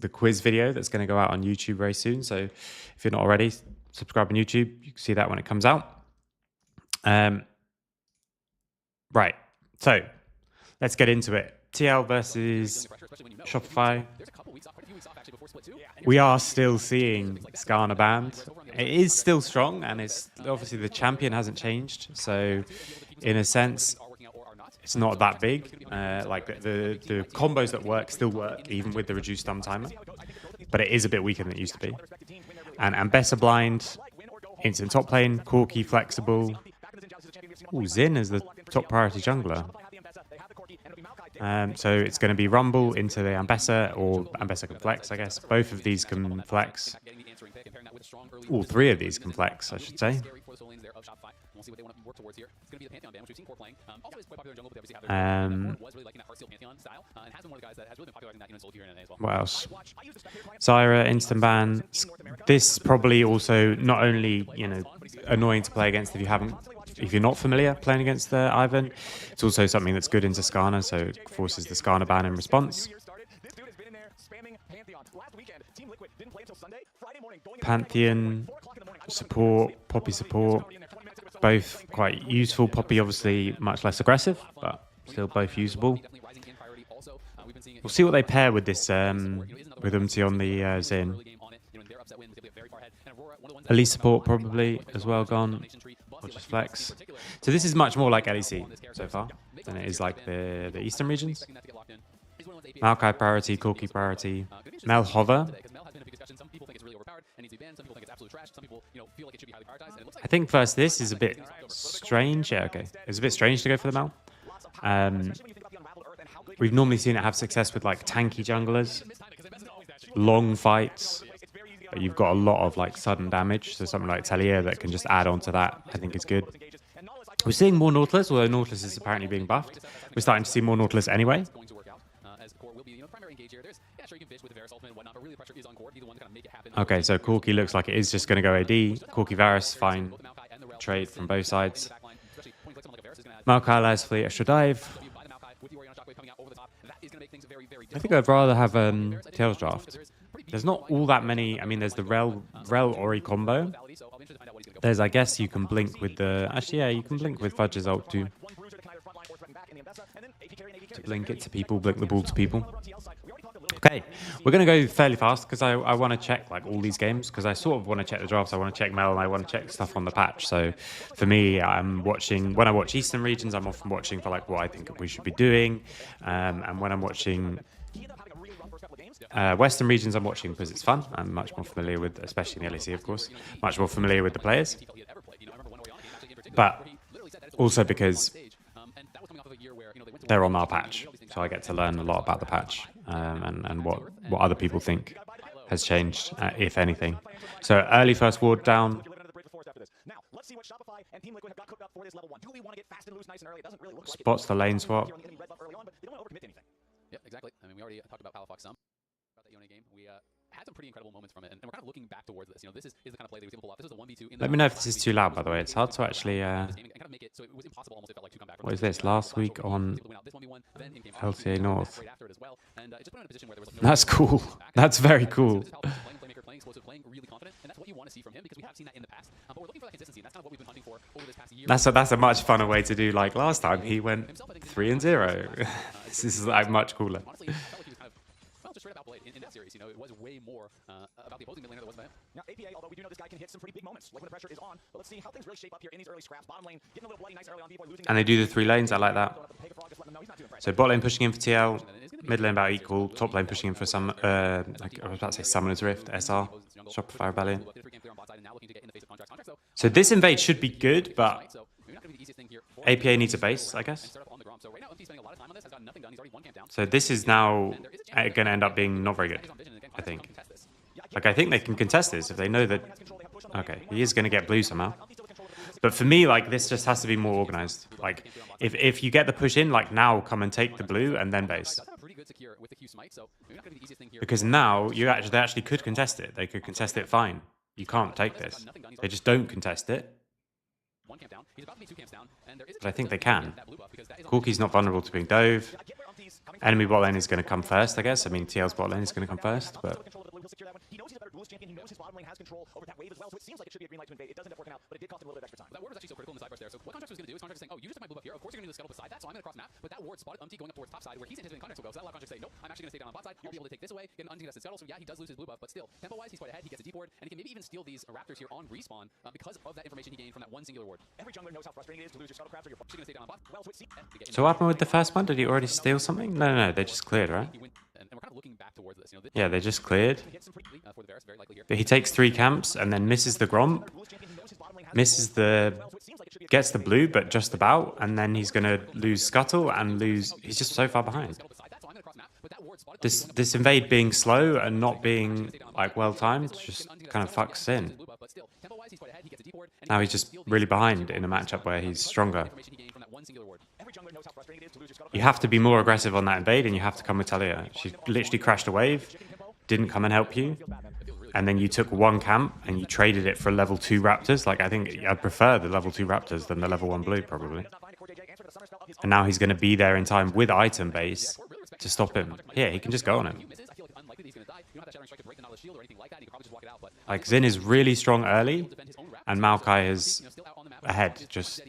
the quiz video that's going to go out on YouTube very soon. So if you're not already, subscribe on YouTube. You can see that when it comes out. Right. So let's get into it. TL versus Shopify. We are still seeing Skarner banned. It is still strong, and it's obviously the champion hasn't changed. So in a sense, it's not that big. Like the combos that work still work, even with the reduced stun timer. But it is a bit weaker than it used to be. And Ambessa blind, instant top lane, Corki flexible. Ooh, Xin is the top priority jungler. So it's going to be Rumble into the Ambessa, or Ambessa can flex, I guess. Both of these can flex. All three of these can flex, I should say. What else? Zyra, instant ban. This is probably also not only, annoying to play against if you're not familiar playing against the Ivan, it's also something that's good into Skarner, so it forces the Skarner ban in response. Pantheon support, Poppy support, both quite useful. Poppy obviously much less aggressive, but still both usable. We'll see what they pair with this with Umti on the Xin. Elise support probably as well gone, or just flex. So this is much more like LEC so far than it is like the Eastern regions. Maokai priority, Corki priority, Mel hover. I think first this is a bit strange. Yeah, okay. It's a bit strange to go for the Mel. We've normally seen it have success with like tanky junglers, long fights. But you've got a lot of like sudden damage, so something like Talia that can just add on to that, I think is good. We're seeing more Nautilus, although Nautilus is apparently being buffed. We're starting to see more Nautilus anyway. Okay, so Corki looks like it is just going to go AD. Corki Varus, fine trade from both sides. Maokai allows for the extra dive. I think I'd rather have Tails Draft. There's not all that many. I mean, there's the Rel Ori combo. There's, I guess, you can blink with the. Actually, yeah, you can blink with Fudge's ult too. To blink it to people, blink the ball to people. Okay, we're going to go fairly fast because I want to check like all these games, because I sort of want to check the drafts. I want to check Mel and I want to check stuff on the patch. So for me, I'm watching, when I watch Eastern regions, I'm often watching for like what I think we should be doing. And when I'm watching Western regions, I'm watching because it's fun. I'm much more familiar with, especially in the LEC, of course, much more familiar with the players. But also because they're on our patch, so I get to learn a lot about the patch and what other people think has changed, if anything. So early first ward down. Spots the lane swap. Yeah, exactly. I mean, we already talked about Palafox some about that Yone game. We had some pretty incredible moments from it, and we're kind of looking back towards this. This is the kind of play that we was able to pull off. This was a 1v2. Let me know if this is too loud, by the way. It's hard to actually. What is this? Last week on LTA North. That's cool. That's very cool. That's a much funner way to do. Like last time, he went 3-0. This is like much cooler. Just straight up outplayed in that series. It was way more about the opposing mid laner than it was about him. Now, APA, although we do know this guy can hit some pretty big moments, like when the pressure is on. But let's see how things really shape up here in these early scraps. Bottom lane, getting a little bloody nice early on. And they do the 3 lanes. I like that. So bot lane pushing in for TL, mid lane about equal, top lane pushing in for some, like I was about to say Summoner's Rift, SR, Shopify Rebellion. So this invade should be good, but APA needs a base, I guess. So this is now going to end up being not very good, I think. Like, I think they can contest this if they know that... Okay, he is going to get blue somehow. But for me, like, this just has to be more organized. Like, if you get the push in, like, now come and take the blue and then base. Because now they actually could contest it. They could contest it fine. You can't take this. They just don't contest it. But I think they can. Corki's not vulnerable to being dove. Enemy bot lane is going to come first, I guess. I mean, TL's bot lane is going to come first, but... He knows he's a better duelist champion. He knows his bottom lane has control over that wave as well. So it seems like it should be a green light to invade. It doesn't end up working out, but it did cost him a little bit of extra time. That ward was actually so critical in the side brush there. So what Contractor was going to do is Contractor saying, oh, you just took my blue buff here. Of course you're going to do the scuttle beside that, so I'm going to cross map. But that ward spotted going up towards top side where he's anticipating Contractor will go. So that allowed Contractor to say, nope, I'm actually going to stay down on bot side. I'll be able to take this away, get an uncontested scuttle. So yeah, he does lose his blue buff, but still, tempo-wise, he's quite ahead. He gets a deep ward, and he can maybe even steal these Raptors here on respawn because of that information he gained from that one singular ward. Every jungler knows how frustrating it is to lose your scuttle crabs or your Actually going to stay down on bot. well, so So what happened with the first one? Did he already steal something? No, they just cleared, right? And we're kind of looking back towards this. You know, Yeah, they just cleared. for the Varus, very likely here. But he takes 3 camps and then misses the Gromp. Misses the... Gets the blue, but just about. And then he's going to lose Scuttle and lose... He's just so far behind. This invade being slow and not being, like, well-timed just kind of fucks in. Now he's just really behind in a matchup where he's stronger. You have to be more aggressive on that invade, and you have to come with Talia. She literally crashed a wave, didn't come and help you, and then you took 1 camp and you traded it for level 2 Raptors. Like, I think I'd prefer the level 2 Raptors than the level 1 blue, probably. And now he's going to be there in time with item base to stop him. Yeah, he can just go on him. Like, Xin is really strong early, and Maokai is ahead, just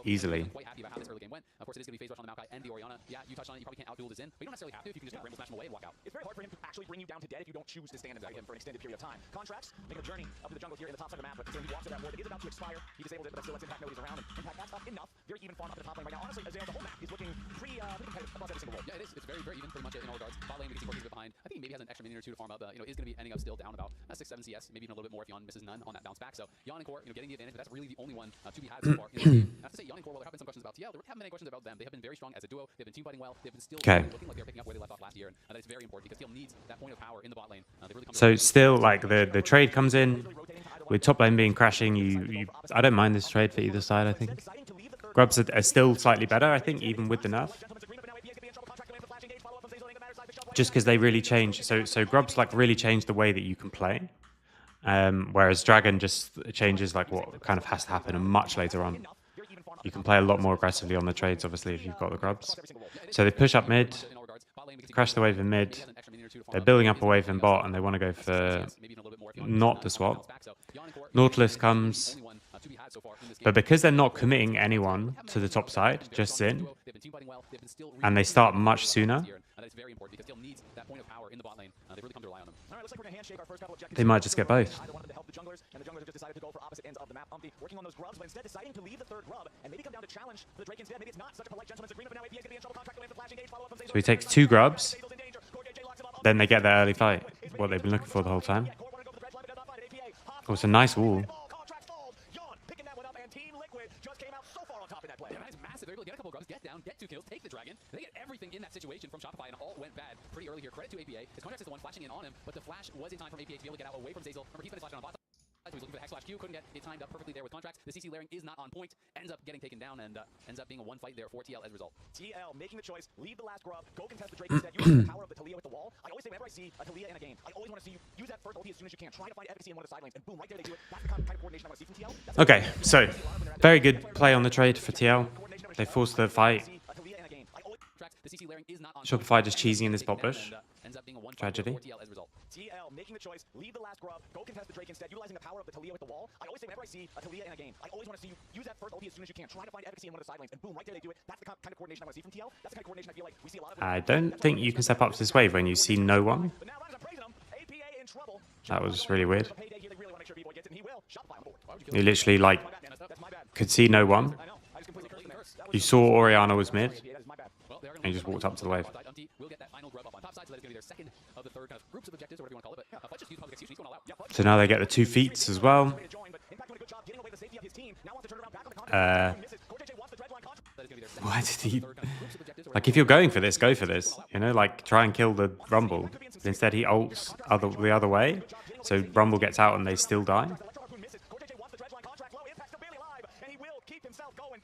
easily. Of course, it is going to be phase rush on the Maokai and the Orianna. Yeah, you touched on it. You probably can't outduel the Xin, but you don't necessarily have to if you can just Bramble Smash him away and walk out. It's very hard for him to actually bring you down to dead if you don't choose to stand inside him for an extended period of time. Contracts make a journey up to the jungle here in the top side of the map, but he walks to that ward. It is about to expire. He disables it, but that still lets Impact know he's around. And Impact has up enough. Very even farm up the top lane right now. Honestly, Azale, the whole map is looking pretty competitive across every single role. Yeah, it is. It's very, very even pretty much in all regards. Bot lane, we can see Corki's a bit behind. I think he maybe has an extra minion or 2 to farm up. Is going to be ending up still down about 6-7 CS, maybe even a little bit more if Yon misses none on that bounce back. So Yon and Core, getting the advantage, but that's really the only one to be had so far in this game. I have to say, Yon and Core, while there have been some questions about TL, there haven't been any questions about them. They have been very strong as a duo. They've been team fighting well. They've been still looking like they're picking up where they left off last year, and that is very important because TL needs that point of power in the bot lane. Really so still, like, the trade comes in with top lane being crashing. I don't mind this trade for either side. I think Grubs are still slightly better. I think even with the nerf, just because they really change. So Grubs like really change the way that you can play, whereas Dragon just changes like what kind of has to happen much later on. You can play a lot more aggressively on the trades, obviously, if you've got the Grubs. So they push up mid, crash the wave in mid. They're building up a wave in bot, and they want to go for not the swap. Nautilus comes, but because they're not committing anyone to the top side, just Xin, and they start much sooner, they might just get both. So he takes 2 grubs, then they get their early fight, what they've been looking for the whole time. Oh, it's a nice wall. Get a couple of grubs, get down, get 2 kills, take the dragon. They get everything in that situation from Shopify, and all went bad pretty early here. Credit to APA. His Contract is the one flashing in on him, but the flash was in time from APA to be able to get out away from Zazel. Remember, he finished flashing on bot side, so he was looking for the Hex/Q, couldn't get it timed up perfectly there with Contracts. The CC layering is not on point, ends up getting taken down, and ends up being a 1 fight there for TL as a result. TL making the choice, leave the last grub, go contest the Drake instead, use the power of the Talia with the wall. I always say whenever I see a Talia in a game, I always want to see you use that first ulti as soon as you can. Try to find efficacy in one of the side lanes, and boom, right there they do it. That's the kind of coordination I want to see from TL. Okay, so very good play on the trade for TL. They forced the fight. Shopify just cheesing in this bot bush. Tragedy. TL making the choice, leave the last grub, go contest the Drake instead, utilizing the power of the Talia with the wall. I always say whenever I see a Talia in a game, I always want to see you use that first ulti as soon as you can. Try to find efficacy in one of the side lanes, and boom, right there they do it. That's the kind of coordination I want to see from TL. That's the kind of coordination I feel like we see a lot of. I don't think you can step up to this wave when you see no one. That was really weird. You literally, like, could see no one. You saw Orianna was mid, and you just walked up to the wave. So now they get the 2 feats as well. Why did he... Like, if you're going for this, go for this. You know, like, try and kill the Rumble. But instead, he ults the other way. So Rumble gets out and they still die.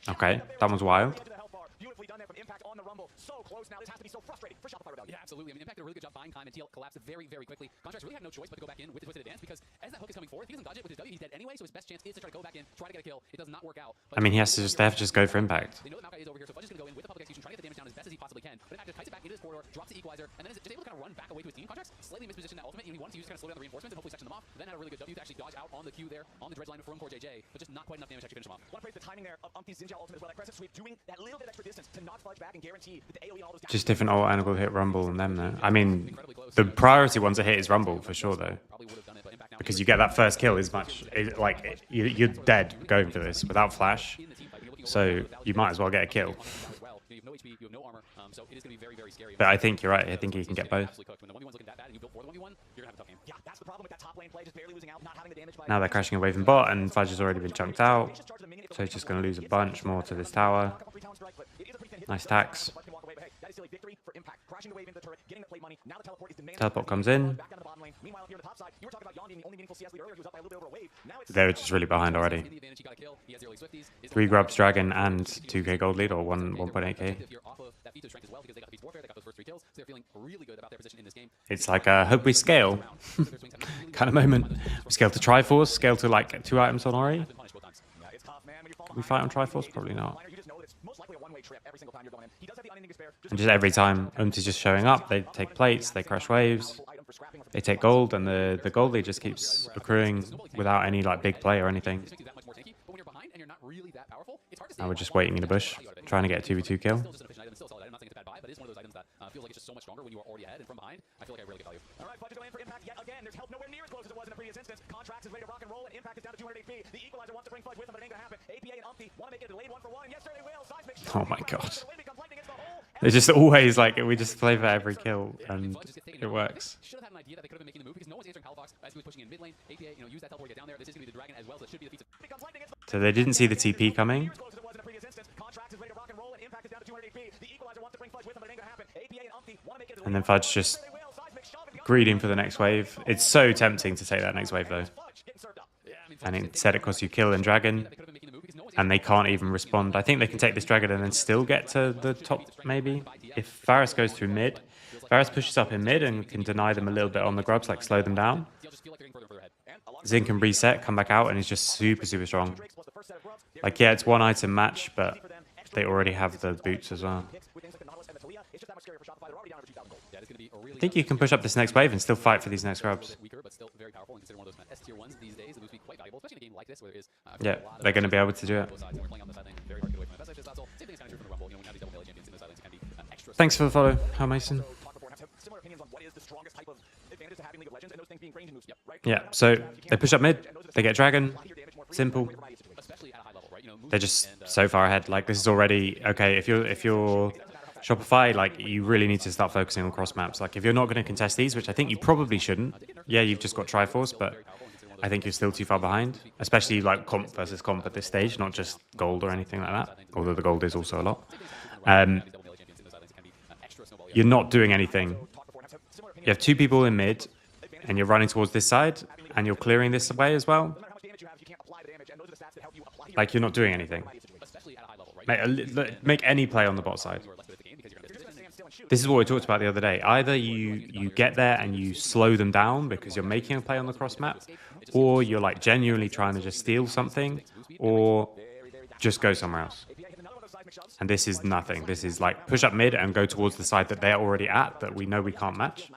Okay, that was wild. Yeah, absolutely. I mean, Impact did a really good job buying time, and TL collapsed very, very quickly. Contracts really had no choice but to go back in with the Twisted Advance, because as that hook is coming forward, he doesn't dodge it with his W, he's dead anyway, so his best chance is to try to go back in, try to get a kill. It does not work out. I mean, he has to just, they have to just go for impact. They know that Maokai is over here, so Fudge is going to go in with the public execution, try to get the damage down as best as he possibly can. But Impact just kites it back into this corridor, drops the equalizer, and then is just able to kind of run back away to his team. Contracts slightly mispositioned that ultimate, and he wanted to use to kind of slow down the reinforcements and hopefully section them off. Then had a really good W to actually dodge out on the Q there, on the dredge line from Core JJ, but just not quite enough damage to actually finish him off. Want to praise the timing there of Umpty's Xinjiao ultimate as well. That Crescent Sweep doing that little bit extra distance to knock Fudge back and guarantee that the AoE and all those Just different alt angle hit Rumble and them though. I mean, the priority one to hit is Rumble for sure though. Because you get that first kill is much, you're dead going for this without flash. So you might as well get a kill. But I think you're right. I think he can get both. Now they're crashing a wave in bot, and Fudge has already been chunked out. So he's just going to lose a bunch more to this tower. Nice tax. Teleport comes in. They were just really behind already. 3 grubs dragon and 2k gold lead, or 1.8k. It's like a hope we scale kind of moment. We scale to Triforce, scale to like 2 items on Ori. We fight on Triforce? Probably not. And just every time Umti's just showing up, they take plates, they crash waves, they take gold, and the gold lead just keeps accruing without any like big play or anything. Now we're just waiting in the bush, trying to get a 2v2 kill. Feels like it's just so much stronger when you are already ahead and from behind. I feel like I really get value. All right, Fudge is going in for Impact yet again. There's help nowhere near as close as it was in the previous instance. Contracts is ready to rock and roll, and Impact is down to 200 HP. The Equalizer wants to bring Fudge with him, but it ain't gonna happen. APA and Umpty want to make it a delayed 1-for-1. Yes, sir, they will. Seismic. Oh my god. It's just always like, we just play for every kill, and it works. Should have had an idea that they could have been making the move, because no one's answering Palafox as he was pushing in mid lane. APA, use that teleport to get down there. This is gonna be the dragon as well, so it should be the feat. So they didn't see the TP coming. And then Fudge just greeding for the next wave. It's so tempting to take that next wave though. And instead it costs you kill and dragon. And they can't even respond. I think they can take this dragon and then still get to the top maybe. If Varus goes through mid. Varus pushes up in mid and can deny them a little bit on the grubs, like slow them down. Zin can reset, come back out, and he's just super, super strong. Like, yeah, it's 1 item match, but they already have the boots as well. I think you can push up this next wave and still fight for these next grubs. Yeah, they're going to be able to do it. Thanks for the follow, Hal Mason. Yeah, so they push up mid, they get dragon, simple. They're just so far ahead. Like, this is already okay. If you're Shopify, like, you really need to start focusing on cross maps. Like, if you're not going to contest these, which I think you probably shouldn't. Yeah, you've just got Triforce, but I think you're still too far behind, especially like comp versus comp at this stage, not just gold or anything like that. Although the gold is also a lot. You're not doing anything. You have 2 people in mid, and you're running towards this side, and you're clearing this away as well. Like, you're not doing anything. Make any play on the bot side. This is what we talked about the other day. Either you get there and you slow them down because you're making a play on the cross map, or you're like genuinely trying to just steal something, or just go somewhere else. And this is nothing. This is like push up mid and go towards the side that they're already at, that we know we can't match.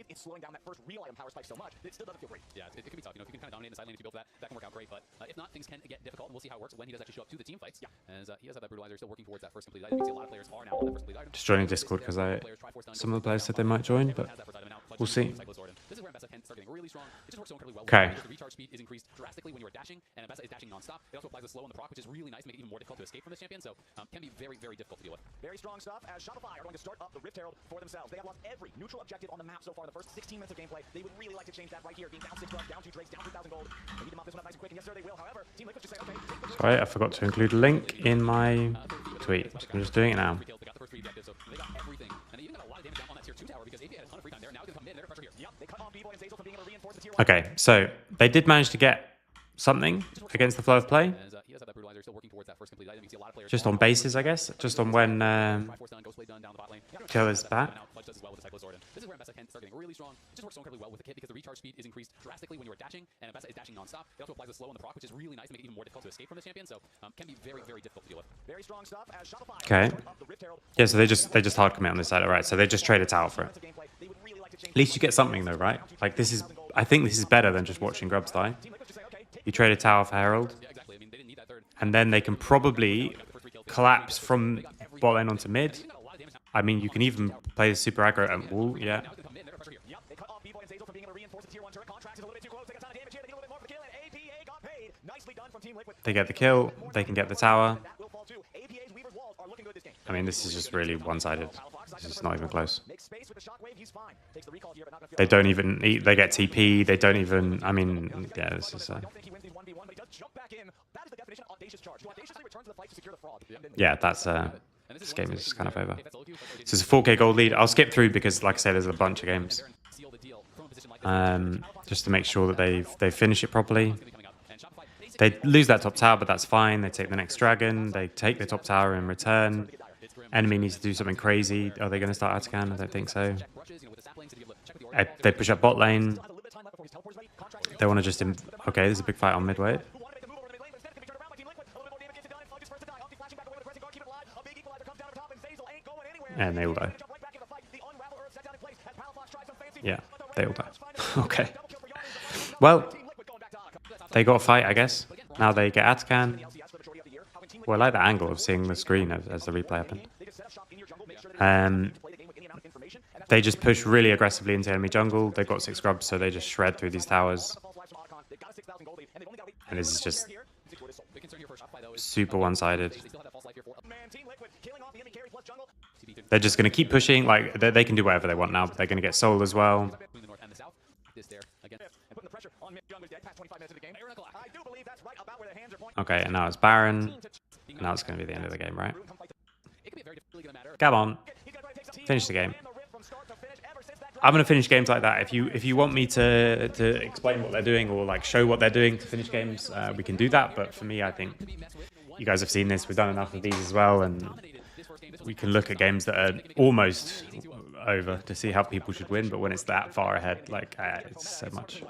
It's slowing down that first real item power spike so much that it still doesn't feel great. Yeah, it can be tough. You know, if you can kind of dominate in the side lane, if you build that can work out great. But if not, things can get difficult, and we'll see how it works when he does actually show up to the team fights. Yeah. As he does have that brutalizer, still working towards that first completed item. You can see a lot of players are now on that first completed item. Just joining Discord because some of the players said they might join, but we'll see. This is where Mbessa can start getting really strong. It just works so incredibly well. Okay. The recharge speed is increased drastically when you are dashing, and Mbessa is dashing non-stop. It also applies the slow on the proc, which is really nice, make it even more difficult to escape from this champion. So can be very, very difficult to deal with. Very strong stuff. As Shopify are going to start up the Rift Herald for themselves. They have lost every neutral objective on the map so far in the first 16 minutes of gameplay. They would really like to change that right here. Being down 6 grubs, down 2 drakes, down 3,000 gold. They need to mop this one up nice and quick. And yes, sir, they will. However, Team Liquid just say, okay. Sorry, I forgot to include a link in my tweet. I'm just doing it now. Okay, so they did manage to get something against the flow of play. As he does have that brutalizer, still working towards that first complete item. You can see a lot of players Just on bases, I guess. Just on when Triforce done, Ghostblade done down the bot lane. Kill is back. Now Fudge does as well with the Cyclosword. And this is where Mbessa can start getting really strong. It just works so incredibly well with the kit because the recharge speed is increased drastically when you are dashing, and Mbessa is dashing non-stop. It also applies the slow on the proc, which is really nice to make it even more difficult to escape from this champion. So can be very, very difficult to deal with. Very strong stuff as Shopify. Okay. Yeah, so they just hard commit on this side, alright. So they just trade a tower for it. At least you get something though, right? Like this is, I think this is better than just watching Grubs die. You trade a tower for Herald, Yeah, exactly. I mean, they didn't need that third. and then they can probably collapse from bot lane onto mid. I mean, you can even play the super aggro and wall, yeah. Now it's gonna come mid. They're pressure here. Yep, they cut off B-Boy and Zazel from being able to reinforce the tier 1 turret. Contracts is a little bit too close. They got a ton of damage here. They get a little bit more for the kill, and APA got paid. Nicely done from Team Liquid. They get the kill, they can get the tower. That will fall too. APA's Weaver's walls are looking good this game. I mean, this is just really one-sided. This is not even close. Makes space with the shockwave. He's fine. Takes the recall here, but not gonna feel They don't even eat, they get TP, they don't even, I mean, yeah, this is, I don't think he wins these 1v1, but he does jump back in. That is the definition of audacious charge. To audaciously return to the fight to secure the frog. yeah, that's, this game is kind of over. So it's a 4k gold lead. I'll skip through because, like I said, there's a bunch of games. Just to make sure that they finish it properly. They lose that top tower, but that's fine. They take the next dragon. They take the top tower in return. Enemy needs to do something crazy. Are they going to start Atakan? I don't think so. They push up bot lane. They want to just... Okay, there's a big fight on mid wave. And they all die. Yeah, they all die. Okay. Well, they got a fight, I guess. Now they get Atakan. Well, I like the angle of seeing the screen as the replay happened. They just push really aggressively into enemy jungle. They've got 6 grubs, so they just shred through these towers. And this is just super one-sided. They're just going to keep pushing. Like they can do whatever they want now, but they're going to get soul as well. Okay, and now it's Baron. And now it's going to be the end of the game, right? Come on. Finish the game. I'm going to finish games like that. If you want me to explain what they're doing or like show what they're doing to finish games, we can do that. But for me, I think you guys have seen this. We've done enough of these as well. And we can look at games that are almost over to see how people should win. But when it's that far ahead, like it's so much.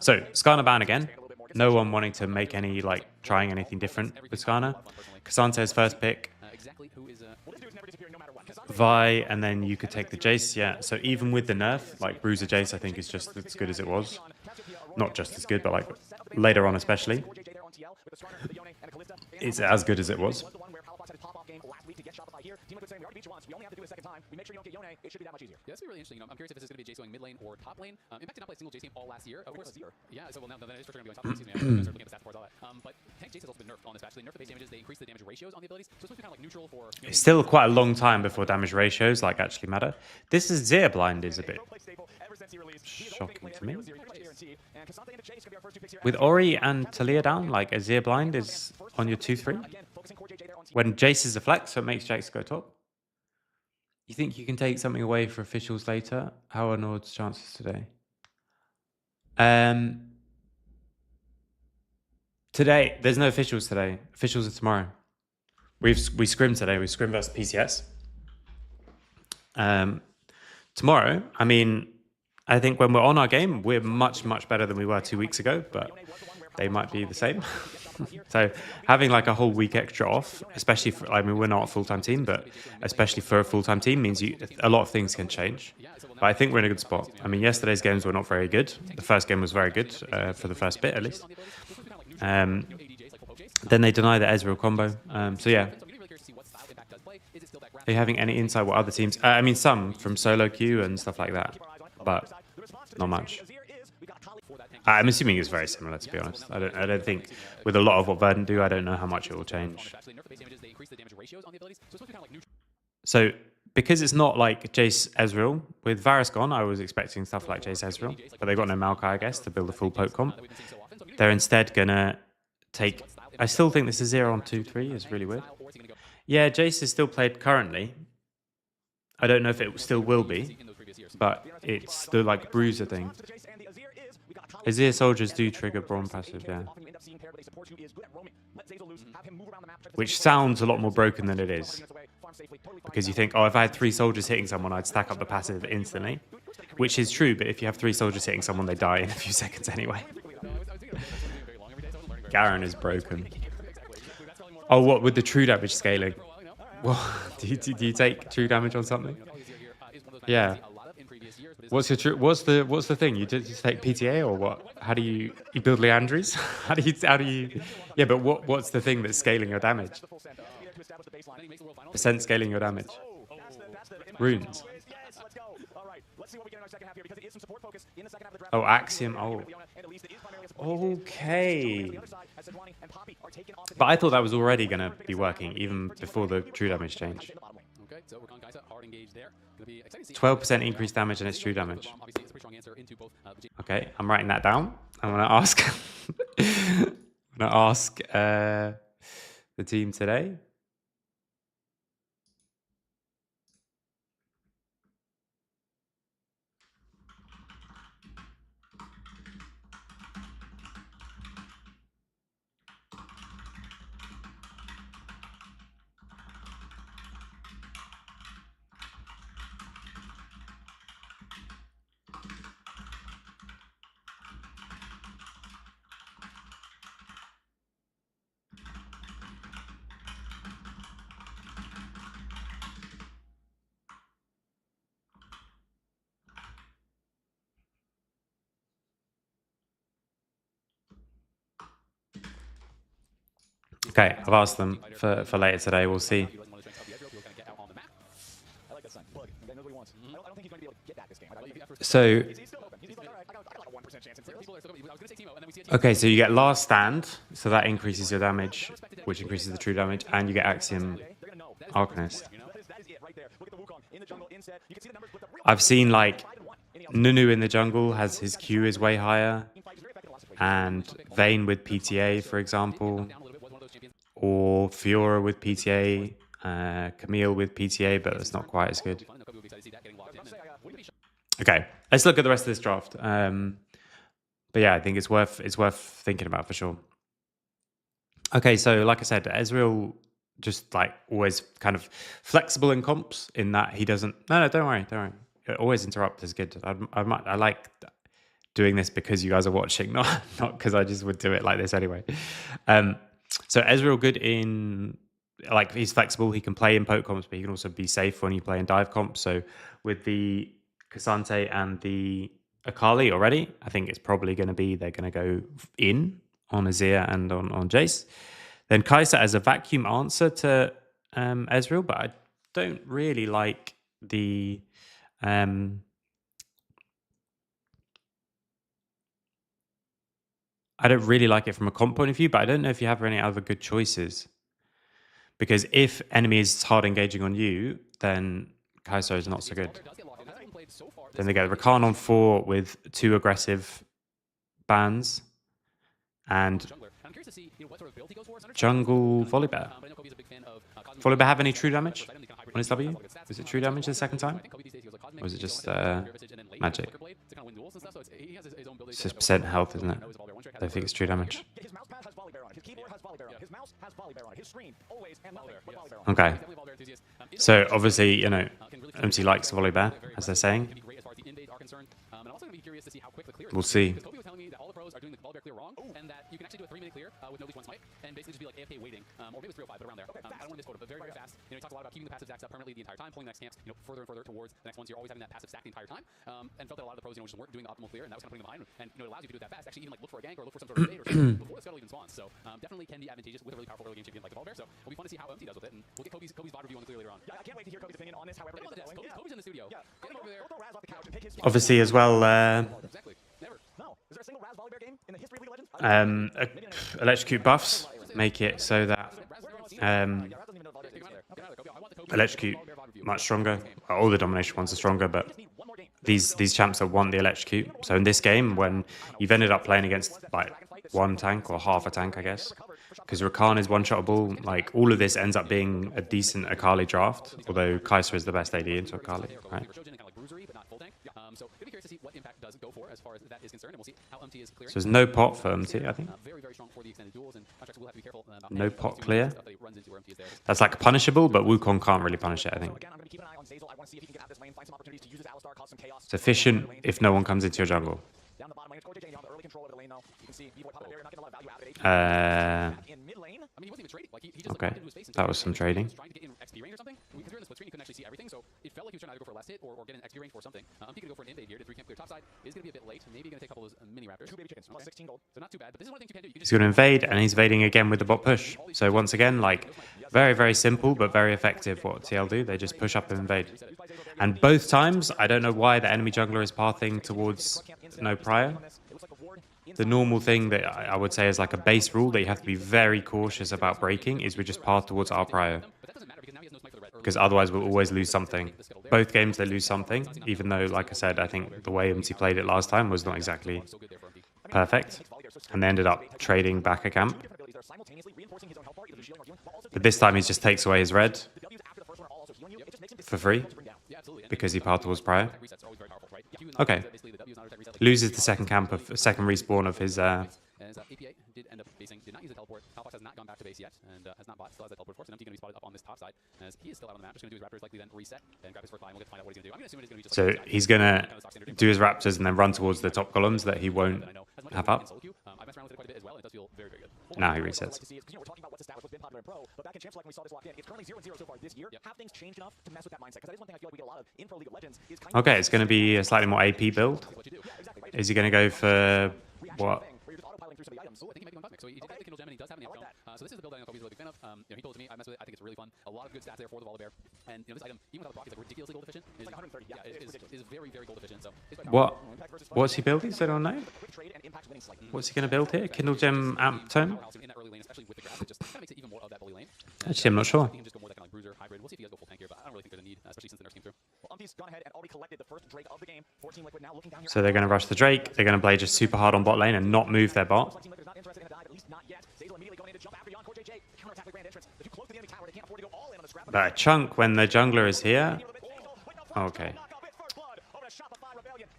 So Skarner ban again. No one wanting to make any, like, trying anything different with Skarner. Casante's first pick. Vi, and then you could take the Jace, yeah. So even with the nerf, like, Bruiser Jace, I think, is just as good as it was. Not just as good, but, like, later on especially. It's as good as it was. Yeah, that's really interesting. I'm curious if this is going to be Jace going mid lane or top lane. Impact did not play a single Jace game all last year. Of course, yeah. So well, now that is for sure going to be on top lane. Excuse me. I'm start looking at the stats before all that. But Tank Jace has also been nerfed on this patch. They nerfed the base damages. They increased the damage ratios on the abilities. So it's supposed to be kind of like neutral for. It's still quite a long time before damage ratios like actually matter. This is Zir blind is a bit shocking to me. With Ori and Talia down, like a Zir blind is on your 2-3. When Jace is a flex, so it makes Jace go top. You think you can take something away for officials later? How are Nord's chances today? Today, there's no officials today. Officials are tomorrow. We scrim today. We scrim versus PCS. Tomorrow, I mean, I think when we're on our game, we're much, much better than we were 2 weeks ago, but they might be the same. So having like a whole week extra off, especially for, I mean, we're not a full-time team, but especially for a full-time team means a lot of things can change. But I think we're in a good spot. I mean, yesterday's games were not very good. The first game was very good for the first bit, at least. Then they deny the Ezreal combo. So yeah. Are you having any insight what other teams... I mean, some from solo queue and stuff like that, but not much. I'm assuming it's very similar, to be honest. I don't think, with a lot of what Verdant do, I don't know how much it will change. So, because it's not like Jace Ezreal, with Varus gone, I was expecting stuff like Jace Ezreal, but they've got no Maokai, I guess, to build a full poke comp. They're instead gonna take... I still think this is 0 on 2-3 is really weird. Yeah, Jace is still played currently. I don't know if it still will be, but it's the like bruiser thing. Azir soldiers do trigger Brawn passive, yeah. Which sounds a lot more broken than it is. Because you think, oh, if I had 3 soldiers hitting someone, I'd stack up the passive instantly. Which is true, but if you have 3 soldiers hitting someone, they die in a few seconds anyway. Garen is broken. Oh, what, with the true damage scaling? Well, do you take true damage on something? Yeah. What's the thing? You just take PTA or what? How do you build Leandries? how do you? Yeah, but what's the thing that's scaling your damage? Percent scaling your damage. Runes. Oh, Axiom. Oh. Okay. But I thought that was already going to be working even before the true damage change. 12% increased damage and it's true damage. Okay, I'm writing that down. I'm going to ask. The team today. Okay, I've asked them for later today. We'll see. So, okay, so you get last stand, so that increases your damage, which increases the true damage, and you get Axiom Arcanist. I've seen like Nunu in the jungle has his Q is way higher, and Vayne with PTA, for example, or Fiora with PTA, Camille with PTA, but that's not quite as good. Okay, let's look at the rest of this draft. But yeah, I think it's worth thinking about for sure. Okay, so like I said, Ezreal just like always kind of flexible in comps in that he doesn't. No, don't worry. Always interrupt is good. I like doing this because you guys are watching, not because I just would do it like this anyway. So Ezreal good in, like, he's flexible. He can play in poke comps, but he can also be safe when you play in dive comps. So with the Cassante and the Akali already, I think it's probably going to be they're going to go in on Azir and on Jace. Then Kai'Sa as a vacuum answer to Ezreal, but I don't really like the... I don't really like it from a comp point of view, but I don't know if you have any other good choices. Because if enemy is hard engaging on you, then Kai'Sa is not so good. Then they get Rakan on 4 with 2 aggressive bans. And jungle Volibear. Volibear have any true damage on his W? Was it true damage the second time? Or was it just magic? It's just percent health, isn't it? I don't think it's true damage. Okay. So obviously, you know, MC likes Volibear, as they're saying. We'll see. Are doing the Volibear clear wrong, and that you can actually do a 3-minute clear with no least one smite, and basically just be like AFK waiting, or maybe it's 305, but around there. I don't want to misquote it, but very, very fast. You know, he talks a lot about keeping the passive stacks up permanently the entire time, pulling the next camps, you know, further and further towards the next ones. You're always having that passive stack the entire time, and felt that a lot of the pros, you know, just weren't doing the optimal clear, and that was kind of putting them behind. And you know, it allows you to do it that fast. Actually, even like look for a gank or look for some sort of evade or something before the scuttle even spawns. So definitely can be advantageous with a really powerful early game champion like the Volibear. So it'll be fun to see how MC does with it, and we'll get Kobe's VOD review on the clear later on. Yeah, I can't wait to hear Kobe's opinion on this. However, Kobe's in the studio. Get him over there. Obviously, as well. Exactly. Never. No. Is there a single Raz Volibear game in the history of League of Legends? Electrocute buffs make it so that Electrocute much stronger. All the domination ones are stronger, but these champs that want the Electrocute. So in this game, when you've ended up playing against like one tank or half a tank, I guess, because Rakan is one-shottable. Like, all of this ends up being a decent Akali draft, although Kai'Sa is the best AD into Akali, right? So it'd be curious to see what impact does go for as far as that is concerned, and we'll see how MT is clearing. So there's no pot for MT, I think. Very strong for the extended duels, and Contracts will have to be careful about No pot clear. stuff that he runs into where MT is there. That's like punishable, but Wukong can't really punish it, I think. Again, I'm going to keep an eye on Zeyzal. I want to see if he can get out this lane, find some opportunities to use his Alistar, cause some chaos. It's efficient if no one comes into your jungle. Down the bottom lane, it's JJ on the early control of the lane, though. You can see B-Boy popping a barrier, not getting a lot of value out of it. In mid lane, I mean, he wasn't even trading. Like, he just Okay, looked into his face and that was some trading. trying to get in XP range or something. Because we were in the split screen, you couldn't actually see everything, so it felt like he was trying to either go for a last hit or get an XP range for something. He could go for an invade here to 3-camp clear top side. It is going to be a bit late. Maybe going to take a couple of those mini raptors. 2 baby chickens, plus 16 gold. So not too bad, but this is one of the things you can do. You can He's going to invade, and he's evading again with the bot push. So once again, like, very simple, but very effective what TL do. They just push up and invade. And both times, I don't know why the enemy jungler is pathing towards no prior. The normal thing that I would say is like a base rule that you have to be very cautious about breaking is we just path towards our prior. Because otherwise we'll always lose something. Both games they lose something, even though, like I said, I think the way MT played it last time was not exactly perfect. And they ended up trading back a camp. But this time he just takes away his red for free because he pathed towards prior. Okay. Loses the second camp of second respawn of his. As APA did end up basing, did not use the teleport. Palfox has not gone back to base yet, and has not bought, still has that teleport force, and MT going to be spotted up on this top side, as he is still out on the map. Just going to do his raptors, likely then reset, and grab his first line. We'll get to find out what he's going to do. I'm going to assume it's going to be just So like he's gonna do his raptors and then run towards the top columns that he won't have up. I messed around with it quite a bit as well, and it does feel very good. Now he resets. We're talking about what's established, what's been popular in pro, but back in Champs Select when we saw this locked in, it's currently 0-0 so far this year. Have things changed enough to mess with that mindset? Because that is one thing I feel like we get a lot of in Pro League of Legends. Is kind Okay, it's going to be a slightly more AP build. Is he going to go for what? Oh, I think he might be going Cosmic. So he did have the Kindle Gem, and he does have an Amp Dome. So this is the build that I'm always a really big fan of. He told it to me, I mess with it, I think it's really fun. A lot of good stats there for the Volibear. And this item, even without the proc, is like ridiculously gold efficient. It's like 130. Yeah, it is very gold efficient. So What's he building? So I don't know. What's he going to build here? Kindle Gem Amp Tome? in that early lane, especially with the grab, it just kind of makes it even more of that bully lane. Actually, I'm not sure. He can just go more that kind of like bruiser hybrid. We'll see if he does go full tank here, but I don't really think there's a need, especially since the nurse came through. Well, Umpty's gone ahead and already collected the first Drake of the game. 14 Liquid now looking down here. So they're going to rush the Drake. They're going to play just super hard on bot lane and not move their bot. Team Liquid is not interested in a dive, at least not yet. Zeyzal immediately going in to jump after Yon. Core JJ, counterattack with grand entrance. They're too close to the enemy tower. They can't afford to go all in on the scrap. But a chunk when the jungler is here. Okay.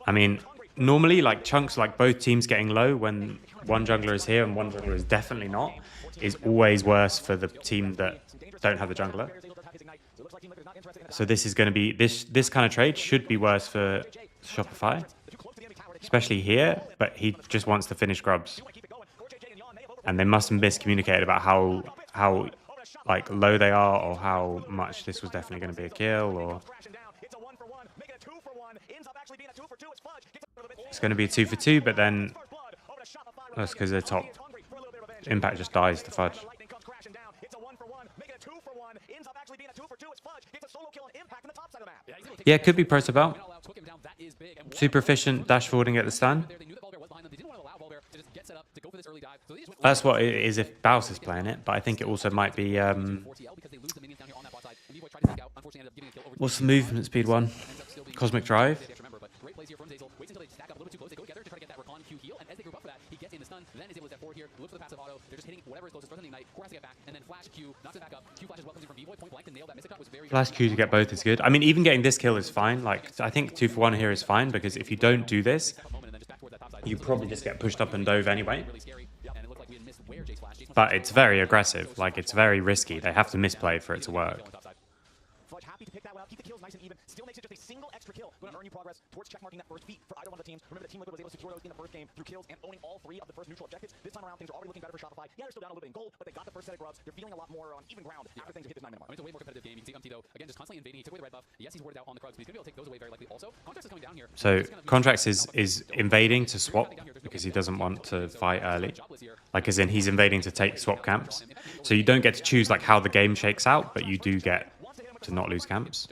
I mean, normally, like, chunks, like both teams getting low when one jungler is here and one jungler is definitely not, is always worse for the team that don't have the jungler. So this is going to be, this kind of trade should be worse for Shopify, especially here, but he just wants to finish grubs. And they must have miscommunicated about how like low they are, or how much this was definitely going to be a kill, or it's going to be a 2 for 2, but then that's because they're top. Impact just dies to Fudge. Yeah, it could be Proto Belt. Super efficient, dash forwarding at the stun. That's what it is if Baus is playing it, but I think it also might be... what's the movement speed one? Cosmic Drive? Flash Q to get both is good. I mean, even getting this kill is fine. Like, I think 2 for 1 here is fine, because if you don't do this, you probably just get pushed up and dove anyway. But it's very aggressive. Like, it's very risky. They have to misplay for it to work. Happy to pick that one out, keep the kills nice and even, still makes it just a single extra kill. Going to earn you progress towards checkmarking that first feat for either one of the teams. Remember that Team Liquid was able to secure those in the first game through kills and owning all 3 of the first neutral objectives. This time around, things are already looking better for Shopify. Yeah, they're still down a little bit in gold, but they got the first set of grubs. They're feeling a lot more on even ground after things have hit this 9-minute mark. It's a way more competitive game. You can see though, again, just constantly invading. He took away the red buff. Yes, he's warded out on the Krugs, but he's going to be able to take those away very likely also. Contracts is coming down here. So Contracts is invading to swap because he doesn't want to fight early. Like, as in, he's invading to take swap camps. So you don't get to choose like how the game shakes out, but you do get to not lose camps.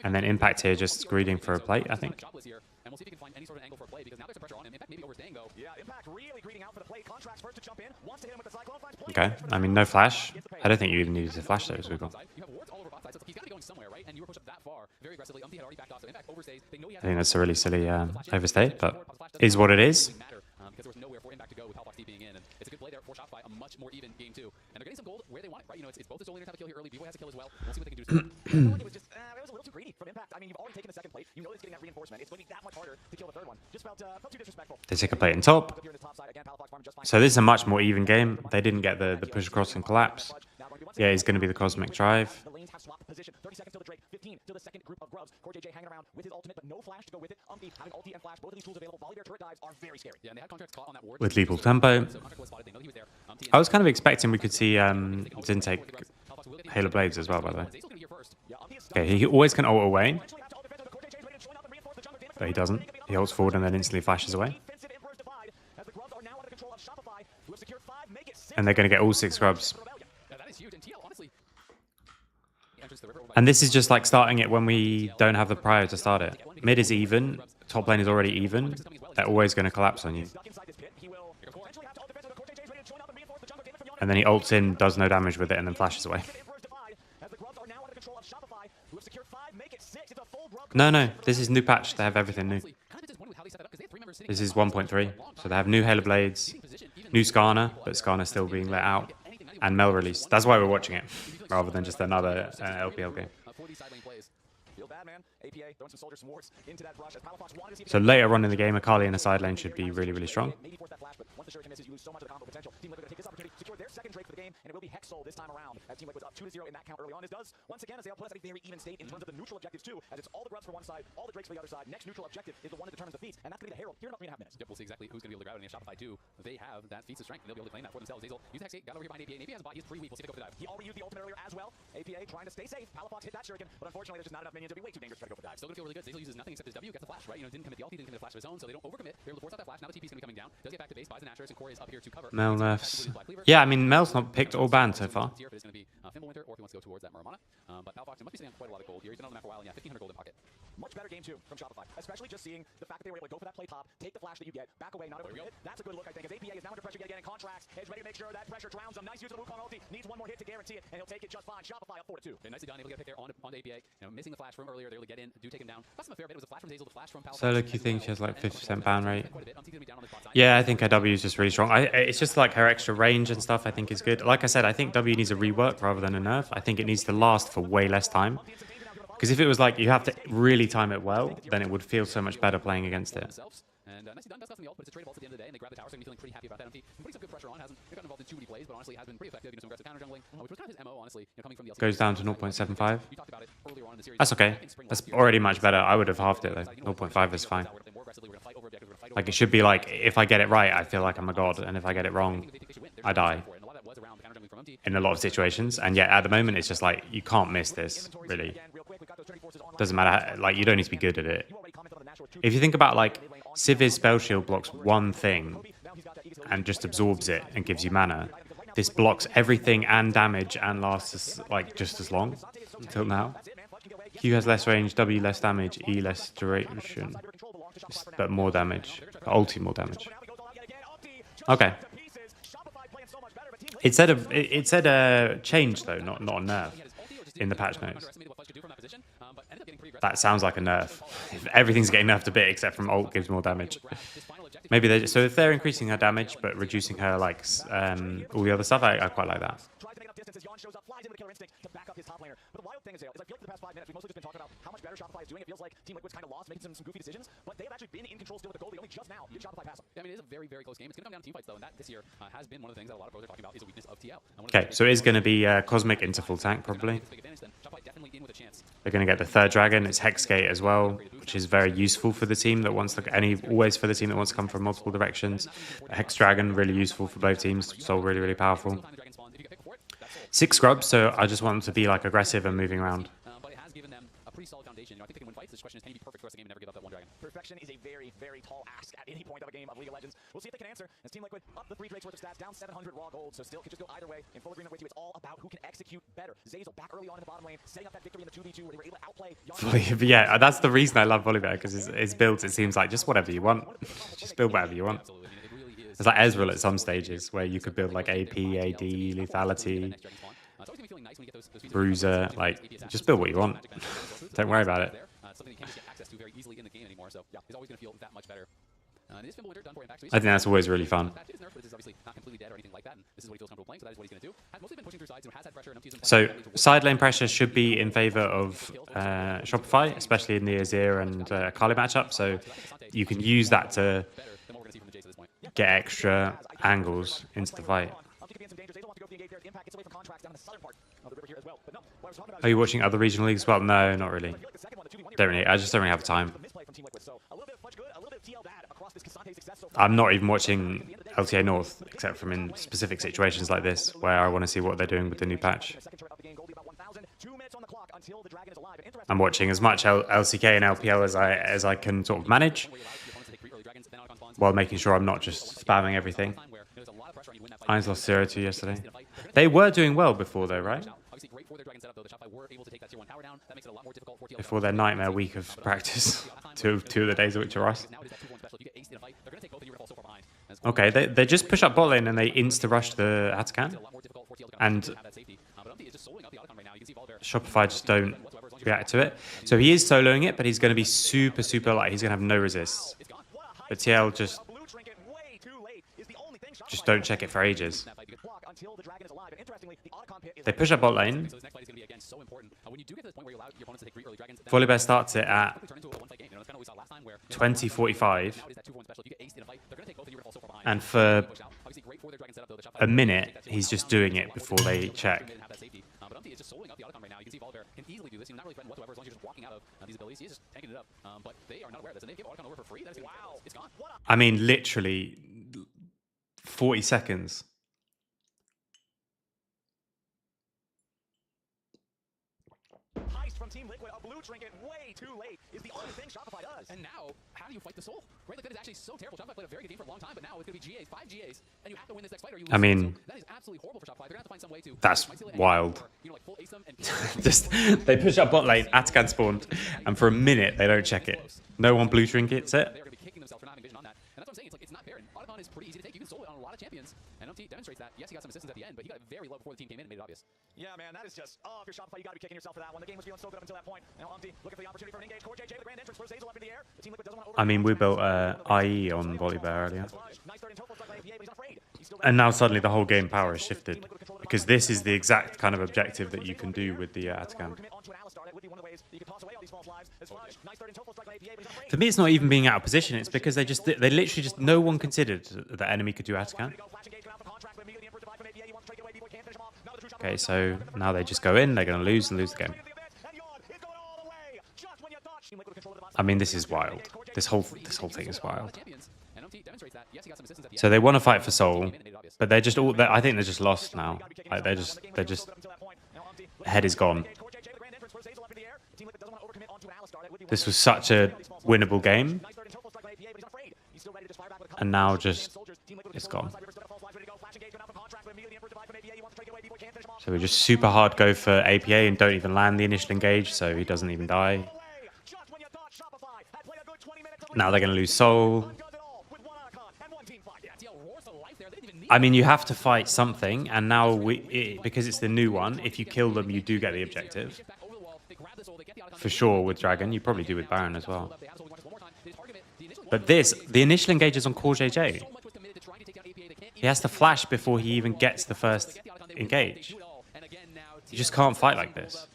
And then Impact here just greeding for a plate, I think. Okay, I mean, no flash. I don't think you even needed to flash those. I think that's a really silly overstay, but is what it is. because there was nowhere for Impact to go with Palfox being in. And it's a good play there for Shopify, a much more even game 2. And they're getting some gold where they want it, right? You know, it's both the Soul Leaders have a kill here early, B-Boy has a kill as well. We'll see what they can do. I feel like it was just, it was a little too greedy from Impact. I mean, you've already taken the second plate. You know it's getting that reinforcement. It's going to be that much harder to kill the third one. Just felt too disrespectful. They take a plate in top. So this is a much more even game. They didn't get the push across and collapse. Yeah, he's going to be the Cosmic Drive. The lanes have swapped position. 30 seconds till the Drake. 15 to the second group of grubs. Core JJ hanging around with his ultimate, but no flash to go with it. Having ulti and flash, both of these tools available. Volley Bear turret dives are very scary. Yeah, and they had contracts caught on that ward. With lethal tempo. I was kind of expecting we could see Zin take Halo Blades as well, by the way. Okay, he always can ult away. But he doesn't. He ults forward and then instantly flashes away. And they're going to get all 6 scrubs. And this is just like starting it when we don't have the prio to start it. Mid is even. Top lane is already even. They're always going to collapse on you. And then he ults in, does no damage with it, and then flashes away. No, this is new patch. They have everything new. This is 1.3. So they have new Halo Blades, new Skarner, but Skarner still being let out, and Mel release. That's why we're watching it, rather than just another LPL game. So later on in the game, Akali in the side lane should be really, really strong. Second Drake for the game, and it will be Hexol this time around. As Team Liquid was up 2-0 in that count early on. This does, once again, as they put us at a very even state in terms of the neutral objectives too, as it's all the grubs for one side, all the Drakes for the other side. Next neutral objective is the one that determines the feats, and that's going to be the Herald here in about 3.5 minutes. Yep, we'll see exactly who's going to be able to grab it, and if Shopify do, they have that feats of strength, and they'll be able to claim that for themselves. Hazel, use Hex 8, got over here behind APA, and APA has a bot, he's pretty weak, we'll see if they go for the dive. He already used the ultimate earlier as well. APA trying to stay safe. Palafox hit that shuriken, but unfortunately there's just not enough minions. It'll be way too dangerous to try to go for the dive. Still going to feel really good. Hazel uses nothing except his W, gets the flash, right? You know, didn't commit the ulti, didn't commit the flash of his own, so they don't overcommit. They're able to force out that flash. Now the TP's going to be coming down. Does get back to base, buys the Nashers, and Corey is up here to cover. Mel nerfs. Yeah, I mean, Mel's not picked or banned so far. If it's going to be Fimbulwinter, or if he wants to go towards that Muramana. But Palfox must be sitting on quite a lot of gold here. He's been on the map for a while, and yeah, 1,500 gold in pocket. Much better game 2 from Shopify, especially just seeing the fact that they were able to go for that play top, take the flash that you get, back away, not able to hit. That's a good look, I think, as APA is now under pressure yet again in contracts. Is ready to make sure that pressure drowns him. Nice use of the Wukong ulti. Needs one more hit to guarantee it, and he'll take it just fine. Shopify up 4-2. Okay, nicely done. Able to get a pick there on APA. You know, missing the flash from earlier. They're able to get in, do take him down. Cost him a fair bit. It was a flash from Hazel, the flash from Palfox. So look, you think she has like 50% ban rate? Yeah, I think her W is just really strong. It's just like her extra range and stuff I think is good. Like I said, I think W needs a rework rather than a nerf. I think it needs to last for way less time. Because if it was like you have to really time it well, then it would feel so much better playing against it. And nicely done, does cost them the ult, but it's a trade ult at the end of the day, and they grab the tower, so I'm feeling pretty happy about that. He's putting some good pressure on, hasn't gotten involved in too many plays, but honestly has been pretty effective, you know, some aggressive counter jungling, which was kind of his MO, honestly, you know, coming from the LTA. Goes down to 0.75. You talked about it earlier on in the series. That's okay. That's already much better. I would have halved it though. 0.5 is fine. Like it should be like, if I get it right, I feel like I'm a god, and if I get it wrong, I die. In a lot of situations, and yet at the moment it's just like, you can't miss this, really. Doesn't matter, like you don't need to be good at it. If you think about like, Siv's spell shield blocks one thing and just absorbs it and gives you mana. This blocks everything and damage and lasts like just as long until now. Q has less range, W less damage, E less duration, but more damage. Ulti more damage. Okay. It said a change though, not a nerf in the patch notes. That sounds like a nerf. If everything's getting nerfed a bit except from ult gives more damage. Maybe they so if they're increasing her damage but reducing her like all the other stuff, I quite like that. But the wild thing is I feel like for the past 5 minutes we've mostly just been talking about how much better Shopify is doing. It feels like Team Liquid's kind of lost, making some goofy decisions, but they have actually been in control still with the goal. They only just now did Shopify pass them. Yeah, I mean, it is a very, very close game. It's going to come down to team fights though, and that this year has been one of the things that a lot of pros are talking about is a weakness of TL. Okay, so it is going to be Cosmic into full tank probably. They're going to get the third dragon. It's Hexgate as well, which is very useful for the team that wants to always for the team that wants to come from multiple directions. Hex Dragon really useful for both teams. So really, really powerful. 6 scrubs, so I just want them to be like aggressive and moving around. But it has given them a pretty solid foundation. You know, I think they can win fights. This question is, can you be perfect for the rest of the game and never give up that one dragon? Perfection is a very, very tall ask at any point of a game of League of Legends. We'll see if they can answer. As Team Liquid up the 3 Drakes worth of stats, down 700 raw gold, so still could just go either way. In full agreement with you, it's all about who can execute better. Zazel back early on in the bottom lane, setting up that victory in the 2v2 where they were able to outplay. Yeah, that's the reason I love Volibear, because his builds, it seems like just whatever you want. Just build whatever you want. It's like Ezreal at some stages where you could build like AP, AD, lethality, bruiser, like just build what you want. Don't worry about it. Something you can't just get access to very easily in the game anymore. So yeah, he's always going to feel that much better. It is Fimble Winter done for impact. So I think that's always really fun. Impact is nerfed, but this is obviously not completely dead or anything like that. And this is what he feels comfortable playing, so that is what he's going to do. Has mostly been pushing through sides, has had pressure, and So side lane pressure should be in favor of Shopify, especially in the Azir and Kali matchup. So you can use that to get extra angles into the fight. Are you watching other regional leagues as well? No, not really. I just don't really have time. I'm not even watching LTA North, except from in specific situations like this, where I want to see what they're doing with the new patch. I'm watching as much LCK and LPL as I can sort of manage, while making sure I'm not just spamming everything. Irons lost 0-2 yesterday. They were doing well before though, right? Before their nightmare week of practice. two of the days of which are us. Okay, they just push up bot lane and they insta-rush the Atakan. And Shopify just don't react to it. So he is soloing it, but he's going to be super, super light. He's going to have no resists. But TL just don't check it for ages. They push up bot lane. Volibear starts it at 20:45. And for a minute, he's just doing it before they check. I mean, literally 40 seconds. From Team Liquid, a blue trinket way too late is the only thing Shopify does. And now, how do you fight the soul? Right, like that is actually so terrible. Shopify played a very good game for a long time, but now it's going to be GAs, 5 GAs, and you have to win this next fight or you lose. I mean, so that is absolutely horrible for Shopify. They're going to have to find some way to... That's wild. Or, you know, like full ace them and Just they push up bot lane, Atakan spawned, and for a minute they don't check it. No one blue trinkets it. they're going to be kicking themselves for not having vision on that. And that's what I'm saying. It's like, it's not fair. And Autobahn is pretty easy to take. You can solo it on a lot of champions. And LT demonstrates that. Yes, he got some assistance at the end, but he got it very low before the team came in and made it obvious. Yeah, man, that is just, oh, if you're Shopify, you got to be kicking yourself for that one. The game was feeling so good up until that point. Now, looking for the opportunity for an engage. Core JJ, the grand entrance, throws Hazel up in the air. The Team Liquid doesn't want to I mean, we built IE on Volibear earlier. And now suddenly the whole game power has shifted. Because this is the exact kind of objective that you can do with the Atakan. For me, it's not even being out of position. It's because they literally just, no one considered that enemy could do Atakan. Okay, so now they just go in, they're going to lose and lose the game. I mean, this is wild. This whole thing is wild. So they want to fight for soul, but they're just all. I think they're just lost now. Like they're just. Head is gone. This was such a winnable game, and now just it's gone. So we just super hard go for APA and don't even land the initial engage, so he doesn't even die. Now they're going to lose soul. I mean, you have to fight something, and now because it's the new one, if you kill them, you do get the objective. For sure with Dragon, you probably do with Baron as well. But the initial engage is on Core JJ. He has to flash before he even gets the first engage. You just can't fight like this.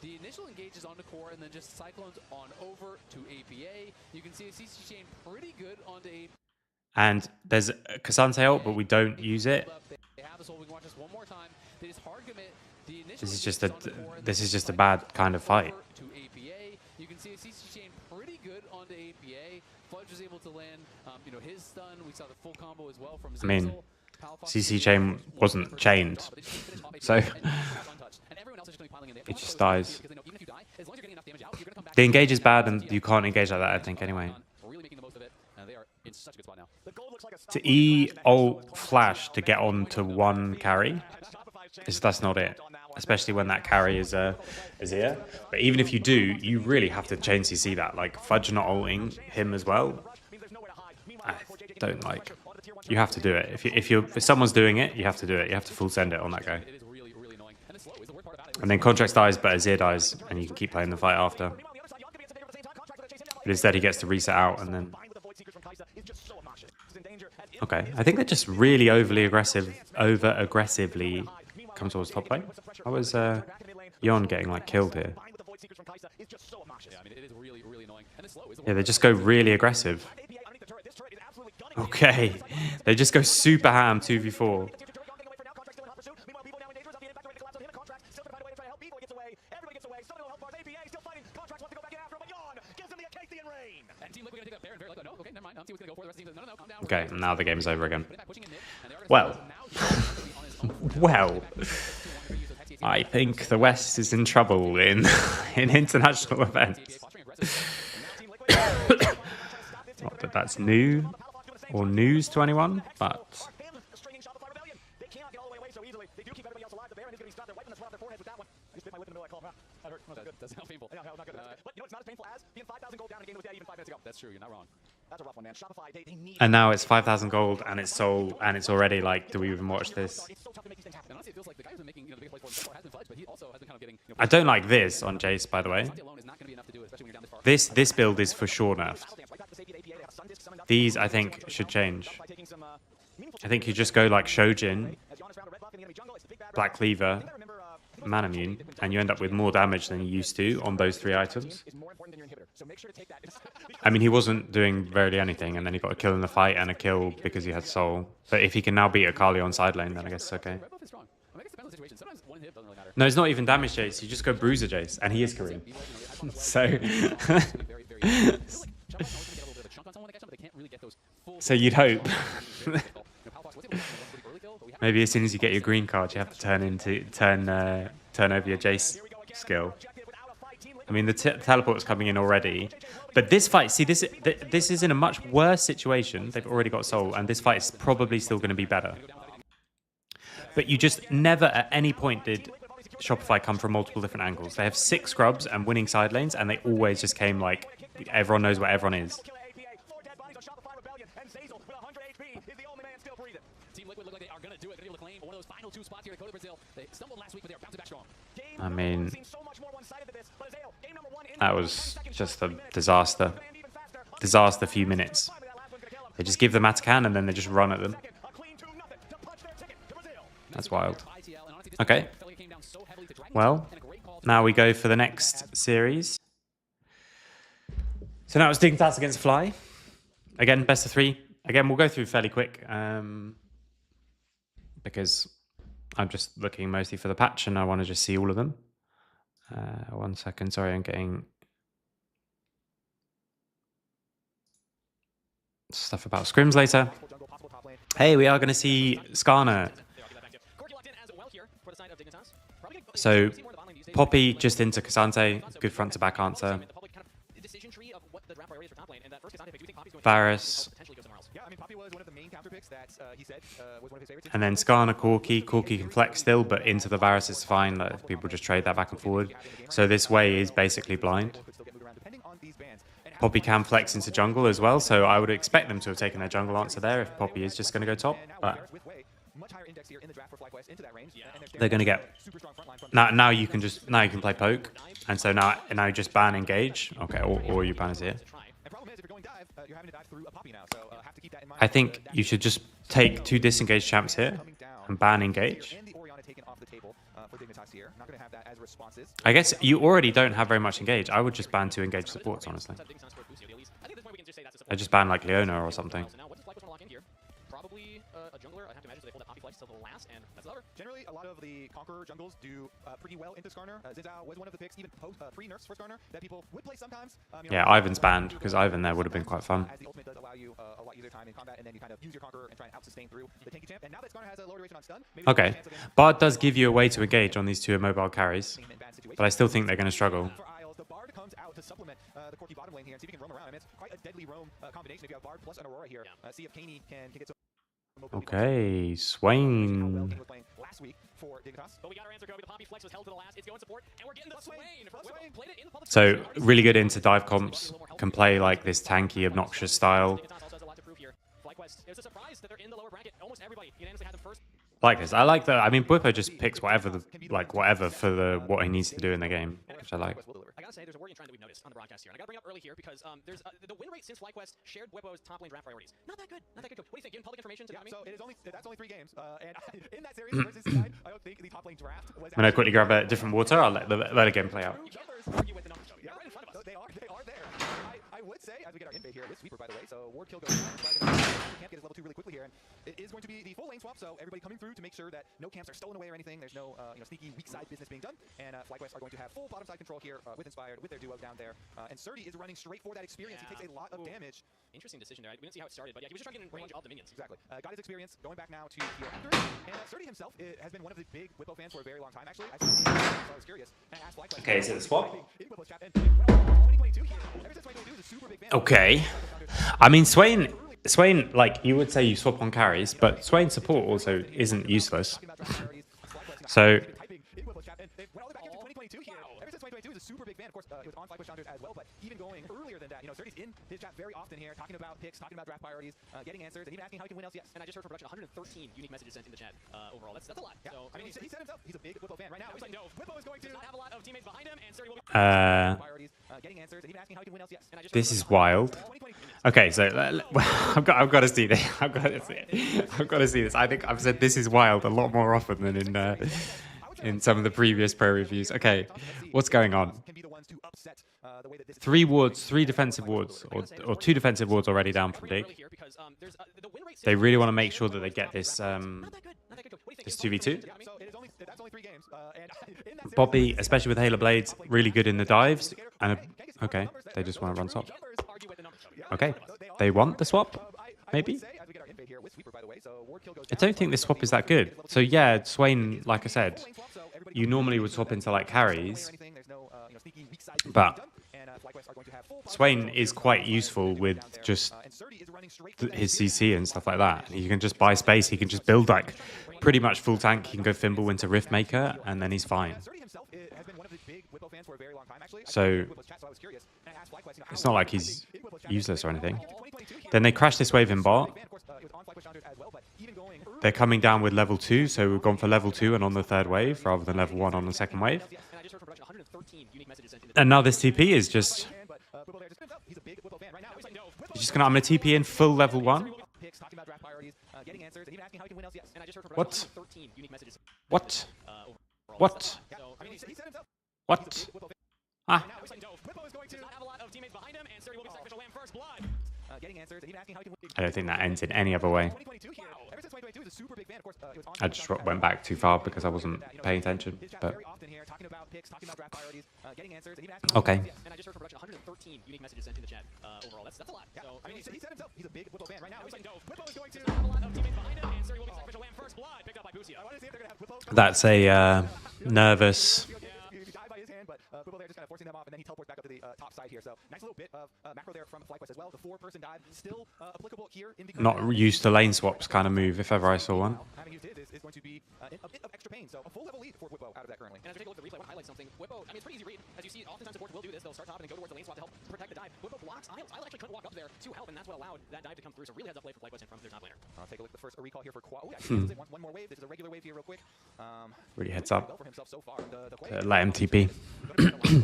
The initial engage is on the core, and then just Cyclones on over to APA. You can see a CC chain pretty good onto APA. And there's a Cassante ult, but we don't use it. This is just a bad kind of fight. You can see a CC chain pretty good onto APA. Fudge was able to land, his stun. We saw the full combo as well from Zazel. I mean, CC chain wasn't chained, so it just dies. The engage is bad, and you can't engage like that, I think, anyway. To E ult flash to get on to one carry, that's not it. Especially when that carry is here. But even if you do, you really have to chain CC that. Like Fudge not ulting him as well. I don't like. You have to do it. If someone's doing it, you have to do it. You have to full send it on that guy. And then Contracts dies, but Azir dies, and you can keep playing the fight after. But instead he gets to reset out and then... Okay, I think they're just really overly aggressive, over-aggressively come towards top lane. How was Yon getting like killed here? Yeah, they just go really aggressive. Okay, they just go super ham 2v4. Okay, now the game's over again. Well, well, I think the West is in trouble in international events. Not that that's new or news to anyone, but That's not painful. But you know, it's not as painful as being 5,000 gold down a game with that even 5 minutes ago. That's true. You're not wrong. That's a rough one, man. Shopify, they need. And now it's 5,000 gold, and it's sold, and it's already like, do we even watch this? It's so tough to make these things happen. And honestly, it feels like the guy who's been making the big plays for him so far has been fudged, but he also has been kind of getting. I don't like this on Jace, by the way. Alone is not going to be enough to do it, especially when you're down this far. This build is for sure nerfed. These, I think, should change. I think you just go like Shojin, Black Cleaver, Manamune, and you end up with more damage than you used to on those 3 items. I mean, he wasn't doing barely anything, and then he got a kill in the fight and a kill because he had soul. But if he can now beat Akali on side lane, then I guess it's okay. No, it's not even damage Jace. You just go Bruiser Jace, and he is Korean. So... So you'd hope. Maybe as soon as you get your green card, you have to turn over your Jace skill. I mean, the teleport's coming in already, but this fight, see, this is in a much worse situation. They've already got soul, and this fight is probably still going to be better. But you just never at any point did Shopify come from multiple different angles. They have 6 scrubs and winning side lanes, and they always just came like everyone knows where everyone is. I mean, that was just a disaster. Disaster few minutes. They just give them Atacan and then they just run at them. That's wild. Okay. Well, now we go for the next series. So now it's Dignitas against Fly. Again, best of 3. Again, we'll go through fairly quick. Because I'm just looking mostly for the patch and I want to just see all of them. 1 second, sorry, I'm getting stuff about scrims later. Hey, we are going to see Skarner. So, Poppy just into Cassante, good front to back answer. Varus. And then Skarner, Corki. Corki can flex still, but into the Varus is fine. Like, people just trade that back and forward. So this way is basically blind. Poppy can flex into jungle as well, so I would expect them to have taken their jungle answer there if Poppy is just going to go top. But they're going to get... Now you can play poke. And so now you just ban engage. Okay, or you ban Azir. I think you should just take 2 disengaged champs here and ban engage. I guess you already don't have very much engage. I would just ban 2 engaged supports, honestly. I just ban like Leona or something. Generally, a lot of the Conqueror jungles do pretty well into Skarner. Zinzao was one of the picks, even pre-nerfs for Skarner, that people would play sometimes. Yeah, Ivan's banned, because Ivan there would have been quite fun. As the ultimate does allow you a lot easier time in combat, and then you kind of use your Conqueror and try and out-sustain through the tanky champ. And now that Skarner has a low duration on stun... Okay, Bard does give you a way to engage on these 2 immobile carries, but I still think they're going to struggle. The Bard comes out to supplement the Corki bottom lane here and see if he can roam around. I mean, it's quite a deadly roam combination if you have Bard plus an Aurora here. See if Kaney can get some... Okay, Swain. So, really good into dive comps. Can play like this tanky, obnoxious style. Like this. I like that. I mean, Bwipo just picks whatever for what he needs to do in the game, which I like. gotta say, there's a worrying trend that we've noticed on the broadcast here. And I gotta bring up early here because there's the win rate since FlyQuest shared Whippo's top lane draft priorities. Not that good. Not that good. What do you think? Given public information to me? So that's only 3 games. And in that series versus Side, I don't think the top lane draft was. I'm gonna quickly grab a different water. I'll let the game play out. Jumpers argue with the numbers. Yeah, right in front of us. They are there. I would say, as we get our invade here with Sweeper, by the way, so Ward kill goes down. Camp get his level 2 really quickly here, and it is going to be the full lane swap, so everybody coming through to make sure that no camps are stolen away or anything. There's no sneaky weak side business being done, and FlyQuest are going to have full bottom side control here with Inspired, with their duo down there, and Surdy is running straight for that experience. He takes a lot of damage. Interesting decision there. We didn't see how it started, but yeah, he was just trying to get in range of the minions. Exactly. Got his experience, going back now to heal after it, and Surdy himself has been one of the big Whippo fans for a very long time, actually. I was curious, and asked FlyQuest. Okay, is it the swap? In Whippo's chat, and 2022 here, ever since 2022 is a super big fan. Okay. I mean, Swain, like, you would say you swap on carries, but Swain's support also isn't useless. So, Ever since 2022 is a super big fan. Of course, he was on FlyQuest Founders as well, but even going earlier than that, Surdy's in his chat very often here, talking about picks, talking about draft priorities, getting answers, and even asking how he can win LCS. And I just heard from production 113 unique messages sent in the chat overall. That's a lot. Yeah. So, I mean, he said himself, he's a big Whippo fan right now. He's like, no, Whippo is going to does not have a lot of teammates behind him, and Surdy will be priorities, getting answers, and even asking how he can win LCS. And I just this is wild. Okay, so I've got to see this. I've got to see this. I think I've said this is wild a lot more often than in some of the previous pro reviews. Okay, what's going on? 3 wards, 3 defensive wards, or 2 defensive wards already down from Dig. They really want to make sure that they get this this 2v2. Bobby, especially with Halo Blades, really good in the dives. And okay, they just want to run swap. Okay, they want the swap, maybe? I don't think this swap is that good. So yeah, Swain, like I said, you normally would swap into like carries, but Swain is quite useful with just his CC and stuff like that. He can just buy space, he can just build like pretty much full tank, he can go Thimble into Rift Maker, and then he's fine. So it's not like he's useless or anything. Then they crash this wave in bot. They're coming down with level 2, so we've gone for level 2 and on the 3rd wave rather than level 1 on the 2nd wave. And now this TP is just... He's just gonna... I'm gonna TP in full level 1. What? What? What? What? Ah. I don't think that ends in any other way. I just went back too far because I wasn't paying attention. But okay. That's a nervous. Whippo there just kind of forcing them off, and then he teleports back up to the top side here. So nice little bit of macro there from FlyQuest as well. The 4-person dive still applicable here in the not used to lane swaps kind of move if ever I saw one. Having used it is going to be a bit of extra pain. So a full level lead for Whippo out of that currently. And as we take a look at the replay, I want to highlight something. Whippo, I mean, it's pretty easy read. As you see, oftentimes supports will do this. They'll start top and then go towards the lane swap to help protect the dive. Whippo blocks Isles. Isles actually couldn't walk up there to help, and that's what allowed that dive to come through. So really heads up play for FlyQuest in front of their top laner. I'll take a look at the first recall here for Qua. Oh, yeah, one more wave. This is a regular wave here real quick. Really heads up. For himself so far. Let him TP.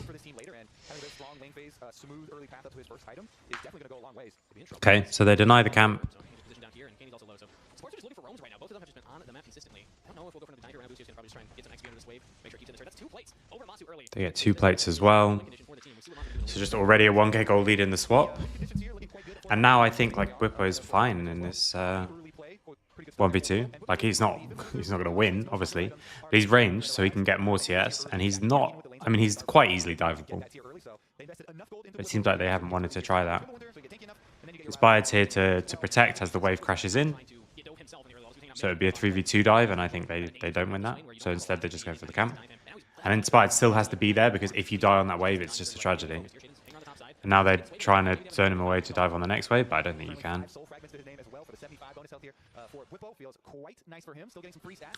For this team later, and having a strong lane phase, smooth early path up to his first item is definitely going to go a long ways. Okay, so they deny the camp. They get 2 plates as well. So just already a 1k gold lead in the swap. And now I think like Whippo is fine in this 1v2. Like he's not going to win, obviously. But he's ranged, so he can get more CS. And he's not, I mean, he's quite easily diveable. It seems like they haven't wanted to try that. Inspired's here to protect as the wave crashes in. So it'd be a 3v2 dive, and I think they don't win that. So instead they just go for the camp. And Inspired still has to be there, because if you die on that wave, it's just a tragedy. And now they're trying to zone him away to dive on the next wave, but I don't think you can.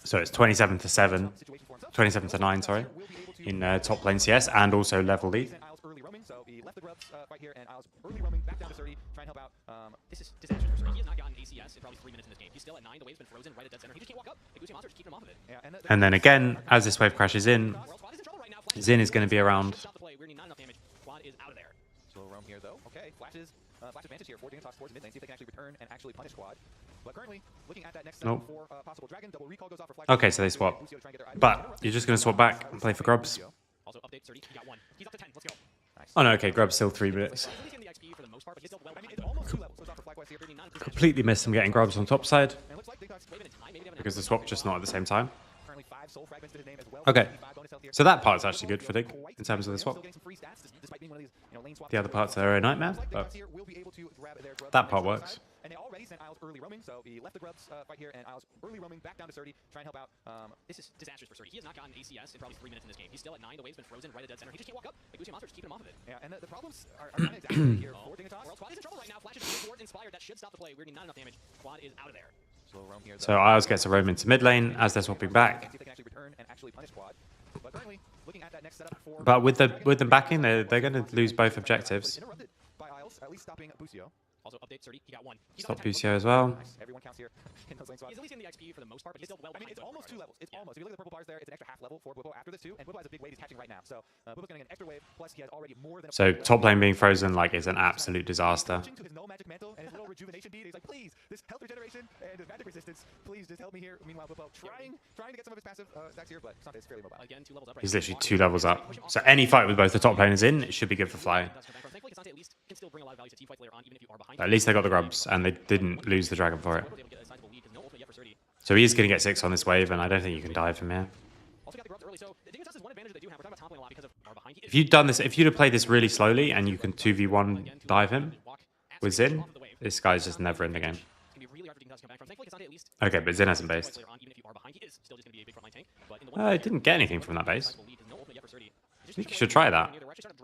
So it's 27-7, 27-9, sorry, in top lane CS, and also level lead. So he left the grubs right here, and Isles early roaming back down to 30, try and help out. This is disastrous for Surdy. He has not gotten ACS in probably 3 minutes in this game. He's still at 9. The wave's been frozen right at dead center. He just can't walk up. The Gucci monsters keep him off of it. Yeah, and then again, as this wave crashes in, Xin is going to be around is out of there. Slow roam here, though. Okay, flashes. Flash advantage here for Dignitas towards mid lane. See if they can actually return and actually punish Squad. But currently, looking at that next setup for possible Dragon, double recall goes off for Flash. Okay, so they swap. But you're just going to swap back and play for Grubs. Also update 30. He got 1. He's up to 10. Let's go. Oh no, okay, Grub's still 3 minutes. He's losing the XP for the most part, but he's still well I mean, behind it's almost 2 levels. So it's off for Flagwise here. Completely missed him getting Grubs on top side And it looks like Dignitas Wait a minute, time, maybe they haven't because the swap just not at the same time. currently 5 soul fragments to his name as well. Okay, 5 bonus health here. so that part's actually good for Dig in terms of the swap. Still getting some free stats despite being one of these, lane swaps. The other parts are a nightmare, but Dignitas here will be able to grab their grubs that on part the works. side. And they already sent Isles early roaming, so he left the grubs fight here, and Isles early roaming back down to 30, try and help out. This is disastrous for Surdy. He has not gotten ACS in probably 3 minutes in this game. He's still at 9. The wave's been frozen right at dead center. He just can't walk up. Like, Lucian Monster's keeping him off of it. Yeah, and the problems are kind of exacerbated here for Dignitas. World Squad is in trouble right now. Flash is forward inspired. That should stop the play. We're getting not enough damage. Squad is out of there. Slow roam here, So Isles gets a roam into mid lane as they're swapping back. see if they can actually return and actually punish Squad. But currently, looking at that next setup for But with them backing, they're going to lose both objectives. interrupted by Isles, at least stopping Busio. Also update 30. He got 1. He's Stop up to 10. Busio as well. Nice. Everyone counts here in those lane swaps. He's at least in the XP for the most part, but he's still well I mean, behind. it's almost 2 levels. It's almost. If you look at the purple bars there, it's an extra half level for Bwipo after this too. And Bwipo has a big wave he's catching right now. So Bwipo's getting an extra wave. Plus, he has already more than a So top lane being frozen like is an absolute disaster. to his no magic mantle and his little rejuvenation bead. He's like, please, this health regeneration and his magic resistance, please just help me here. Meanwhile, Bwipo trying to get some of his passive stacks here, but Xante is fairly mobile. Again, 2 levels up right He's now. literally 2 levels up. So any fight with both the top laners in, it should be good for Fly. Thankfully, Cassante at least can still bring a lot of value to team fights later on, even if you are behind. At least they got the Grubs and they didn't lose the Dragon for it. Able to get a sizable lead 'cause no ultimate yet for Surdy. So he is going to get 6 on this wave, and I don't think you can dive from here. Also got the grubs early, so Dignitas is one advantage they do have. We're talking about top lane a lot because of our behind. If you'd done this, if you'd have played this really slowly and you can 2v1 dive him with Zin, this guy's just never in the game. It's gonna be really hard for Dignitas to come back from. Thankfully, Cassante at least. Okay, but Zin hasn't based. Later on, even if you are behind, he is still just gonna be a big frontline tank. But in the I didn't get anything from that base. sizable lead, 'cause no ultimate yet for Surdy. I think you should try that.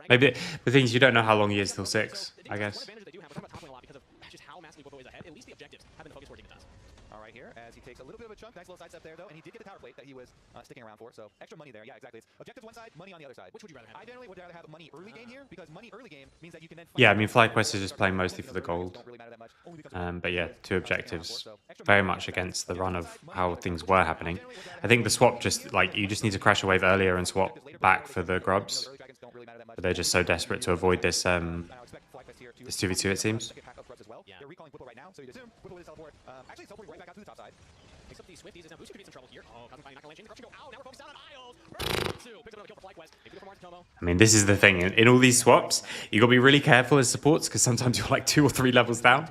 Maybe the thing is you don't know how long he is till 6, I guess. One advantage they do have. We're talking about top lane a lot because of just how massively Bwipo is ahead. At least the objectives have been the focus for Dignitas. All right, here, as he takes a little bit of a chunk. Nice little sidestep there, though, and he did get the tower plate that he was sticking around for, so extra money there. Yeah, exactly. It's objectives one side, money on the other side. Which would you rather have? I generally would rather have money early game here, because money early game means that you can then... Yeah, I mean, FlyQuest is just playing mostly for the gold. Don't really matter that much, only because But yeah, 2 objectives. Very much against the run of how things were happening. I think the swap just, like, you just need to crash a wave earlier and swap back for the Grubs. early dragons don't really matter that much. But they're just so desperate to avoid this I expect FlyQuest here to... this 2v2, it seems. Second pack of grubs as well. Yeah. They're recalling Bwipo right now, so you'd assume Bwipo is teleport. Actually, teleporting right back out to the top side. Except these Swifties is now Booster could be in some trouble here. Oh, Cosmic Fire not gonna land chain. The corruption go out. Now we're focused down on Isles. Picks up another kill for FlyQuest. They do it for Mark Tomo. I mean, this is the thing. In all these swaps, you got to be really careful as supports because sometimes you're like 2 or 3 levels down.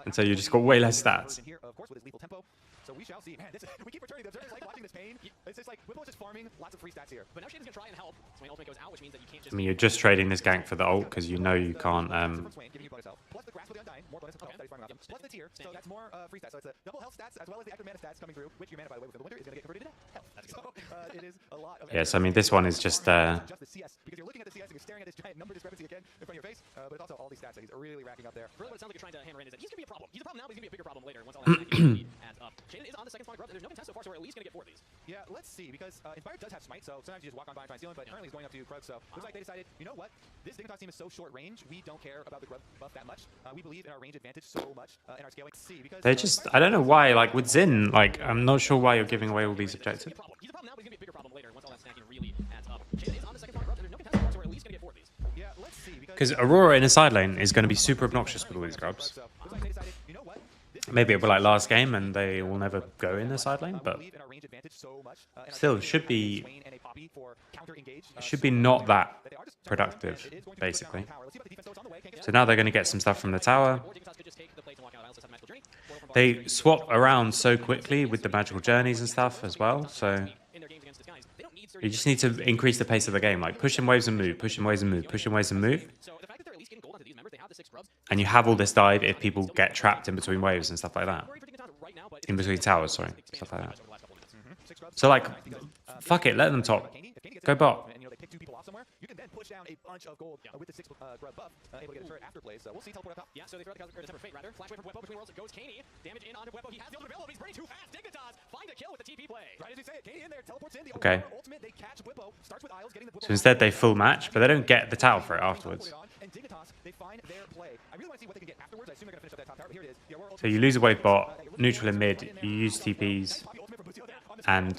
And so you just got way less stats. Here, of course, with his lethal tempo. So we shall see. Man, we keep returning. The observers like watching this pain. It's just like Bwipo's just farming lots of free stats here. But now Shaden's gonna try and help. Swain ultimate goes out, which means that you can't just. I mean, you're just trading this gank for the ult because you know you can't. From Swain, giving you bonus health. Plus the grasp of the undying, more bonus health that he's farming off. Yep. Plus the tier, so that's more free stats. So it's a double health stats as well as the extra mana stats coming through. Which your mana, by the way, with the winter is going to get converted into health. So it is a lot of. Yes, I mean, this one is just. Just the CS, because you're looking at the CS and you're staring at this giant number discrepancy again in front of your face. But it's also all these stats that he's really racking up there. Really, what it sounds like you're trying to hammer in is that he's gonna be a problem. He's a problem now, but he's gonna be a bigger problem later once all that stacking adds up. Shaden is on the second spawn grub. There's no contest so far, so we're at least gonna get 4 of these. Yeah, let's see, because Inspired does have Smite, so sometimes you just walk on by and try and steal him, but currently he's going up to Krug, so looks like they decided, you know what, this Dignitas team is so short range, we don't care about the grub buff that much. We believe in our range advantage so much, in our scaling. See, because They just. I don't know why. Like with Zin, like I'm not sure why you're giving away all these objectives. He's a problem now, but he's gonna be a bigger problem later once all that stacking really adds up. Shaden is on the second spawn grub. There's no contest so far, so we're at least gonna get 4 of these. yeah, let's see, Because Aurora in a side lane is going to be super obnoxious with all these Grubs. so looks like they decided, you know what, this Maybe it'll be like last game and they will never go in the side lane, but believe in our range advantage so much. In our still, scaling, it should be. Swain and a Poppy for counter engage. It should be not that That they are just productive, and it is going to basically. put down the tower. Let's see what the defense does on the way. Can't get So now they're going to get some stuff from the tower. Or Dignitas could just take the plates and walk out. Isles does have a magical journey. Or from They swap around so quickly with the magical journeys and stuff as well. So in their games against Disguise, they don't need you just need to increase the pace of the game. Like push in waves and move, push in waves and move, push in waves and move. So the fact that they're at least getting gold onto these members, they have the 6 grubs. And you have all this dive if people get trapped in between waves and stuff like that. Worry for Dignitas right now, but In between towers, sorry. Stuff like that. over the last couple of minutes. 6 grubs. So like, fuck it, let them top. If Katie gets Go it, bot. and they pick 2 people off somewhere, you can then push down a bunch of gold with the 6 grub buff, able to get a turret after plays. So we'll see teleport up top. Yeah, so they throw the December Fate rather. Flash away from Bwipo between worlds. Goes Caney. Damage in onto Bwipo. He has the ultimate available. He's burning too fast. Dignitas find a kill with the TP play. Right as you say it, Katie in there, teleports in. The Okay. ultimate, they catch Bwipo. Starts with Isles getting the Bwipo. So instead they full match, but they don't get the tower for it afterwards. And Dignitas, they find their play. I really want to see what they can get afterwards. I assume they're going to finish up that top tower. But here it is. The Aurora So you lose a wave bot, neutral in mid, you use TPs, and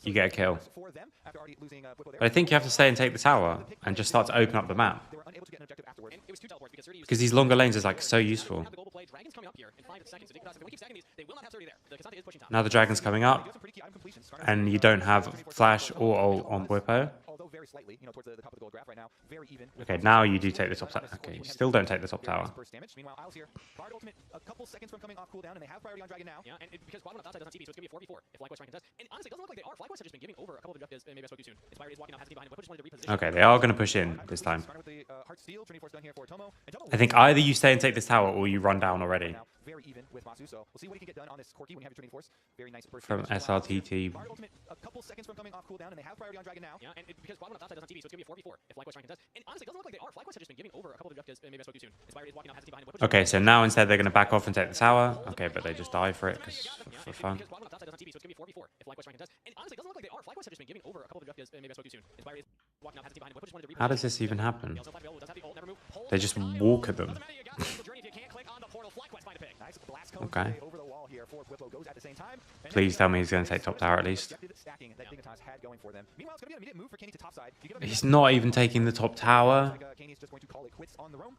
you get a kill. For them, after already losing Bwipo there, But I think you have to stay and take the tower and just start to open up the map. they were unable to get an objective afterwards. And it was 2 teleports because 30 Because these longer lanes is like so useful. have the global play. Dragon's coming up here in 5 seconds. So Dignitas, if we keep stacking these, they will not have 30 there. The Cassandra is pushing top. Now the dragon's coming up, Some pretty key item completions. and you don't have flash or ult on Bwipo. Although very slightly, towards the top of the gold graph right now, very even. Okay, now you do take the top tower. Okay, you still don't take the top tower. Burst damage. Meanwhile, Owl's here. Bard ultimate a couple seconds from coming off cooldown, and they have priority on Dragon now. Yeah, and because bottom on the top side doesn't TP, so it's going to be a 4v4 if FlyQuest try and contest. And honestly, it doesn't look like they are. FlyQuest have just been giving over a couple of objectives, and maybe I spoke too soon. Inspired is walking out, has to be behind him. Just wanted to reposition. Okay, they are going to push in this time. Starting with the Heart Steel, Trinity Force done here for Tomo. And Tomo I think either you stay and take this tower or you run down already. now very even with Masu, so we'll see what he can get done on this Corki when you have your Trinity Force. Very nice burst From damage. SRTT. Bard ultimate a couple seconds from coming off cooldown, and they have priority on Dragon now. Yeah, and because bottom on the top side doesn't TP, so it's going to be a 4v4 if FlyQuest try and contest. And honestly, it doesn't look like they are. FlyQuest have just been giving over a couple of objectives, and maybe I spoke too soon. Inspired is walking out, has to be behind him. Okay, so now instead they're going to back off and take the tower. Okay, but they just die for it because for fun. Because bottom on the top side doesn't TP, so it's going to be a 4v4 if FlyQuest try and contest. And honestly, it doesn't look like they are. FlyQuest have just been giving over a couple of objectives, and maybe I spoke too soon. Inspired is walking out, has to be behind him. Just wanted to How does this even happen? Doesn't have the ult, never move. They just walk at them. Doesn't matter, you got the magical journey if you can't click on the portal. FlyQuest find a pick. Nice blast cone Okay. over the wall here for Bwipo goes at the same time. And Please tell me he's going to take top tower at least. objective stacking that Dignitas had going for them. Meanwhile, it's going to be an immediate move for Kaney to top side. You give him He's not even taking the top tower. like Kaney's just going to call it quits on the roam.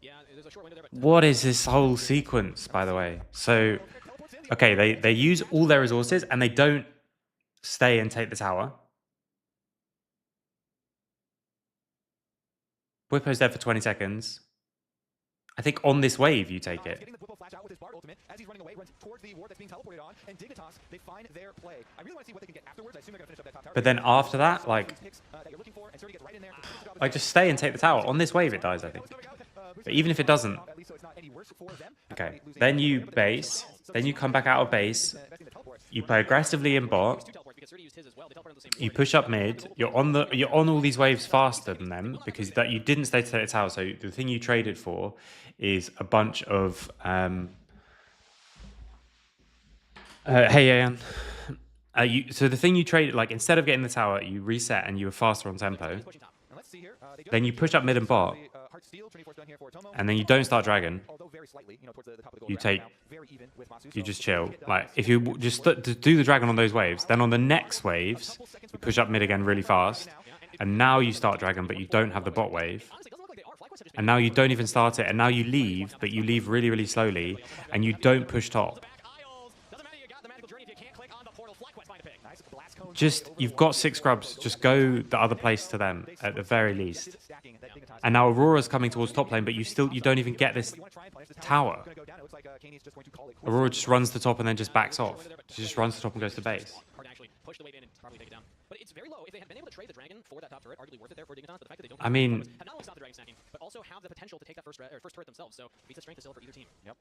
Yeah, there's a short window there, but What is this whole sequence, by the way? So, okay, they use all their resources and they don't stay and take the tower. Bwipo's there for 20 seconds. I think on this wave you take it. Getting the Bwipo flash out with his Bard ultimate as he's running away, runs towards the ward that's being teleported on, and Dignitas, they find their play. I really want to see what they can get afterwards. I assume they're going to finish up that top tower. But then after that, like, Picks, that you're looking for, and Surdy gets right in there. like just stay and take the tower. On this wave it dies, I think. But even if it doesn't, At least so it's not any worse for them. okay. Then you base, then you come back out of base, you play aggressively in bot, two teleports because 30 used his as well. They teleported on the same you board. push up mid, you're on all these waves faster than them because that you didn't stay to take the tower. So the thing you traded for is a bunch of hey Ian. So the thing you traded, like instead of getting the tower, you reset and you were faster on tempo. Pushing top. And let's see here. They just Then you push up mid and bot, the Heart Steel, Trinity Force done here for Tomo. and then you don't start dragon. Although very slightly, towards the top of the gold You graph take- now, very even with Masu, You so just if chill. get done, Like if you just do the dragon on those waves, then on the next waves you push up mid again really fast, and now you start dragon, but you don't have the bot wave. Honestly, it doesn't look like they are. FlyQuest have just And now you don't even start it, and now you leave, but you leave really, really slowly, and you don't push top. back aisles. Doesn't matter, you got the magical journey if you can't click on the portal. FlyQuest find a pick. nice blast cone Just, over the you've wall. got 6 scrubs, just go the other place to them, at the very least. Stacking that Dignitas- And now Aurora's coming towards top lane, but you don't even get this You wanna try and punish this tower. It's gonna go down. It looks like Kaney's just going to call it quits. Aurora just runs to top and then just backs off. She just runs to top and goes to base. Hard to actually push the wave in and probably take it down. But it's very low. If they had been able to trade the dragon for that top turret, arguably worth it there for Dignitas. But the fact that they don't I mean- have not only stopped the dragon stacking, but also have the potential to take that first turret themselves. So FIESTA strength is still for either team. Yep.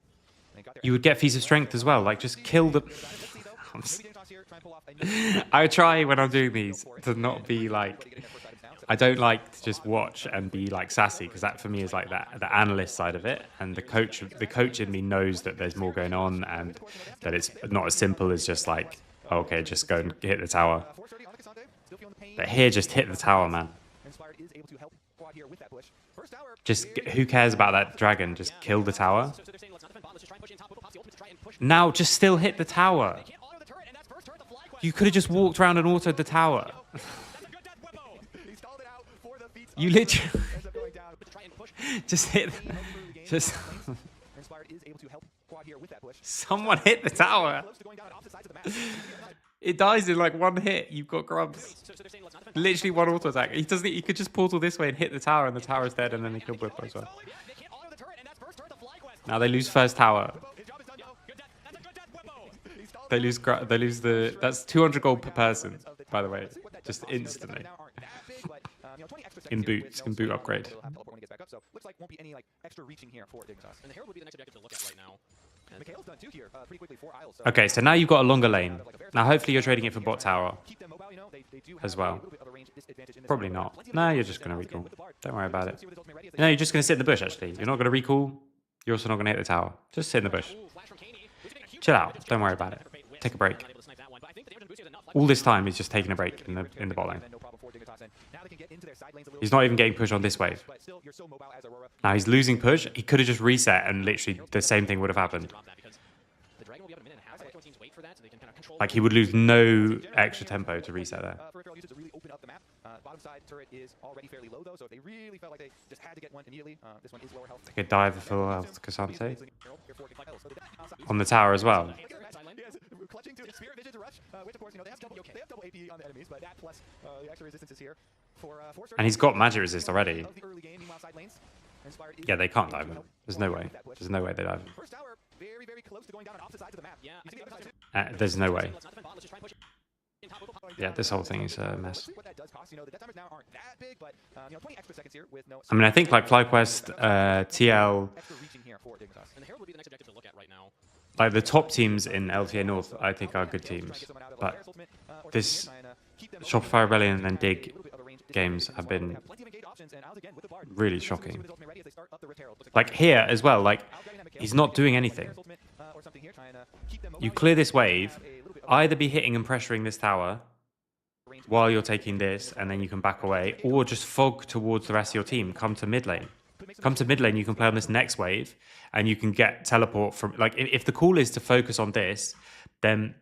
They got their You would get Feast of Strength as well, like just kill the... Let's see, though. Maybe Dignitas here try and pull off a new- I try when I'm doing these to not be like... getting their first items down. So I don't like to just watch and be like sassy because that for me is like that the analyst side of it, and the coach in me knows that there's more going on and that it's not as simple as just like okay, just go and hit the tower. 430 on the Cassandra, still feeling the pain. But here, just hit the tower, man. Inspired is able to help quad here with that push. First tower. Just who cares about that dragon? Just kill the tower. So they're saying let's not defend bottom. Let's just try and push in top. Bwipo pops the ultimate to try and push. Now, just still hit the tower. Can't auto the turret, and that's first turret. The FlyQuest. You could have just walked around and autoed the tower. That's a good death, Bwipo. He stalled it out for the feats. You literally Ends up going down. To try and push. just hit. Just Inspired is able to help quad here with that push. someone hit the tower. Close to going down on opposite sides of the map. It dies in like one hit. You've got grubs. So they're saying let's not defend. Literally one auto attack. He doesn't. He could just portal this way and hit the tower, and the tower is dead, and then they kill Bwipo as well. Yeah, they can't auto the turret, and that's first turret. The FlyQuest. Now they lose first tower. His job is done, though. Good death. That's a good death, Bwipo. He stalled They lose. They lose the. That's 200 gold per person, by the way, just instantly. Now aren't that big, but, 20 extra In seconds here boots, with in no boot slow upgrade. down, he'll have teleport when he gets back up, so looks like won't be any like extra reaching here for Dignitas. And the Herald would be the next objective to look at right now. Mikhail's done too here, pretty quickly for Isles. So Okay, so now you've got a longer lane. Now hopefully you're trading it for bot tower. keep them mobile, they do As have well. a little bit of a range disadvantage in this Probably one, not. but plenty of No, the you're bush just going to and recall. with the Bard. Don't worry about it. See what his ultimate ready is. No, you're just going to sit in the bush, actually. You're not going to recall. You're also not going to hit the tower. Just sit in the bush. Ooh, flash from Kaney. Who's taking a huge Chill damage. out. Just Don't worry trying about to it. bait Wits. Take a break. Not able to snipe that one, but I think the damage and boost is enough. All this time, he's just taking a break in the bot lane. No problem for Dignitas, and now they can get into their side lanes a little He's bit, not even getting pushed on this wave. but still, you're so mobile as Aurora. Now he's losing push. He could have just reset and literally the same thing would have happened. Drop that because the Dragon will be up in a minute and a half. I like when teams wait for that so they can kind of control. Like he would lose no extra tempo to reset there. Peripheral usage to really open up the map. Bottom side turret is already fairly low though, so if they really felt like they just had to get one immediately, this one is lower health. They could dive the full health Cassante. On the tower as well. Yes, clutching to Spirit Vision to rush, which of course, they have double AP on the enemies, but that plus the extra resistance is here. And he's got magic resist already. Of the early game, meanwhile, side lanes, Inspired is Yeah, they can't dive him. There's no way. There's no way they dive him. First tower, very, very close to going down on opposite sides of the map. Yeah, you see the other side too? There's no way. Let's not defend bot. Let's just try and push it. Yeah, this whole thing is a mess. Let's see what that does cost. The death timers now aren't that big, but 20 extra seconds here with no. I mean, I think like FlyQuest, TL, Extra reaching here for Dignitas. And the Herald would be the next objective to look at right now. like the top teams in LTA North, I think are good teams. But this Shopify Rebellion and then Dig games have been really shocking. Like here as well, like he's not doing anything. You clear this wave, either be hitting and pressuring this tower while you're taking this, and then you can back away, or just fog towards the rest of your team. Come to mid lane. Come to mid lane, you can play on this next wave, and you can get teleport from, like, if the call is to focus on this, then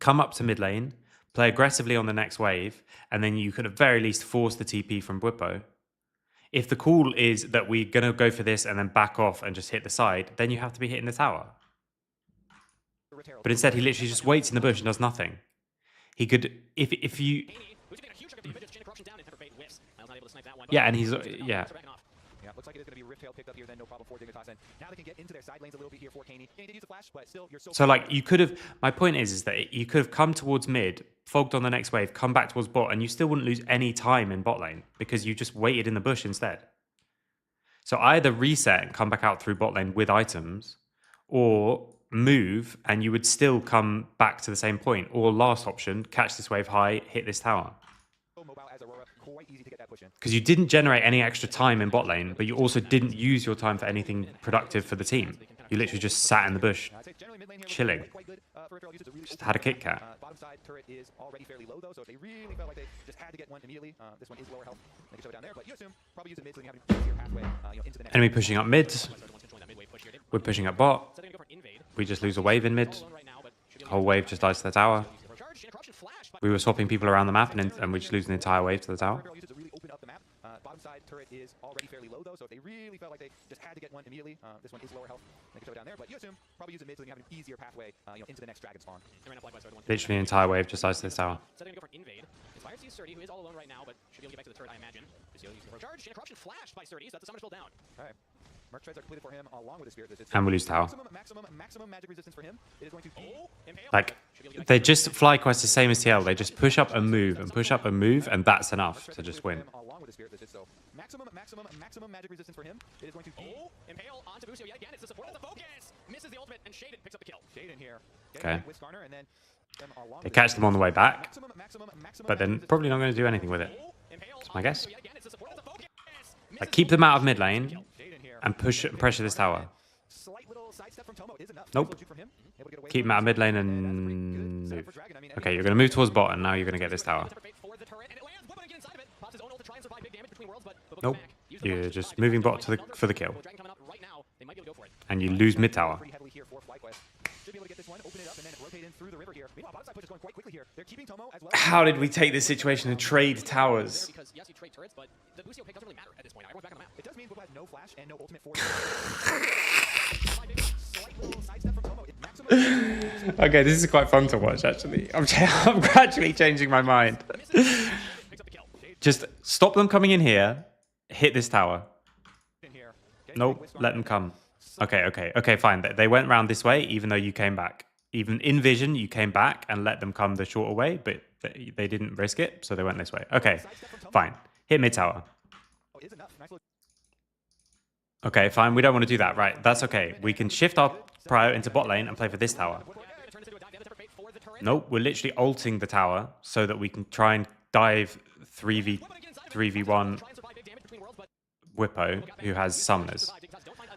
come up to mid lane, play aggressively on the next wave, and then you could at very least force the TP from Bwipo. If the call is that we're going to go for this and then back off and just hit the side, then you have to be hitting the tower. But instead, he literally just waits in the bush and does nothing. He could, if you... Yeah, and he's, yeah. Yeah, looks like it is going to be Rift Tail picked up here, then no problem for Dignitas. And now they can get into their side lanes a little bit here for Kaney. Kaney did use the flash, but still, you're So, like, you could have... My point is that you could have come towards mid, fogged on the next wave, come back towards bot, and you still wouldn't lose any time in bot lane because you just waited in the bush instead. So either reset and come back out through bot lane with items, or move and you would still come back to the same point. Or last option, catch this wave high, hit this tower. Because you didn't generate any extra time in bot lane, but you also didn't use your time for anything productive for the team. You literally just sat in the bush, chilling. Just had a Kit Kat. Bottom side turret is already fairly low though, so if they really felt like they just had to get one immediately, this one is lower health. They can shove it down there, but you assume probably use it mid so you have an easier pathway into the next. Enemy pushing up mid. We're pushing up bot. We just lose a wave in mid. Whole wave just dies to the tower. We were swapping people around the map, and we just lose an entire wave to the tower. Bottom side turret is already fairly low though, so if they really felt like they just had to get one immediately, this one is lower health. They can shove it down there, but you assume probably use it mid so you have an easier pathway into the next dragon spawn. Literally an entire wave just dies to this tower. So they're going to go for an invade. Inspired sees Sturdy, who is all alone right now, but should be able to get back to the turret, I imagine. Charge and corruption flashed by Sturdy, so that's the summoner still down. All right. Merc treads are completed for him along with the spirit resistance. And we lose tower. Maximum magic resistance for him. It is going to be like, they just fly quest the same as TL. They just push up and move and push up and move, and that's enough to just win. Along with the spirit resistance, so maximum magic resistance for him. It is going to be Impale onto Busio yet again. It's the support of the focus. Misses the ultimate, and Shaden picks up the kill. Shaden here. Okay. With Skarner, and then they catch them on the way back, but then probably not going to do anything with it. That's my guess. Like, keep them out of mid lane and push and pressure this tower. Nope. Keep them out of mid lane and move. Okay, you're going to move towards bot, and now you're going to get this tower. Nope. You're just moving bot to for the kill. And you lose mid tower. How did we take this situation and trade towers? Because yes, you trade turrets, but the Busio pick doesn't really matter at this point. Everyone's back on the map. It does mean Bwipo has no flash and no ultimate force. Okay, this is quite fun to watch, actually. I'm gradually changing my mind. Just stop them coming in here, hit this tower. Nope, let them come. Okay, fine. They went round this way, even though you came back. Even in vision, you came back and let them come the shorter way, but they didn't risk it, so they went this way. Okay, fine. Hit mid tower. Okay, fine. We don't want to do that. Right, that's okay. We can shift our prio into bot lane and play for this tower. Nope, we're literally ulting the tower so that we can try and dive 3v1 Bwipo, who has summoners.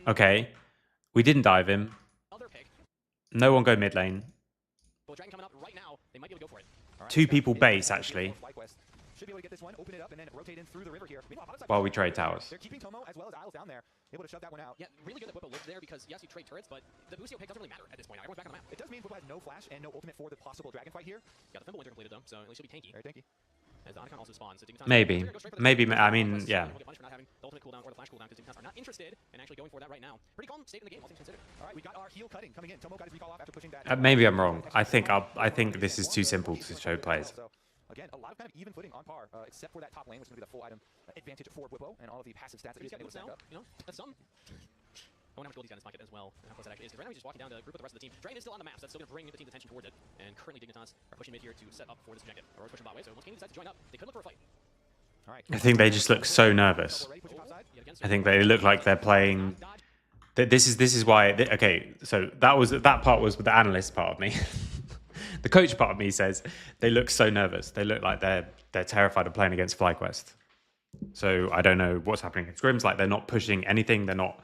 Okay, we didn't dive him. No one go mid lane. 2 people base, actually. Should be able to get this one, open it up, and then rotate in through the river here. Meanwhile, While we trade towers. they're keeping Tomo as well as Isles down there, able to shove that one out. Yeah, really good that Whippo lived there because, yes, you trade turrets, but the Boostio pick doesn't really matter at this point. Everyone's back on the map. It does mean Whippo has no flash and no ultimate for the possible dragon fight here. Yeah, the Thimble Winter completed, though, so at least she'll be tanky. Very tanky. As the Icon also spawns. So Maybe. Maybe, I mean, yeah. Will get punished for not having the ultimate cooldown or the flash cooldown because Dignitas are not interested in actually going for that right now. Pretty calm state in the game, all things considered. All right, we got our heel cutting coming in. Tomo got his recall off after pushing that. Maybe I'm wrong. I think this is too simple to show players. So, again, a lot of kind of even footing on par, except for that top lane, which is going to be the full item advantage for Whippo and all of the passive stats that he's able to stack up. You know, that's some. I wonder how much gold he's got in his pocket as well, and how close that actually is. Because right now he's just walking down to group with the rest of the team. Dragon is still on the map, so that's still going to bring the team's attention towards it. And currently Dignitas are pushing mid here to set up for this objective. Aurora's pushing bot way, so once Kenny decides to join up, they could look for a fight. All right. I think they just look so nervous. I think they look like they're playing. This is why. Okay, so that part was the analyst part of me. The coach part of me says they look so nervous. They look like they're terrified of playing against FlyQuest. So I don't know what's happening at Scrims. Like they're not pushing anything. They're not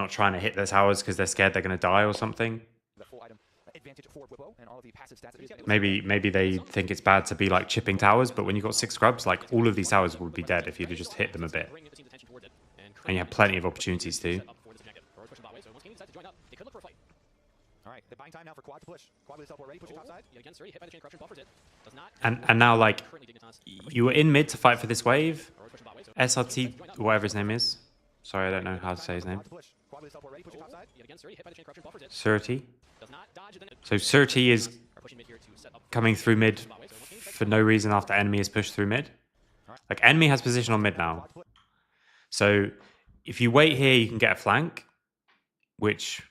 trying to hit their towers because they're scared they're going to die or something. The full item advantage for Whippo and all of the passive stats that he's able to Maybe they think it's bad to be like chipping towers, but when you've got 6 scrubs, like all of these towers would be dead if you'd just hit them a bit. And you have plenty of opportunities to. All right, they're buying time now for Quad to push. Quad with his teleport ready, pushing top side. And now like you were in mid to fight for this wave. SRT, whatever his name is. Sorry, I don't know how to say his name. Surti. So Surti is coming through mid for no reason after enemy is pushed through mid. Like enemy has position on mid now. So if you wait here, you can get a flank, which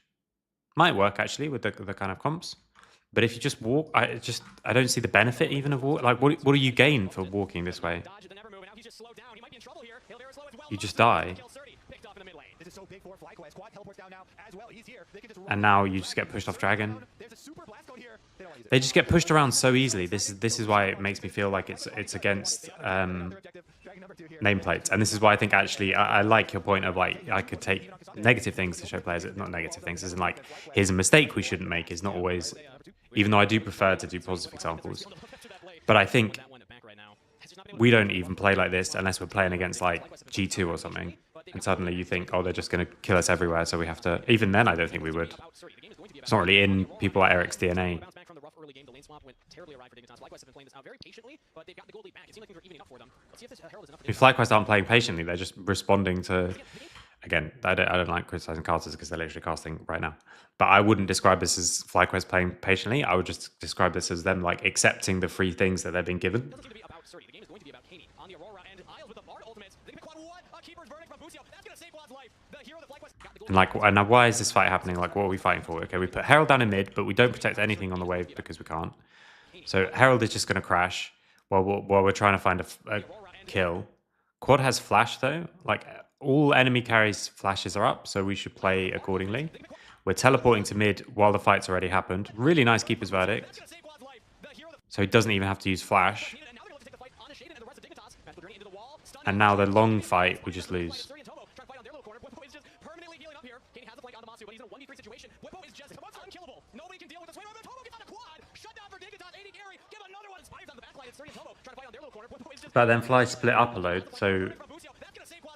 might work actually with the kind of comps. But if you just walk, I don't see the benefit even of walk. Like what do you gain for walking this way? You just die. And now you just get pushed off dragon. They just get pushed around so easily. This is why it makes me feel like it's against nameplates. And this is why I think actually I like your point of like I could take negative things to show players, not negative things, as in like here's a mistake we shouldn't make is not always, even though I do prefer to do positive examples. But I think we don't even play like this unless we're playing against like G2 or something. And suddenly you think, oh, they're just going to kill us everywhere, so we have to... Even then, I don't think we would. It's not really in people like Eric's DNA. If FlyQuest aren't playing patiently, they're just responding to... Again, I don't like criticizing casters because they're literally casting right now. But I wouldn't describe this as FlyQuest playing patiently. I would just describe this as them like accepting the free things that they've been given. And like, and why is this fight happening? Like, what are we fighting for? Okay, we put Herald down in mid, but we don't protect anything on the wave because we can't. So Herald is just going to crash while we're trying to find a kill. Quad has flash though. Like all enemy carries flashes are up, so we should play accordingly. We're teleporting to mid while the fight's already happened. Really nice keeper's verdict. So he doesn't even have to use flash. And now the long fight, we just lose. But then Fly split up a load, so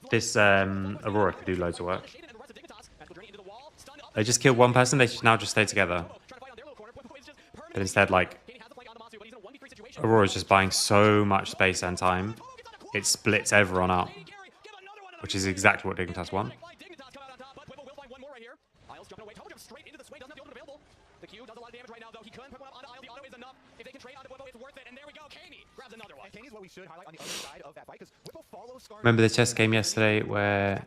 this Aurora could do loads of work. They just killed one person, they should now just stay together. But instead, like, Aurora's just buying so much space and time, it splits everyone up, which is exactly what Dignitas want. Remember the chess game yesterday where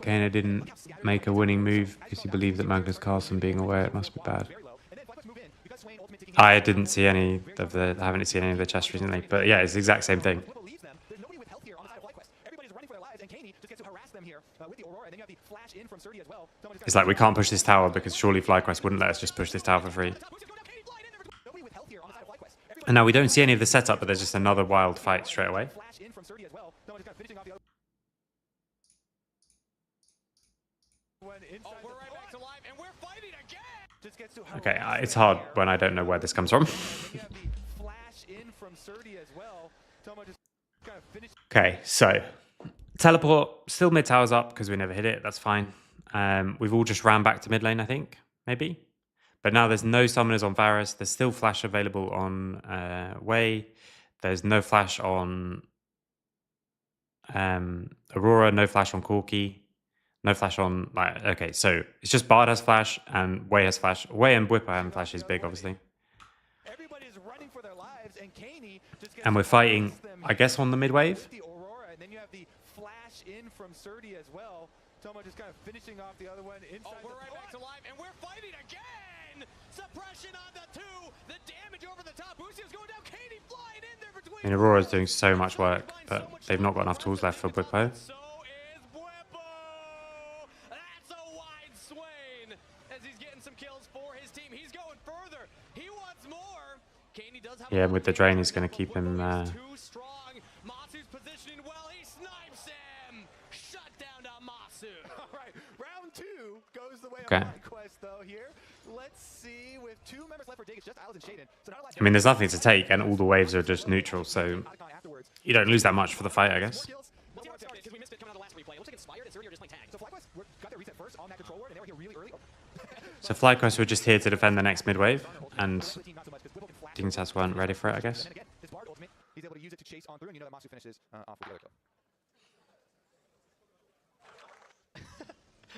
Kana didn't make a winning move because he believed that Magnus Carlsen being aware it must be bad. I didn't see any of the, I haven't seen any of the chess recently, but yeah, it's the exact same thing. It's like we can't push this tower because surely FlyQuest wouldn't let us just push this tower for free. And now we don't see any of the setup, but there's just another wild fight straight away. Okay, it's hard when I don't know where this comes from. in from Surdy as well. Tomo just kind of finished. Okay, so teleport, still mid tower's up because we never hit it. That's fine. We've all just ran back to mid lane, I think, maybe. But now there's no summoners on Varus. There's still flash available on Wei. There's no flash on Aurora, no flash on Corki, no flash on... okay, so it's just Bard has flash and Wei has flash. Wei and Whipper having flash is big, obviously. Everybody's running for their lives, and Kaney just And we're fighting, I guess, on the mid wave. the Aurora, and then you have the flash in from Surdy as well. Tomo just kind of finishing off the other one inside. Oh, we're right back to life, and we're fighting again! Suppression on the 2, the damage over the top. Busio's going down, Kaney flying in there between. I mean, Aurora's doing so much work, but they've not got enough tools left for Whippo. So is Whippo! That's a wide swing as he's getting some kills for his team. He's going further. He wants more. Kaney does have Yeah, with the drain, he's going to keep him... too strong. Masu's positioning well. He snipes him. Shut down to Masu. All right, round 2 goes the way Okay. of Quest though here. Let's see, with 2 members left for Dig, it's just Alice and Shaden. So not a lot I mean, there's nothing to take, and all the waves are just neutral, so afterwards. you don't lose that much for the fight, I guess. Kills. Let's see how it started, because we missed it coming out of the last replay. It looks like Inspired and Surdy are just playing tag. So FlyQuest got their reset first on that control ward, and they were here really early. So FlyQuest were just here to defend the next mid wave, and Dignitas weren't ready for it, I guess. And again, his Bard ultimate, he's able to use it to chase on through, and you know that Masu finishes off with the other kill.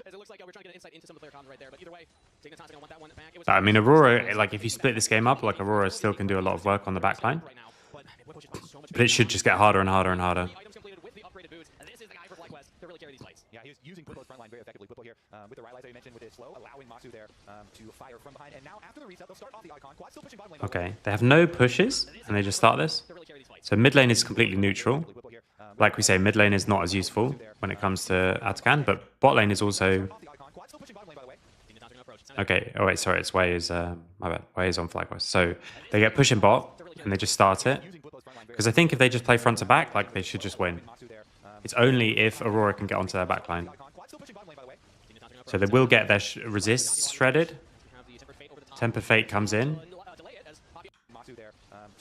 As it looks like we're trying to get an insight into some of the player comms right there, but either way, Dignitas going to want that one back. It was I mean, Aurora, like, if you split this game up, like, Aurora still can do a lot of work on the backline, right now, but Whippo just plays so much but it should just get harder and harder and harder. The items completed with the upgraded boots, and this is the guy for FlyQuest to really carry these fights. Yeah, he was using Whippo's front line very effectively. Whippo here with the Rylai's that you mentioned with his slow, allowing Masu there to fire from behind. And now after the reset, they'll start off the icon. Quad still pushing bottom lane. Okay, they have no pushes, and they just start this. To really carry these fights. So mid lane is completely neutral. Whippo here Like we say, mid lane is not as useful when it comes to Atakan, but bot lane is also... off the icon. Quad still pushing bottom lane, by the way. Dignitas are going to approach. Okay, oh wait, sorry, it's Wei is... my bad, Wei is on FlyQuest. So they get pushing bot, and they just start it. Using Whippo's front line very Because I think if they just play front to back, like, they should just win. Masu there. It's only if Aurora can get onto their backline. Icon. Quad still pushing bottom lane, by the way. Dignitas are going to So they will get their resists shredded. have the Tempered Fate over the top. Temper Fate comes in. Delay it as Poppy. Masu there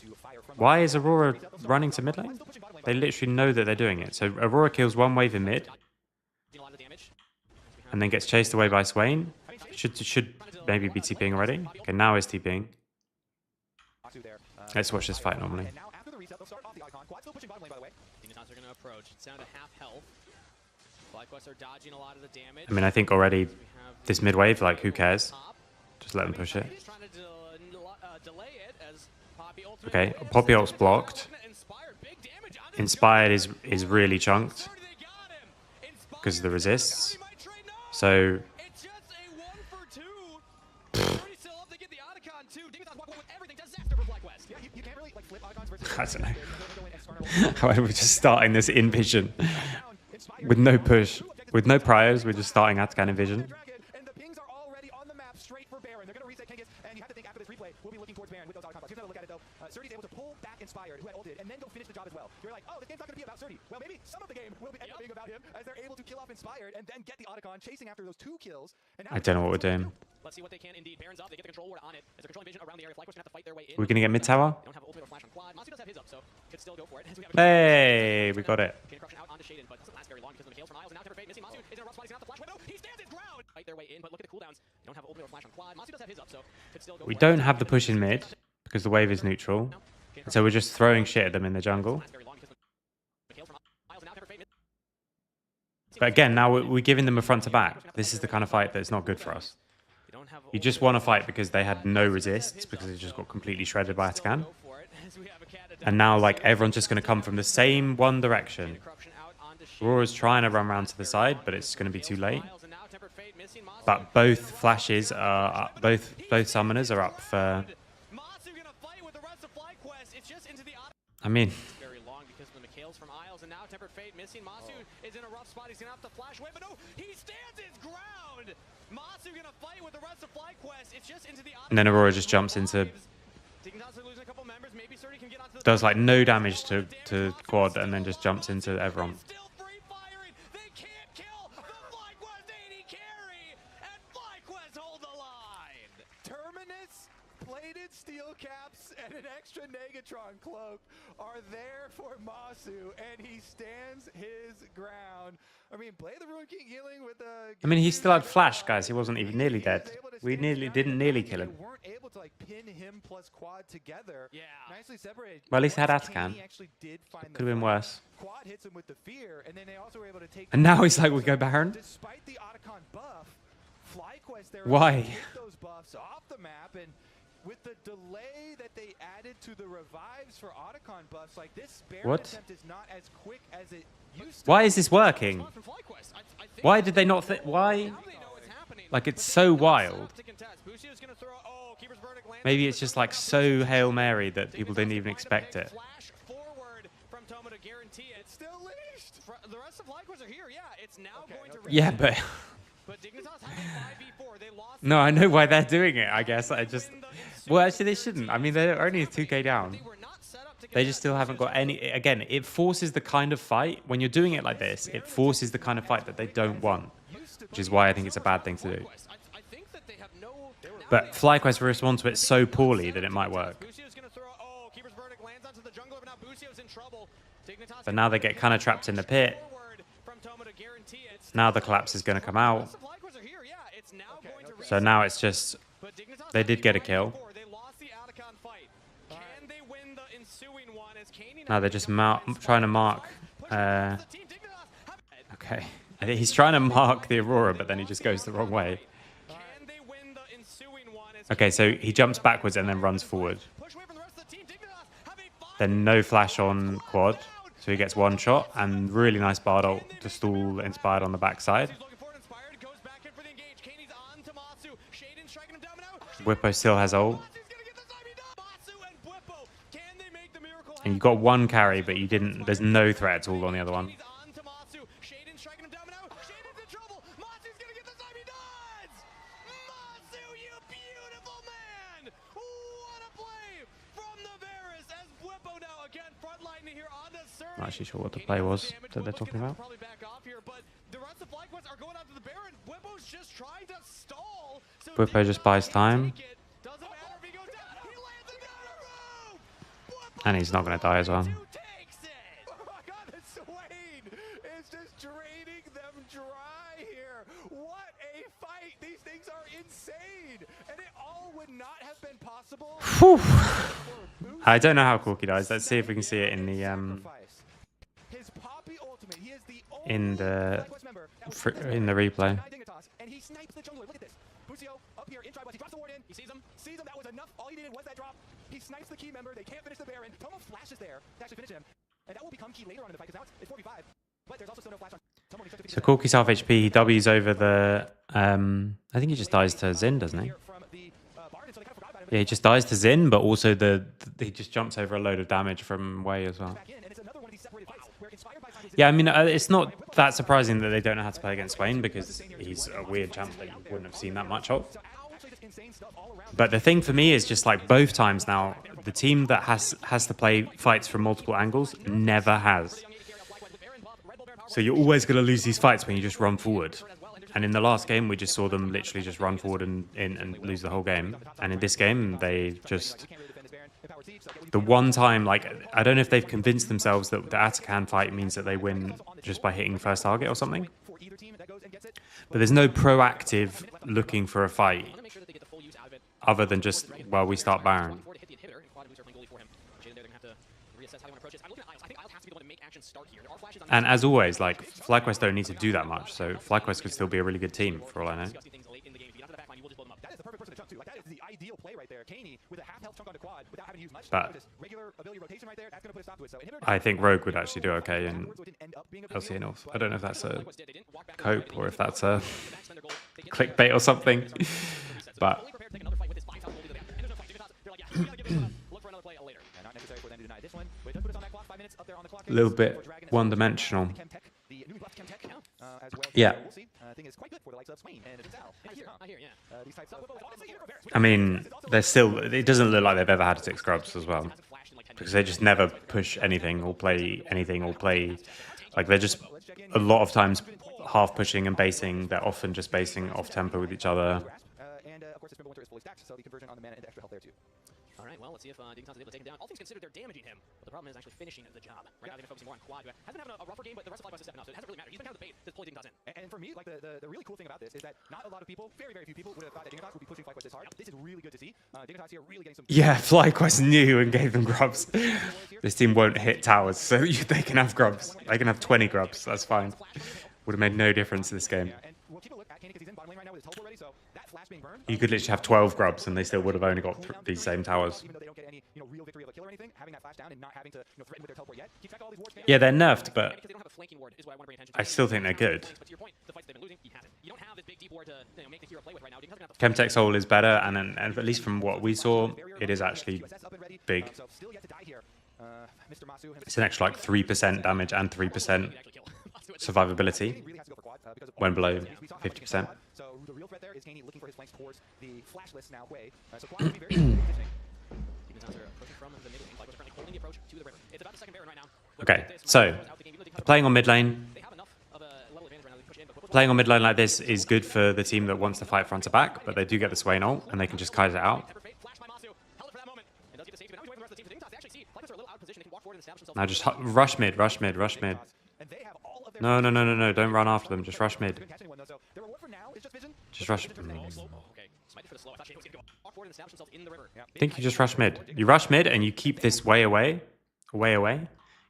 to fire from Why is Aurora running to mid lane? They literally know that they're doing it. So Aurora kills one wave in mid, A lot of damage. and then gets chased away by Swain. Should maybe be TPing already. Okay, now is TPing. Masu there. Let's watch this fight normally. And now after the reset, they'll start off the icon. Quad still pushing bottom lane, by the way. Dignitas are going to approach. It's down to half health. FlyQuest are dodging a lot of the damage. I mean, I think already We have this mid wave, like, who cares? top. Just let them push it. He's trying to delay it as Poppy ultimate Okay, hits. Poppy ult's blocked. Inspired, big damage onto the Inspired is really chunked Surdy, they got him. Inspired, because of the resists. Surdy might trade, no! So It's just a 1 for 2. Surdy still up to get the Otacon too. Dignitas walk away with everything. Disaster for FlyQuest. Yeah, you can't really like flip icons versus. I don't know. Go in and start how are we just starting this in vision with no push, with no priors? We're just starting Atakan in vision. Dragon, and the pings are already on the map straight for Baron. They're going to reset Kangas, and you have to think after this replay, we'll be looking towards Baron with those icons. Here's another look at it though. Surdy's able to pull back Inspired, who had ulted, and then go finish the job as well. You're like, oh, this game's not going to be about Surdy. Well, maybe some of the game will end up being about him, as they're able to kill off Inspired and then get the Otacon, chasing after those 2 kills. And now I don't know what we're doing. Let's see what they can indeed. Baron's up. They get the control ward on it. As they're controlling vision around the area, FlyQuest gonna have to fight their way in. We're gonna get mid tower. They don't have ultimate or flash on quad. Masu does have his up, so could still go for it. As we have Hey, we got it. Chain corruption out onto Shaden, but doesn't last very long because of the Mikhails from Isles. And now Tempered Fate missing. Masu is in a rough spot. He's gonna have to flash window. He stands his ground. Fight their way in, but look at the cooldowns. They don't have ultimate or flash on quad. Masu does have his up, so could still go We for don't it. have the push in mid because the wave is neutral. And so we're just throwing shit at them in the jungle. Last very long because of the Mikhails from Isles. And now Tempered Fate missing. But again, now we're giving them a front to back. This is the kind of fight that's not good for us. They don't have You just want to fight because they had no resists because they just got completely shredded by Atakan. go for it. As we have a cat And now, like, everyone's just going to come from the same one direction. corruption out onto Aurora's trying to run around to the side, but it's going to be too late. Isles, and now Tempered Fate missing. Masu But both flashes are up, both summoners are up for... Masu gonna fight with the rest of FlyQuest. It's just into the I mean, very long because of the Mikhails from Isles, and now Tempered Fate missing. Masu is in a rough spot. He's gonna have to flash away, but no, he stands his ground. Masu gonna fight with the rest of FlyQuest. It's just into the and then Aurora just jumps into... Dignitas are losing a couple members. Maybe Surdy can get onto the Does, like, no damage to quad and then just jumps into everyone. Still free firing. They can't kill the FlyQuest AD carry, and FlyQuest hold the line. Terminus, plated steel caps, and an extra Negatron cloak are there for Masu, and he stands his ground. I mean, Blade the Ruin King healing with the. I mean, he still had flash, guys. He wasn't even nearly dead. We didn't nearly kill him. They weren't able to like pin him plus Quad together. Yeah. Nicely separated. Well, at least they had Once Atakan. Kenny actually did find Could have the been fight, worse. Quad hits him with the fear, and then they also were able to take. And now he's like, we go Baron? Despite the Otacon buff, FlyQuest there. Why? Get those buffs off the map, and with the delay that they added to the revives for Otacon buffs, like this Baron What? attempt is not as quick as it used to. Why is this working? Why did they not think? Why? Like, it's so wild. Maybe it's just like so Hail Mary that people didn't even expect it. It's still leashed. The rest of FlyQuest are here. Yeah, it's now going to. Yeah, but But Dignitas have a 5v4. They lost. no, I know why they're doing it. I guess I just. Well, actually, they shouldn't. I mean, they're only 2k down. They just still haven't got any. Again, it forces the kind of fight when you're doing it like this. It forces the kind of fight that they don't want, which is why I think it's a bad thing to do. But FlyQuest respond to it so poorly that it might work. But now they get kind of trapped in the pit. Now the collapse is going to come out. So now it's just, they did get a kill. Now they're just trying to mark. Okay, I think he's trying to mark the Aurora, but then he just goes the wrong way. Okay, so he jumps backwards and then runs forward. Then no flash on Quad, so he gets one shot, and really nice Bard ult to stall Inspired on the backside. Whippo still has ult. And you got one carry, but you didn't. There's no threat at all on the other one. I'm not actually sure what the play was that they're talking about. Whippo just buys time. And he's not going to die as well. Oh my God, the Swain is just draining them dry here. What a fight! These things are insane, and it all would not have been possible. Whew. I don't know how Corky dies. Let's see if we can see it in the replay. And he snipes the jungler. Look at this. Busio up here in Tribal. He drops the ward in. He sees him. Sees him. That was enough. All he needed was that drop. He snipes the key member. They can't finish the Baron. Tomo flashes there to actually finish him. And that will become key later on in the fight because now it's 4v5. But there's also still no flash on Tomo. So Corky's half HP. He W's over the... I think he just dies to Xin, doesn't he? Yeah, he just dies to Xin, but also he just jumps over a load of damage from Wei as well. Yeah, I mean, it's not that surprising that they don't know how to play against Swain because he's a weird champ that you wouldn't have seen that much of. But the thing for me is just like both times now, the team that has to play fights from multiple angles never has. So you're always going to lose these fights when you just run forward. And in the last game, we just saw them literally just run forward and lose the whole game. And in this game, they just... The one time, like, I don't know if they've convinced themselves that the Atakan fight means that they win just by hitting the first target or something. But there's no proactive looking for a fight other than just, well, we start Baron. And as always, like, FlyQuest don't need to do that much, so FlyQuest could still be a really good team, for all I know. But I think Rogue would actually do okay in LTA North. I don't know if that's a cope or if that's a clickbait or something, but... A little bit one-dimensional. Yeah. I mean, they're still... It doesn't look like they've ever had 6 scrubs as well. Because they just never push anything or play anything or play... Like, they're just a lot of times half pushing and basing. They're often just basing off tempo with each other. All right, well, let's see if Dignitas is able to take him down. All things considered, they're damaging him, but the problem is actually finishing the job. Right now, they're focusing more on quad. Has been having a rougher game, but the rest of FlyQuest is stepping up, so it hasn't really mattered. He's been kind of the bait to deploy Dignitas in. And for me, like the really cool thing about this is that not a lot of people, very few people, would have thought that Dignitas would be pushing FlyQuest this hard. This is really good to see. Dignitas here really getting some. Yeah, FlyQuest knew and gave them grubs. This team won't hit towers, so they can have grubs. They can have 20 grubs. That's fine. Would have made no difference to this game. Yeah, and we'll keep a look at Kenny because he's in bottom lane right now with his teleport ready. So that flash being burned. You could literally have 12 grubs and they still would have only got these same towers. Even though they don't get any, real victory of a kill or anything, having that flash down and not having to, threaten with their teleport yet. Keep track of all these wards. Yeah, they're nerfed, but Because they don't have a flanking ward is what I want to bring attention to. I still think they're good. But to your point, the fights they've been losing, he hasn't. You don't have this big deep ward to make the hero play with right now. Dignitas are gonna have to Chemtech Soul is better, and at least from what we saw, it is actually big. So still yet to die here. Mr. Masu, It's an extra like 3% damage and 3% survivability really has to go for quad because of when below we saw how much he can 50%. quad. So the real threat there is Kaney looking for his flanks towards the flashless now way. So quad would be very good positioning. Dignitas are approaching from the mid lane. FlyQuest are currently holding the approach to the river. It's about the second Baron right now. Okay, so playing on mid lane, They have enough of a level advantage right now. They push in, but playing on mid lane like this is good for the team that wants to fight front to back, but they do get the Swain ult and they can just kite it out. flash by Masu. Held it for that moment. And does get the safety, but now he's away from the rest of the team. So Dignitas, they actually see FlyQuest are a little out of position. They can walk forward and establish themselves. Now just rush mid, rush mid, rush mid. And they have all of their No, don't run after them, just rush mid. couldn't catch anyone though. So their reward for now is just vision. Just rush. Okay, smited for the slow. I thought Shane was going to go walk forward and establish themselves in the river. I think you just rush mid. You rush mid and you keep this way away.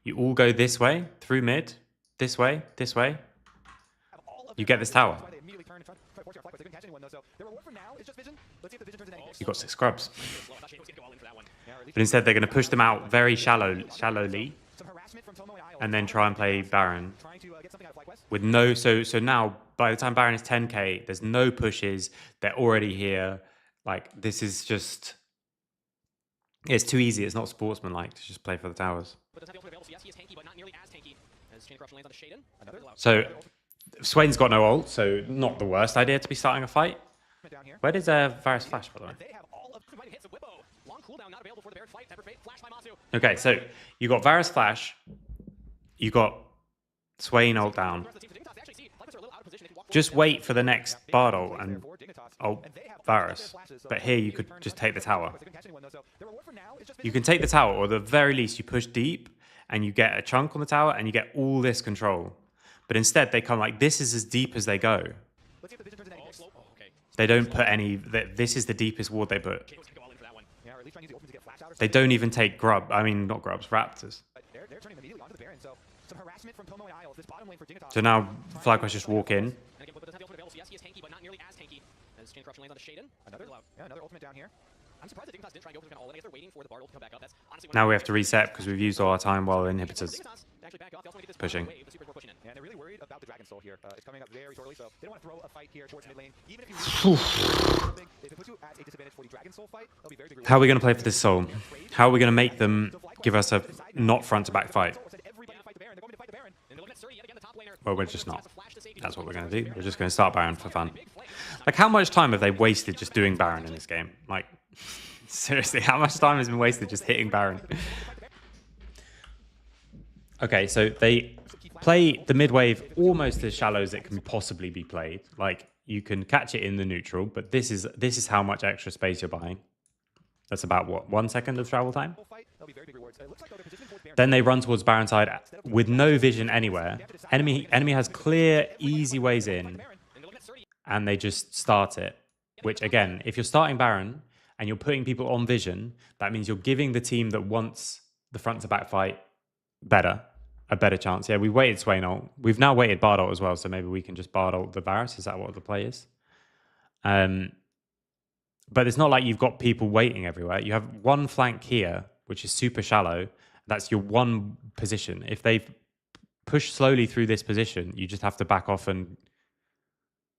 You all go this way, through mid, this way. You get this tower. That's why they immediately turn and try to force FlyQuest. They couldn't catch anyone though. So their reward for now is just vision. Let's see if the vision turns into anything. You got 6 grubs. Slow. I thought Shane was going to go all in for that one. Yeah, or at least But instead they're going to push them out very shallowly, some harassment from Tomo Isle. and then try and play Baron. Trying to get something out of FlyQuest. With no, so now by the time Baron is 10k, there's no pushes. They're already here. Like this is just, it's too easy. It's not sportsmanlike to just play for the towers. But doesn't have the ultimate available, so yes, he is tanky, but not nearly as tanky as Chain of Corruption lands onto Shaden. Another So Swain's got no ult, so not the worst idea to be starting a fight. down here. Where does Varus flash, by the way? They have all of Might hit some Whippo. Long cooldown, not available for the Baron fight. Temper Fate, flash by Masu. Okay, so you got Varus flash, you got Swain ult down. The rest of the team, so Dignitas, they actually see FlyQuest are a little out of position. They can walk Just forward. wait for the next Bard ult and for Dignitas. ult And they have Varus. flashes, so But here you could just take the tower. They couldn't catch anyone though. So their reward for now is just You vision. can take the tower, or at the very least you push deep and you get a chunk on the tower and you get all this control. But instead they come like, this is as deep as they go. Let's see if the vision turns into anything. Slow. Oh, okay. They don't put any, this is the deepest ward they put. Shane was going to go all in for that one. Yeah, or at least trying to use the ultimate to get flash out or They something. don't even take not grubs, raptors. But they're turning immediately onto the Baron. So some harassment from Tomo Isle. This bottom lane for Dignitas. So now FlyQuest just walk in. And again, but doesn't have the ultimate available, so yes, he is tanky, but not nearly as tanky as Chain of Corruption lands onto Shaden. Another ultimate down here. I'm surprised that Dignitas didn't try and go for kind of all in. I guess they're waiting for the Bard ult to come back up. That's honestly Now we have to reset because we've used all our time while inhibitors Dignitas actually back off. They also want to get this pushing. wave. The supers were pushing in. Yeah, and they're really worried about the Dragon Soul here. It's coming up very shortly, so they don't want to throw a fight here towards mid lane. Even if you if it puts you at a disadvantage for the Dragon Soul fight, that'll be very big. How are we going to play for this soul? How are we going to make them give us a not front to back fight? Everybody fight the Baron. They're going to fight the Baron. And they're looking at Surrey yet again, the top laner. Well, we're just not. Has a flash to safety. That's what we're going to do. We're just going to start Baron for fun. Like, how much time have they wasted just doing Baron in this game? Like, seriously, how much time has been wasted just hitting Baron? Okay, so they play the mid wave almost as shallow as it can possibly be played. Like, you can catch it in the neutral, but this is how much extra space you're buying. That's about, what, 1 second of travel time? That'll be very big rewards. It looks like they're positioning towards Baron. Then they run towards Baron side with no vision anywhere. Enemy has clear, easy ways in, and they just start it. Which, again, if you're starting Baron and you're putting people on vision, that means you're giving the team that wants the front to back fight a better chance. Yeah, we waited Swain ult. We've now waited Bard ult as well, so maybe we can just Bard ult the Varus. Is that what the play is? But it's not like you've got people waiting everywhere. You have one flank here, which is super shallow. That's your one position. If they push slowly through this position, you just have to back off and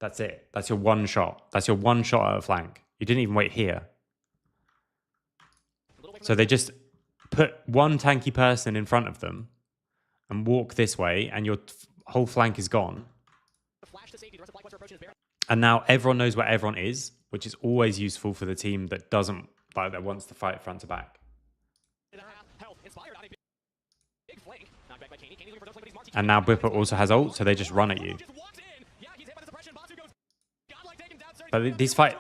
that's it. That's your one shot. That's your one shot at a flank. You didn't even wait here. So they just put one tanky person in front of them and walk this way, and your whole flank is gone. And now everyone knows where everyone is, which is always useful for the team that doesn't, like, that wants to fight front to back. And now Bwipper also has ult, so they just run at you. But these fight...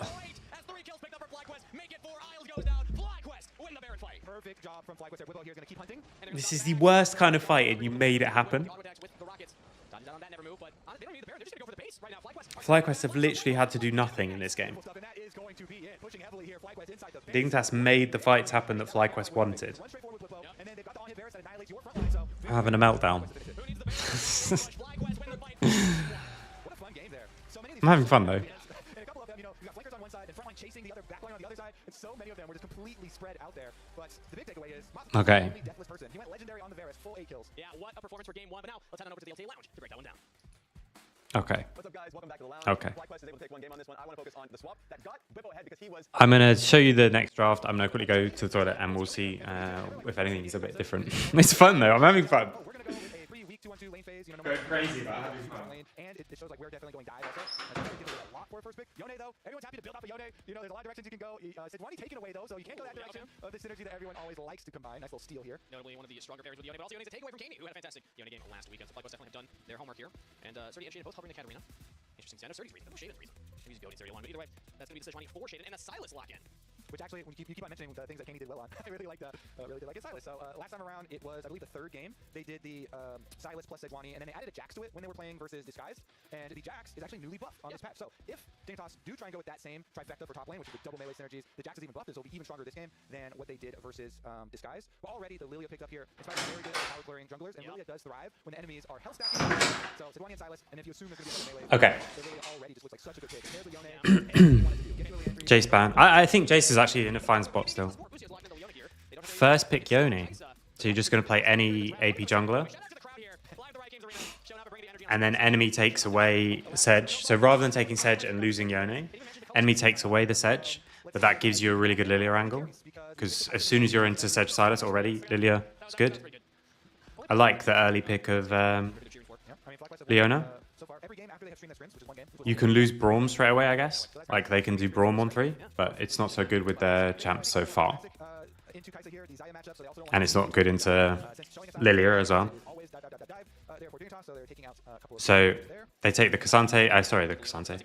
great job from FlyQuest there. Whippo here is going to keep hunting. This is the worst kind of fight, and you made it happen. FlyQuest have literally had to do nothing in this game. Dignitas made the fights happen that FlyQuest wanted. I'm having a meltdown. I'm having fun though. Chasing the other backline on the other side, and so many of them were just completely spread out there. But the big takeaway is okay. Deathless person. He went legendary on the Varus, full 8 kills. Yeah, what a performance for game 1. But now let's head on over to the LTA Lounge to break that one down. Okay. What's up, guys? Welcome back to the lounge. Okay. FlyQuest is able to take one game on this one. I want to focus on the swap that got Whippo ahead because he was. I'm going to show you the next draft. I'm going to quickly go to the toilet and we'll see if anything is a bit different. It's fun though. I'm having fun. We're going to go with a free week 2-1-2 lane phase. You know, Go crazy about having fun. And it shows like we're definitely going dive also. I think we did a lot for a first pick. Yone though, everyone's happy to build off of Yone. You know, there's a lot of directions you can go. Sidwani taken away though, so you can't go that direction. The synergy that everyone always likes to combine. Nice little steal here. Notably one of the stronger pairs with Yone, but also Yone's a takeaway from Kaney, who had a fantastic Yone game last weekend. So FlyQuest definitely have done their homework here. And Surdy and Shaded both hovering the Katarina. Interesting. I know Surdy's reason. Shaded's reason. Maybe he's Goaty Surdy one, but either way, that's going to be the Sidwani for Shaded and a Silas lock-in. Which actually, when you keep on mentioning the things that Kaney did well on, I really did like it Silas. So last time around, it was, I believe, the third game. They did the Silas plus Sidwani, and then they added a Jax to it when they were playing versus Disguised. And the Jax is actually newly buffed on this patch. So if Dignitas do try and go with that same trifecta for top lane, which is the double melee synergies, the Jax is even buffed, so it'll be even stronger this game than what they did versus Disguised. But already, the Lilia picked up here. It's very good at power clearing junglers, and Lilia does thrive when the enemies are health stacking. So Sidwani and Silas, and if you assume there's going to be a melee, okay. Lilia already just looks like such a good pick. There's the Yone. Jace ban. I think Jace is actually in a fine spot still. First pick Yone. So you're just going to play any AP jungler. And then enemy takes away Sedge. So rather than taking Sedge and losing Yone, enemy takes away the Sedge, but that gives you a really good Lilia angle. Because as soon as you're into Sedge Silas already, Lilia is good. I like the early pick of Leona. You can lose Braum straight away, I guess. Like, they can do Braum on 3, but it's not so good with their champs so far. And it's not good into Lilia as well. So they take the Kai'Sa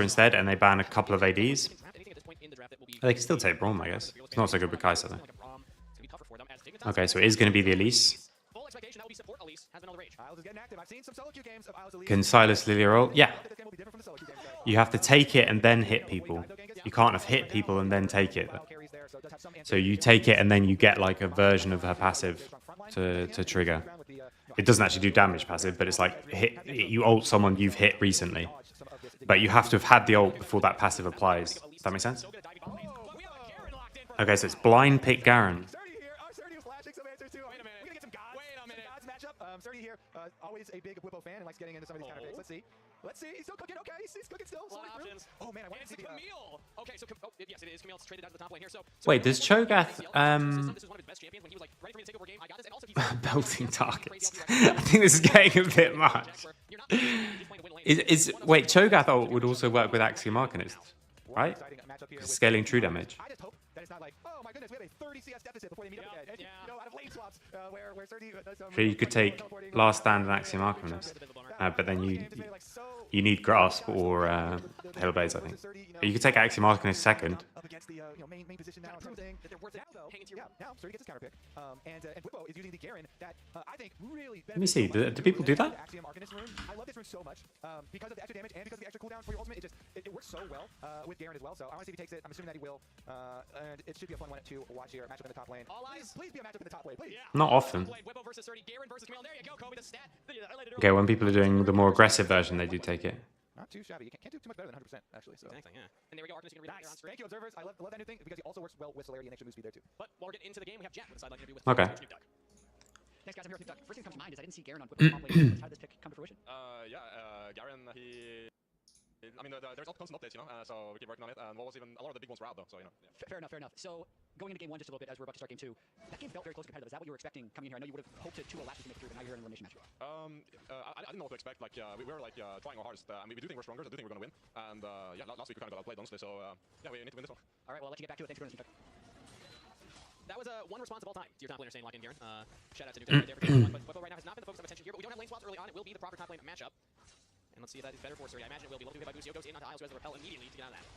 instead, and they ban a couple of ADs. They can still take Braum, I guess. It's not so good with Kai'Sa, though. Okay, so it is going to be the Elise. Can Silas Lilia roll? Yeah. You have to take it and then hit people. You can't have hit people and then take it. So you take it and then you get like a version of her passive to trigger. It doesn't actually do damage passive, but it's like you ult someone you've hit recently. But you have to have had the ult before that passive applies. Does that make sense? Okay, so it's blind pick Garen. Surdy here, always a big Whippo fan and likes getting into some of these counter picks. Let's see. He's still cooking. Okay, he's cooking still. A lot of options. Oh man, I want to see Camille. Okay, so yes, it is. Camille's traded down to the top lane here. So wait, does Cho'Gath this is one of his best champions when he was like ready for me to take over game. I got this, and also he's belting targets? I think this is getting a bit much. Wait, Cho'Gath would also work with Axiom Arcanist, right? Scaling true damage. I just hope that it's not like, oh my goodness, we have a 30 CS deficit before they meet up again. You know, out of lane swaps, where Surdy does some. So you could take Last Stand and Axiom Arcanist, but then you need Grasp or Hellblaze, I think. But you could take Axiom Arcanist second. Against the main position now and everything. Now Surdy gets his counter pick, and Whippo is using the Garen that I think really. Let me see. Do people do that? Axiom Arcanist rune. I love this rune so much because of the extra damage and because of the extra cooldown for your ultimate. It works so well with Garen as well. So I want to see if he takes it. I'm assuming that he will, and it should be a fun one to watch here. Matchup in the top lane. Please be a matchup in the top lane, please. Not often. Whippo versus Surdy, Garen versus Camille. There you go, Kobe. The stat. Okay, when people are doing the more aggressive version, they do take it. Not too shabby. You can't do too much better than 100%, actually. So. Exactly, yeah. And there we go. Arcanist going to read on Thank you, observers. I love that new thing because he also works well with celerity and extra move speed there, too. But while we're getting into the game, we have Jet with a sideline interview with Okay. Snoop Dogg. Thanks, guys. I'm here with Snoop Dogg. First thing that comes to mind is I didn't see Garen on Whippo's top lane. How did this pick come to fruition? Garen, I mean, there's all constant updates, you know, so we keep working on it. And what was even a lot of the big ones were out, though, so, you know. Yeah. Fair enough. So, going into game 1 just a little bit as we're about to start game 2, that game felt very close and competitive. Is that what you were expecting coming in here? I know you would have hoped to Elashes to make through, but now you're in an elimination match. I didn't know what to expect. Like, we were like trying our hardest. I mean, we do think we're stronger, so I do think we're going to win. And yeah, last week we kind of got outplayed, honestly, so yeah, we need to win this one. All right, well, I'll let you get back to it. Thanks for joining us, Snoop Dogg. That was one response of all time to your top laner saying lock in Garen. Shout out to New right there for game 1, but Whippo right now has not been the focus of attention here, but we don't have lane swaps early on. It will be the proper top lane matchup. And let's see if that is better for Surdy. I imagine it will be. Looking to get by Lucio, goes in onto Isles, who has the repel immediately to get out of that.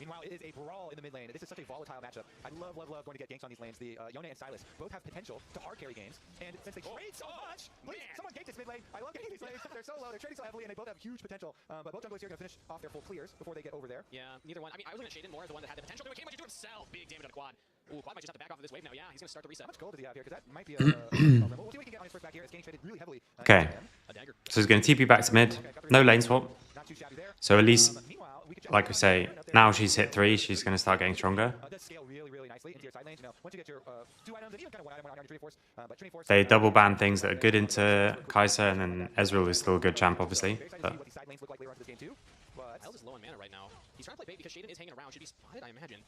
Meanwhile, it is a brawl in the mid lane. This is such a volatile matchup. I love going to get ganks on these lanes. The Yone and Silas both have potential to hard carry games. And since they trade so much, please, someone gank this mid lane. I love ganking these lanes. They're so low. They're trading so heavily, and they both have huge potential. But both junglers here are going to finish off their full clears before they get over there. Yeah, neither one. I mean, I was looking at Shaden more as the one that had the potential to do a game like to himself. Big damage on a quad. Ooh, Quad might just have to back off of this wave now. Yeah, he's going to start the reset. How much gold does he have here? Because that might be a limit. We'll see what he can get on his first back here. It's getting traded really heavily. Okay. A dagger. So he's going to TP back to mid. No lane swap. Not too shabby there. So at least, Meanwhile, we could check like we say, now she's hit 3, she's going to start getting stronger. does scale really nicely into your side lanes. You know, once you get your 2 items and even kind of 1 item on your Trinity Force, but Trinity Force. They double ban things that are good into Kai'Sa, and then Ezreal is still a good champ, obviously. Very excited to But see what these side lanes look like later on in this game too. But Miles is low on mana right now. He's trying to play bait because Shaden is hanging around. Should be spotted, I imagine.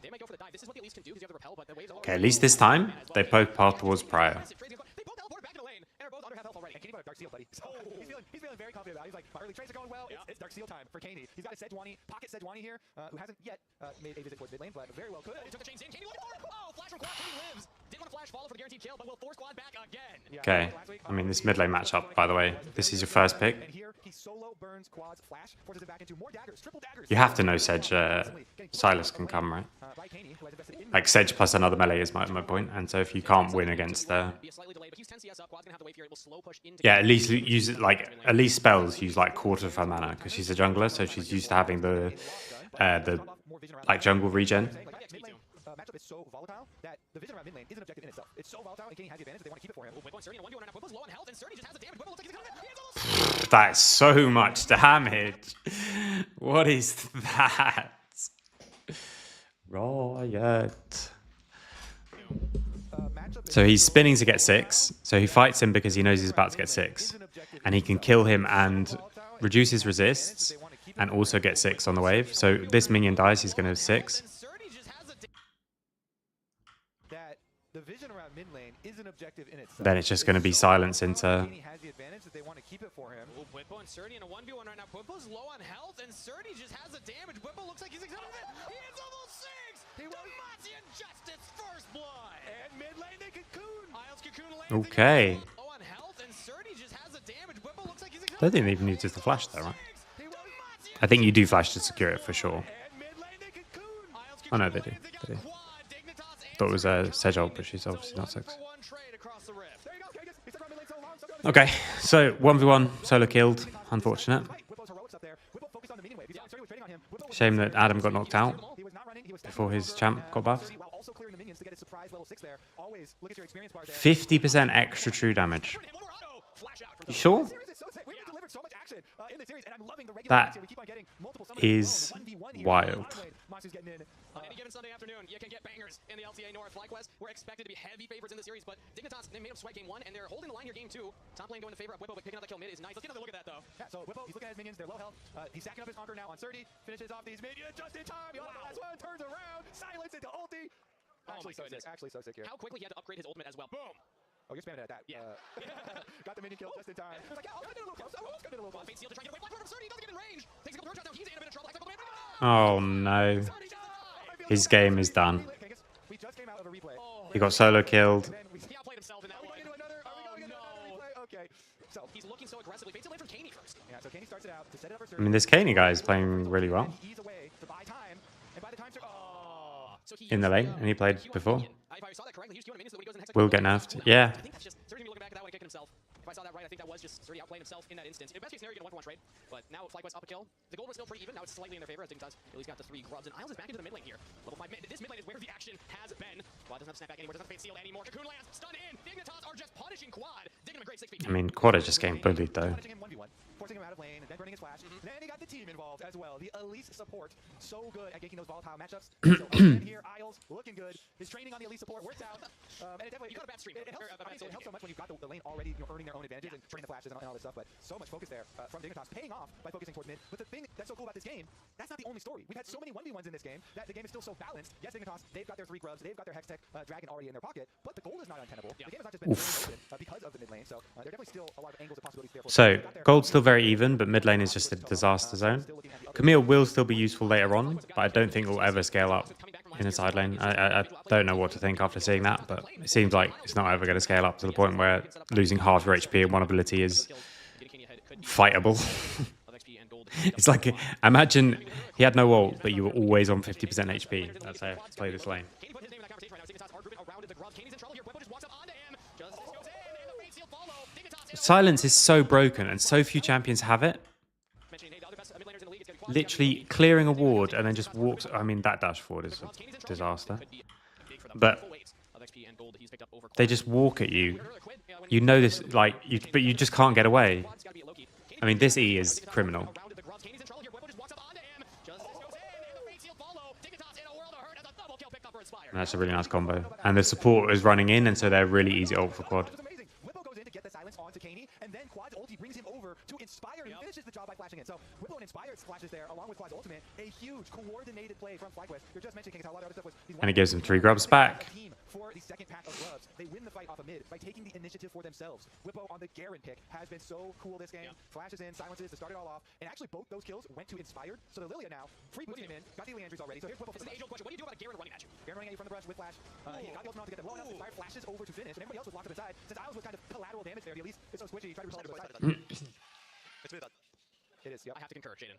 They might go for the dive. This is what they at least can do because you have the repel, but the waves are okay, at least this time, they poke path towards Prior. They both teleported back in the lane and are both under half health already. and Kenny got a Dark Seal, buddy. So he's feeling very confident about it. He's like, my early trades are going well. It's Dark Seal time for Kenny. He's got a Sejuani, pocket Sejuani here, who hasn't yet made a visit towards mid lane, but very well could. He took the chains in. Kenny looking for it. Oh, flash from Quad. Kenny lives. Didn't want to flash follow for the guaranteed kill, but will force Quad back again. Okay, I mean, this mid lane matchup, by the way, this is your first pick. And here he solo burns Quad's flash, forces it back into more daggers, triple daggers. You have to know Sedge, Silas can come, right? By Kenny, who has invested in Like, Sedge plus another melee is my point, and so if you can't win against Be a slightly delayed, but he's 10 CS up. Quad's gonna have to wait here. It will slow push into. yeah, at least use it, like, at least spells use like quarter of her mana, because she's a jungler, so she's used to having the like jungle regen. Matchup is so volatile that the vision around mid lane is an objective in itself. It's so volatile, and Kenny has the advantage that they want to keep it for him. Whippo and Surdy in a 1v1 right now. Whippo's low on health, and Surdy just has the damage. Whippo looks like he's gonna get it. That's so much damage. What is that? Riot. So he's spinning to get 6. So he fights him because he knows he's about to get 6. And he can kill him and reduce his resists and also get 6 on the wave. So this minion dies, he's going to have 6. That the vision around mid lane is an objective in itself. Then it's just going to be silence into... Kenny has the advantage that they want to keep it for him. Whippo and Surdy in a 1v1 right now. Whippo's low on health, and Surdy just has the damage. Whippo looks like he's excited. He is almost 6! Demacian Justice, first blood! And mid lane they cocoon. Isles cocoon lands. Okay. Low on health, and Surdy just has the damage. Whippo looks like he's excited. I don't think they even need just the flash though, right? I think you do flash to secure it for sure. And mid lane they cocoon. Oh no, they do. They do. Thought it was Sedge ult, but she's obviously not 6. There you go. Kenny he's stuck around mid lane so long. So good. Okay, so 1v1, solo killed. Unfortunate. Whippo's heroics up there. Whippo focused on the minion wave. Surdy was trading on him. Whippo was Shame that Adam got knocked out He was not running. He was before his champ got buffed. while also clearing the minions to get his surprise level 6 there. Always look at your experience bar there. 50% extra true damage. You sure? Series is so sick. We have delivered so much action in the series, and I'm loving the regular That games here. We keep on getting multiple is 1v1 here. wild. Monster's getting in. On any given Sunday afternoon, you can get bangers in the LTA North. FlyQuest, we're expected to be heavy favorites in the series, but Dignitas, they made up sweat game 1, and they're holding the line here game 2. Top lane going in favor of Whippo, but picking up the kill mid is nice. Let's get another look at that, though. Yeah, so Whippo, he's looking at his minions. They're low health. He's stacking up his conquer now on Surdy. Finishes off these minions just in time. The last one turns around. Silence into ulti. Actually so sick. Actually so sick here. How quickly he had to upgrade his ultimate as well. Boom! Oh, you're spamming it at that. Yeah. Got the minion kill just in time. He was like, yeah, I was gonna do a little close. I was gonna do a little close. Fate Seal to try and get away. Black from Surdy, he doesn't get in range. Takes a couple turns now. He's in a bit of trouble. Oh no. His game is done. We just came out of a replay. He got solo killed. He outplayed himself in that one. Are we going to another replay? Okay. So, He's looking so aggressively. Fate Seal land from Kaney first. yeah, so Kenny starts it out to set it up for I Surdy. mean, this Kaney guy is playing really well Ease away to buy time. And by the time So he in the used lane, and he played Q1 before. minion. If I saw that correctly, he used Q1 minions so that when he goes in hex, Will get nerfed. Yeah. I think that's just Surdy looking back at that one and kicking himself. If I saw that right, I think that was just Surdy outplaying himself in that instance. In best case scenario, you get a 1-for-1 trade, but now FlyQuest up a kill. The gold was still pretty even. Now it's slightly in their favor. I think Dignitas at least got the 3 grubs, and Isles is back into the mid lane here. Level 5 mid. This mid lane is where the action has been. Quad doesn't have snap back anymore. Doesn't have Fate Seal anymore. Cocoon lands. Stun in. Dignitas are just punishing Quad. Digging him a great 6 feet. I mean, Quad is just getting bullied though. punishing him 1v1, forcing him out of lane, and then burning his flash. Then he got the team involved as well. The Elise support, so good at ganking those volatile matchups. So again here, Isles looking good. His training on the Elise support works out. And it definitely You got a bad stream. It helps, Or a bad I mean, solo it helps so game. much when you've got the lane already earning their own advantages and turning the flashes and all this stuff. But so much focus there from Dignitas, paying off by focusing towards mid. But the thing that's so cool about this game, that's not the only story. We've had so many 1v1s in this game that the game is still so balanced. Yes, Dignitas, they've got their 3 grubs, they've got their Hextech Dragon already in their pocket, but the gold is not untenable. The game has not just been very open, because of the mid lane. So there are definitely still a lot of angles and possibilities there. So, gold's still very even, but mid lane is just a disaster zone. Camille will still be useful later on, but I don't think it will ever scale up in a side lane. I don't know what to think after seeing that, but it seems like it's not ever going to scale up to the point where losing half your HP and one ability is fightable. Of XP and gold It's like, imagine he had no ult, but you were always on 50% HP. That's how I have to play this lane. Caney put his name in that conversation right now. Dignitas are grouping around the gloves. Caney's in trouble here. Pueblo just walks up onto him. Justice goes in, and the fade seal follow. Dignitas Silence is so broken, and so few champions have it. mentioning, hey, the other best mid laners in the league. It's gonna be Literally clearing a ward and then just walks. I mean, that dash forward is a disaster. But they just walk at you. You know this, like, but you just can't get away. I mean, this E is criminal. That's a really nice combo. And the support is running in, and so they're really easy ult for quad. It was amazing. Whippo goes in to get the silence onto Caney, and then Quad's ulti brings him over to Inspire. He finishes the job by flashing in. So Whippo and Inspire splashes there, along with Quad's ultimate. A huge coordinated play from FlyQuest. You're just mentioning how a lot of other stuff was. And he gives him 3 grubs back. For the second pack of gloves, they win the fight off of mid by taking the initiative for themselves. Whippo on the Garen pick has been so cool this game. Flashes in, silences to start it all off, and actually both those kills went to Inspired. So the Lilia now free booting him in, got the Landry's already. So here's Whippo for the age-old question. What do you do about a Garen running at you? Garen running at you from the brush with flash. He got the ultimate to get the blow enough. Inspired flashes over to finish, and everybody else was locked to the side. Since Isles was kind of collateral damage there, he at least is so squishy. He tried to resolve it to the side. It's really bad. It is, yep. I have to concur, Shaden.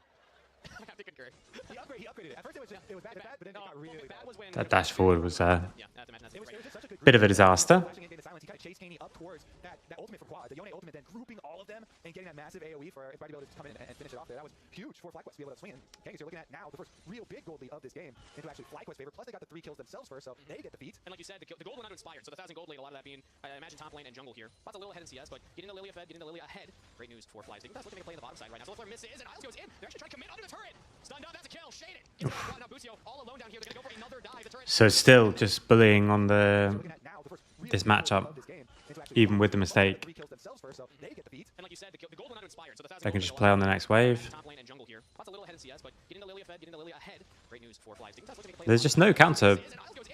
I have to concur. He upgraded it. At first it was bad, but then it got really bad. Was when That dash forward was yeah, I have to imagine that's It was right. just such a good bit of a disaster. Flashing into silence, he kind of chased Caney up towards that ultimate for Quad, the Yone ultimate, then grouping all of them and getting that massive AoE for everybody to be able to come in and finish it off there. That was huge for FlyQuest to be able to swing. Okay, so you're looking at now the first real big gold lead of this game into actually FlyQuest's favor. Plus they got the 3 kills themselves first, so they get the feat. And like you said, the gold went out inspired. So the 1,000 gold lead, a lot of that being, I imagine, top lane and jungle here. Lots of little ahead in CS, but getting the Lilia fed, getting the Lilia ahead. Great news for Flies. Dignitas looking to play on the bottom side right now. So the flare misses, and Isles goes in. They're actually trying to commit under the turret. Stunned up, that's a kill. Shade it. Gets it now Bucio all alone down here. They're going to go for another dive. The turret. So still just bullying on the Looking at now the first real this big gold matchup, of this game into actually even with the all mistake. 3 kills themselves first, so they get the feat. And like you said, the gold went out inspired. So the 1,000 They can gold just lead, play a lot on the of next wave. top lane and jungle here. Lots of little ahead in CS, but getting the Lilia fed, getting the Lilia ahead. Great news for Flies. Dignitas looking to play There's just no counter,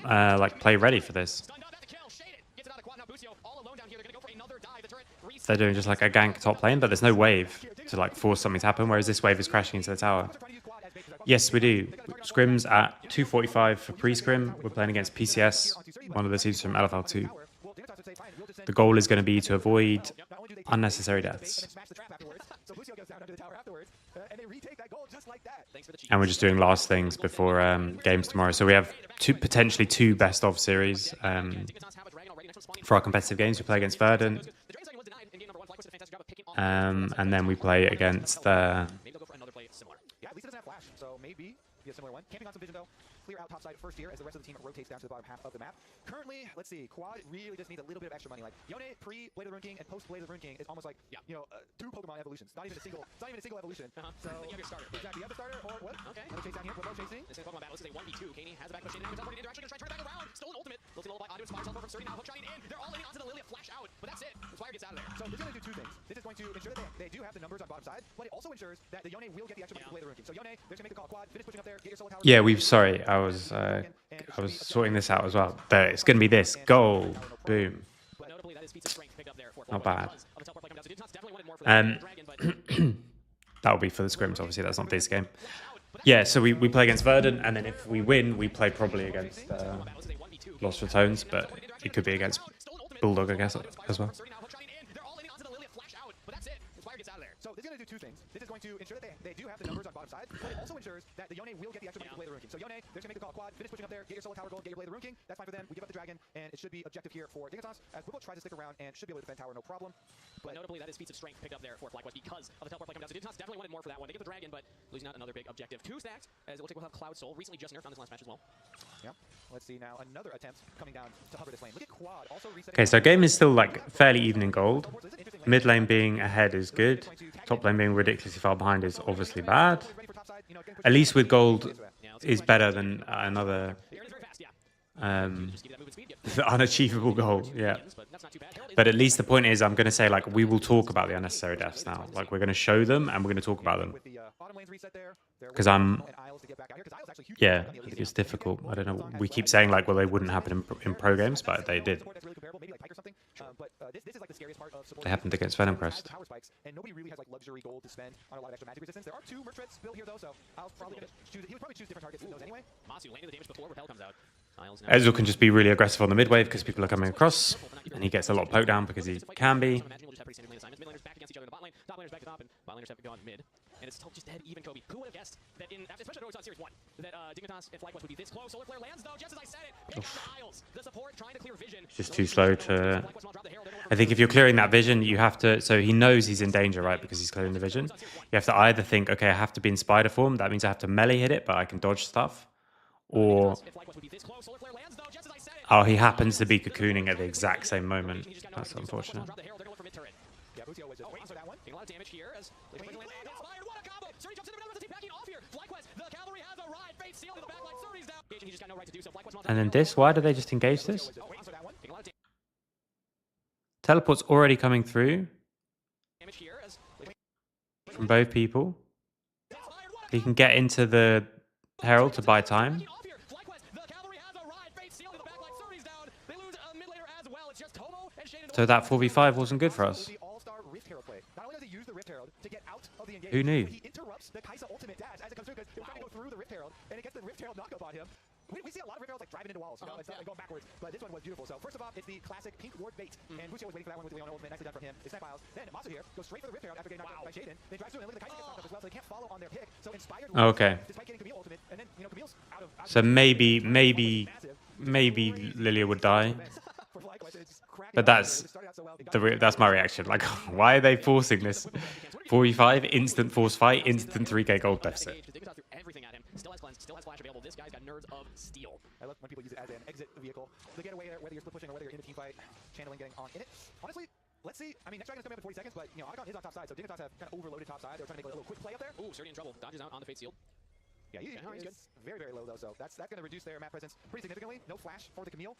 like, play ready for this. Stunned up, that's a kill. Shade it. Gets it out of quad. Now Bucio all alone down here. They're going to go for another dive. The turret resets. They're doing just like a gank top lane, but there's no wave to like force something to happen, whereas this wave is crashing into the tower. Yes, we do. Scrims at 2:45 for pre-scrim. We're playing against PCS, one of the teams from LFL2. The goal is going to be to avoid unnecessary deaths. And we're just doing last things before games tomorrow. So we have potentially two best of series for our competitive games. We play against Verdant, and then we play against the... Yeah, at least it doesn't have flash, so maybe be a similar one. Camping on some vision though. Clear out top side first here as the rest of the team rotates down to the bottom half of the map. Currently, let's see, Quad really just needs a little bit of extra money. Like Yone pre-Blade of the Rune King and post-Blade of the Rune King is almost like, you know, 2 Pokemon evolutions. Not even a single evolution. So you have your starter. exactly, you have a starter or what? Okay. Another chase down here. Whippo chasing. This is a Pokemon battle. This is a 1v2. Caney has the back push in. Now into direction. Gonna try to turn it back around. Stolen ultimate. Looks a little by onto Inspire. Teleport from Sturdy now. Hook trying in. They're all leaning onto the Lilia. Flash out. But that's it. Inspire gets out of there. So this is going to do 2 things. This is going to ensure that they do have the numbers on bottom side, but it also ensures that the Yone will get the extra money for Blade of the Rune King. So Yone, they're going to make the call. Quad, finish pushing up there. Get your soul tower. Yeah, sorry, I was sorting this out as well. There, it's going to be this. Goal. Boom. But notably, that is feats of strength picked up there for Not bad. because of the teleport play coming down. So Dignitas definitely wanted more for the dragon, but That'll be for the scrims, obviously. That's not this game. Yeah, so we play against Verdant, and then if we win, we play probably against Lost for Tones, but it could be against Bulldog, I guess, as well. So this is going to do 2 things. This is going to ensure that they do have the numbers on bottom side, but it also ensures that the Yone will get the extra money for Blade of the Rune King. So Yone, they're going to make the call. Quad, finish pushing up there, get your soul tower gold, get your Blade of the Rune King. That's fine for them. We give up the dragon, and it should be objective here for Dignitas, as Whippo tries to stick around and should be able to defend tower no problem. But notably, that is feats of strength picked up there for FlyQuest because of the teleport play coming down. So Dignitas definitely wanted more for that one. They get the dragon, but losing out another big objective. 2 stacked, as it looks like we'll have Cloud Soul, recently just nerfed on this last match as well. Yeah. Let's see now another attempt coming down to hover this lane. Look at Quad also resetting. Okay, so game is still like fairly even in gold. Mid lane being ahead is good. Top lane being ridiculously far behind is obviously bad. At least with gold is better than another unachievable goal. Yeah. But at least the point is, I'm going to say, like, we will talk about the unnecessary deaths now. Like, we're going to show them and we're going to talk about them. Because yeah, I think it's difficult. I don't know. We keep saying, like, well, they wouldn't happen in pro games, but they did. They happened against Venom Crest. And nobody really has like luxury gold to spend on a lot of extra magic resistance. There are 2 Mertreads built here though, so I'll probably choose. He would probably choose different targets than those anyway. Masu landed the damage before Repel comes out. Isles now. Ezreal can just be really aggressive on the mid wave because people are coming across, and he gets a lot of poke down because he can be. So I'm imagining we'll just have pretty standard lane assignments. Mid laners back against each other in the bot lane. Top laners back to top, and bot laners have gone mid. And it's still just dead even Kobe. Who would have guessed that in, especially when we saw Series 1, that Dignitas and FlyQuest would be this close? Solar Flare lands though, just as I said it. Pick out the Isles. The support trying to clear vision. It's just too slow to... I think if you're clearing that vision, you have to... So he knows he's in danger, right? Because he's clearing the vision. You have to either think, okay, I have to be in spider form. That means I have to melee hit it, but I can dodge stuff. Or... Oh, he happens to be cocooning at the exact same moment. That's unfortunate. Yeah, Busio was just waiting for that one. Taking a lot of damage here as they bring the land inspired. What a combo! Surdy jumps into the middle of the team, backing off here. FlyQuest, the cavalry has arrived. Fate sealed in the backline. Surdy's down. He just got no right to do so. FlyQuest And then this, why do they just engage this? Waiting for that one. taking a lot of Teleport's already coming through damage here as from both people. He can get into the Herald to buy time. off here. FlyQuest, the cavalry has arrived. Fate sealed in the backline. Surdy's down. They lose a mid laner as well. It's just Tomo and Shane. So that 4v5 wasn't good for us. The all-star Rift Herald play. Not only does he use the Rift Herald to get out of the engagement, Who knew? but he interrupts the Kaisa ultimate dash as it comes through because it was trying to go through the Rift Herald, and it gets the Rift Herald knockup on him. We see a lot of Rift Heralds like driving into walls, you know, it's not like going backwards, but this one was beautiful. So first of all, it's the classic pink ward bait, and Busio was waiting for that one with Leon ultimate, nicely done from him. It's Snipe Isles. Then Masu here goes straight for the Rift Herald after getting knocked out by Shaden. Then drives through and look at the Kaisa gets knocked up as well, so they can't follow on their pick. So inspired Okay. despite getting Camille ultimate, and then Camille's out of So maybe Lilia would die. for FlyQuest, and it's cracked But out. that's It started out so well. that's my reaction. Like, why are they forcing this? 45 instant force fight, instant 3k gold deficit. Dignitas threw everything at him. Still has cleanse, still has flash available. This guy's got nerves of steel. I love when people use it as an exit vehicle. They get away there, whether you're split pushing or whether you're in a team fight, channeling, getting on in it. Honestly, let's see. I mean, next Dragon's coming up in 40 seconds, but, Icon is on top side, so Dignitas have kind of overloaded top side. They're trying to make a little quick play up there. Ooh, Surdy in trouble. Dodges out on the Fate Seal. Yeah, he's he's good. very, very low, though, so that's going to reduce their map presence pretty significantly. No flash for the Camille.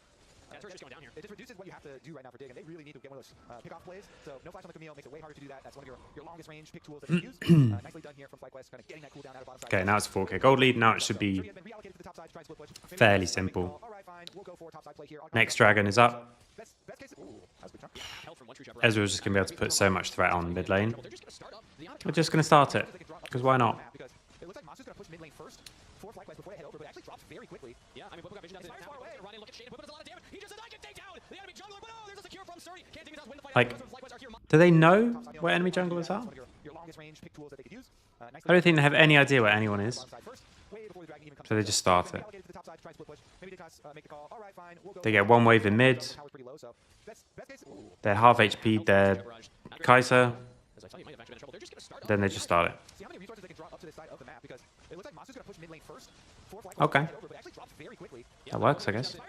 That turret's just going down here. It just reduces what you have to do right now for Dig, and they really need to get one of those pick-off plays. So no flash on the Camille makes it way harder to do that. That's one of your longest range pick tools that you use. Nicely done here from FlyQuest, kind of getting that cooldown out of bottom side. Okay, now it's 4k gold lead. Now it should be Surdy has been reallocated to the top side to try and split push. fairly simple. All right, fine. We'll go for top side play here. Next dragon is up. Best case. Ooh, that's a good jump. Held from one true shepherd. Ezreal's just going to be able to put so much threat on mid lane. They're just going to start up the We're just going to start it. Because why not? Because it looks like Masu's going to push mid lane first for FlyQuest before they head over, but it actually drops very quickly. Yeah, I mean, Bwipo got vision down to It's now. far away. He's gonna run in, look at Shade. Bwipo does a lot of damage. He just says, I can take down the enemy jungler, but oh, there's a secure from Surdy. Can't Dignitas win the fight. Like, FlyQuest are here. do they know where enemy junglers are? One of your longest range pick tools that they could use. I don't think they have any idea where anyone is. So they just start it. They get one wave in mid. They're half HP, they're Kai'Sa, As I tell you, might have actually been in trouble. They're just gonna start up. then they just start it. See how many resources they can draw up to this side of the map, because it looks like Masu's going to push mid lane first. Okay. But it actually drops very quickly. That works, I guess. Now,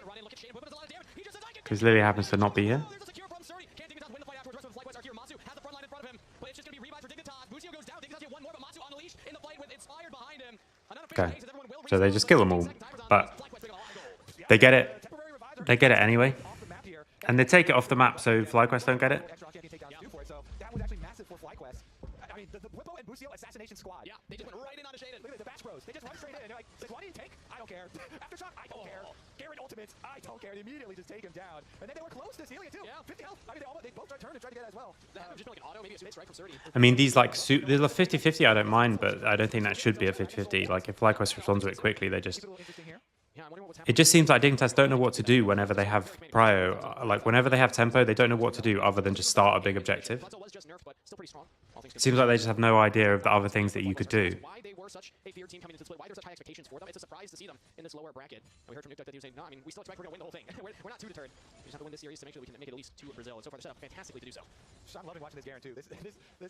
run in, look at Shade. Bwipo does a lot of damage. He just says, I can take Because Lily happens to not be here. There's a secure from Surdy. Can't Dignitas win the fight afterwards. Rest of the FlyQuest are here. Masu has the front line in front of him, but it's just going to be rebuy for Dignitas. Busio goes down. Dignitas get one more, but Masu on the leash in the fight with Inspired behind him. Okay. So they just kill them all. But they get it. They get it anyway. And they take it off the map so FlyQuest don't get it. So that was actually massive for FlyQuest. I mean, the Bwipo and Busio assassination squad. Yeah, they just went right in on Shaden. Look at the Bash Bros. They just run straight in. They're like, why do you take? I don't care. Aftershock, I don't care. Garrett ultimates, I don't care. They immediately just take him down. And then they were close to sealing it too. Yeah. 50 health. I mean, they both turned and tried to get it as well. That would just be like an auto, maybe a straight from Surdy. I mean, these like, there's a 50-50 I don't mind, but I don't think that should be a 50-50. Like, if FlyQuest responds to it quickly, they just... It's a little interesting here. Yeah, I'm wondering what was It just seems like Dignitas don't know what to do whenever they have prio. Like, whenever they have tempo, they don't know what to do other than just start a big objective. Bledsoe was just nerfed, but still pretty strong. All things It seems like they just have no idea of the other things that you could do. Why they were such a feared team coming into the split, why there were such high expectations for them. It's a surprise to see them in this lower bracket. And we heard from Nuke that he was saying, no, I mean, we still expect we're going to win the whole thing. we're not too deterred. We just have to win this series to make sure we can make it at least to Brazil. And so far, they're set up fantastically to do so. I'm loving watching this Garen too. This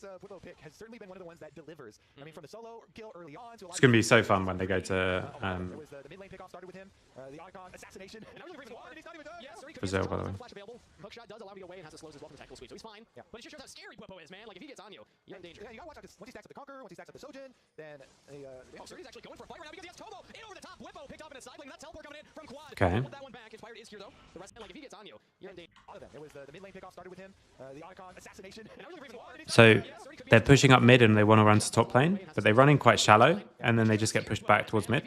Bwipo pick has certainly been one of the ones that delivers. I mean, from the solo kill early on to a lot It's going to be so fun when they go to there was the mid lane pickoff started with him. The icon assassination. And everything was and he's not even done. Yeah, Surdy could Brazil, use by the way. flash available. Hookshot does allow him to get away and has to slow his welcome tactical sweep, so he's fine. Yeah. But it just shows how scary Bwipo is, man. Like, if he gets on you, you're in danger. Yeah, you gotta watch out, 'cause once he stacks up the Conqueror, once he stacks up the Sojin, then Oh, Surdy's actually going for a fight right now because he has Tomo in over the top. Bwipo picked up in a side lane. That teleport coming in from Quad. Okay. Hold that one back. Inspired is here, though. The rest, like, if he gets on you, you're in danger. all of them. There was the mid lane pickoff started with him. The icon assassination. And everything was So they're pushing up mid and they want to run to top lane, but they run in quite shallow and then they just get pushed back towards mid.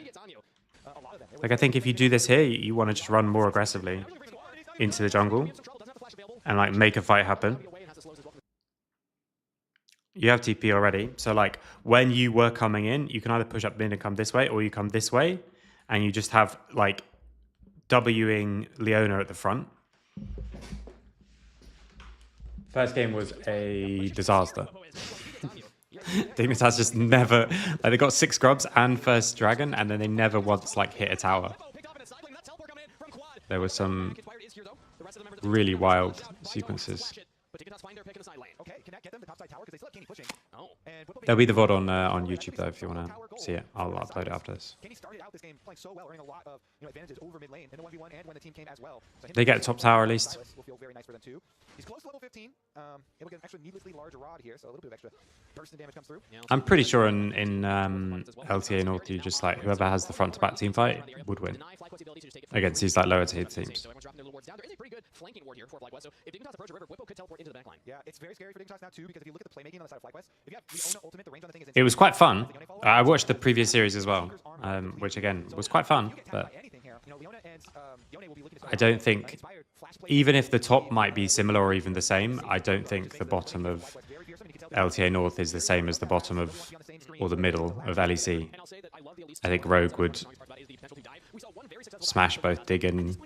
a lot of them. Like, I think if you do this here, you want to just run more aggressively into the jungle and like make a fight happen. You have TP already, so like when you were coming in, you can either push up mid and come this way, or you come this way, and you just have like Wing Leona at the front. First game was a disaster. Dignitas just never, like, they got 6 grubs and first dragon, and then they never once like hit a tower. There were some really wild sequences. Okay, can that get them the top side tower? Because they still have Kenny pushing. Oh. And Whipple There'll be the VOD on YouTube though if you want to see it. I'll upload it after this. Kenny started out this game playing so well, earning a lot of advantages over mid lane in the 1v1 and when the team came as well. So They get top tower at least. Will feel very nice for them too. He's close to level 15. It'll get an extra needlessly larger rod here, so a little bit of extra burst and damage comes through. I'm pretty sure in LTA North you just like whoever has the front to back team fight would win against these like lower tier teams. Yeah, it's very scary for Dignitas now too, because if you look at the playmaking on the side of FlyQuest, if you have Leona ultimate, the range on the thing is It was quite fun. I watched the previous series as well, which again was quite fun. But I don't think, even if the top might be similar or even the same, I don't think the bottom of LTA North is the same as the bottom of, or the middle of LEC. I think Rogue would smash both Dig and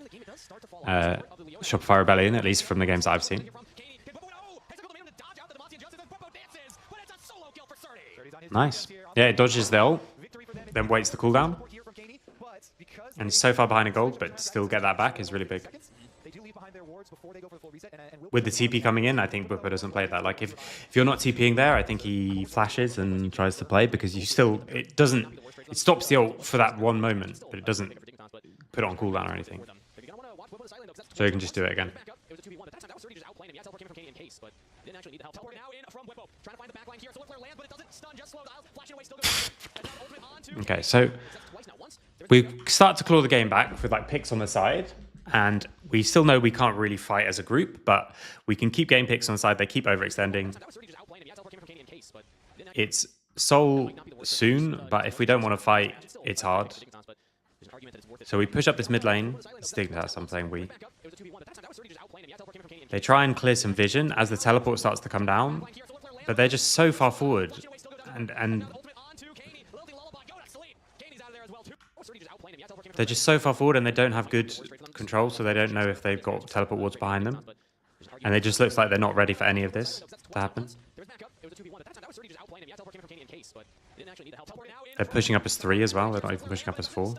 Shopify Rebellion, at least from the games that I've seen. Nice. Yeah, it dodges the ult, then waits the cooldown. And he's so far behind a gold, but still get that back is really big. With the TP coming in, I think Whipper doesn't play that. Like if you're not TPing there, I think he flashes and tries to play because you still, it stops the ult for that one moment, but it doesn't put it on cooldown or anything. So you can just do it again. Okay, so we start to claw the game back with like picks on the side, and we still know we can't really fight as a group, but we can keep getting picks on the side. They keep overextending. It's Soul soon, but if we don't want to fight, it's hard. So we push up this mid lane. Dignitas, I'm saying we. They try and clear some vision as the teleport starts to come down, but they're just so far forward, and they're just so far forward, and they don't have good control, so they don't know if they've got teleport wards behind them, and it just looks like they're not ready for any of this to happen. They're pushing up as 3 as well. They're not even pushing up as 4.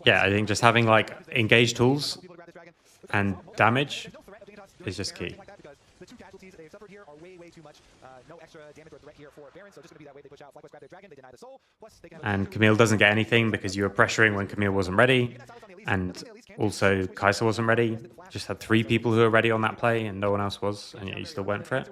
Yeah, I think just having like engaged tools and damage is just key. The 2 casualties they've suffered here are way too much. No extra damage or threat here for Baron, so just going to be that way. They push out FlyQuest, grab their dragon, they deny the soul. Plus they can and Camille doesn't get anything because you were pressuring when Camille wasn't ready. And also Kai'Sa wasn't ready. Just had 3 people who were ready on that play and no one else was, and yet you still went for it.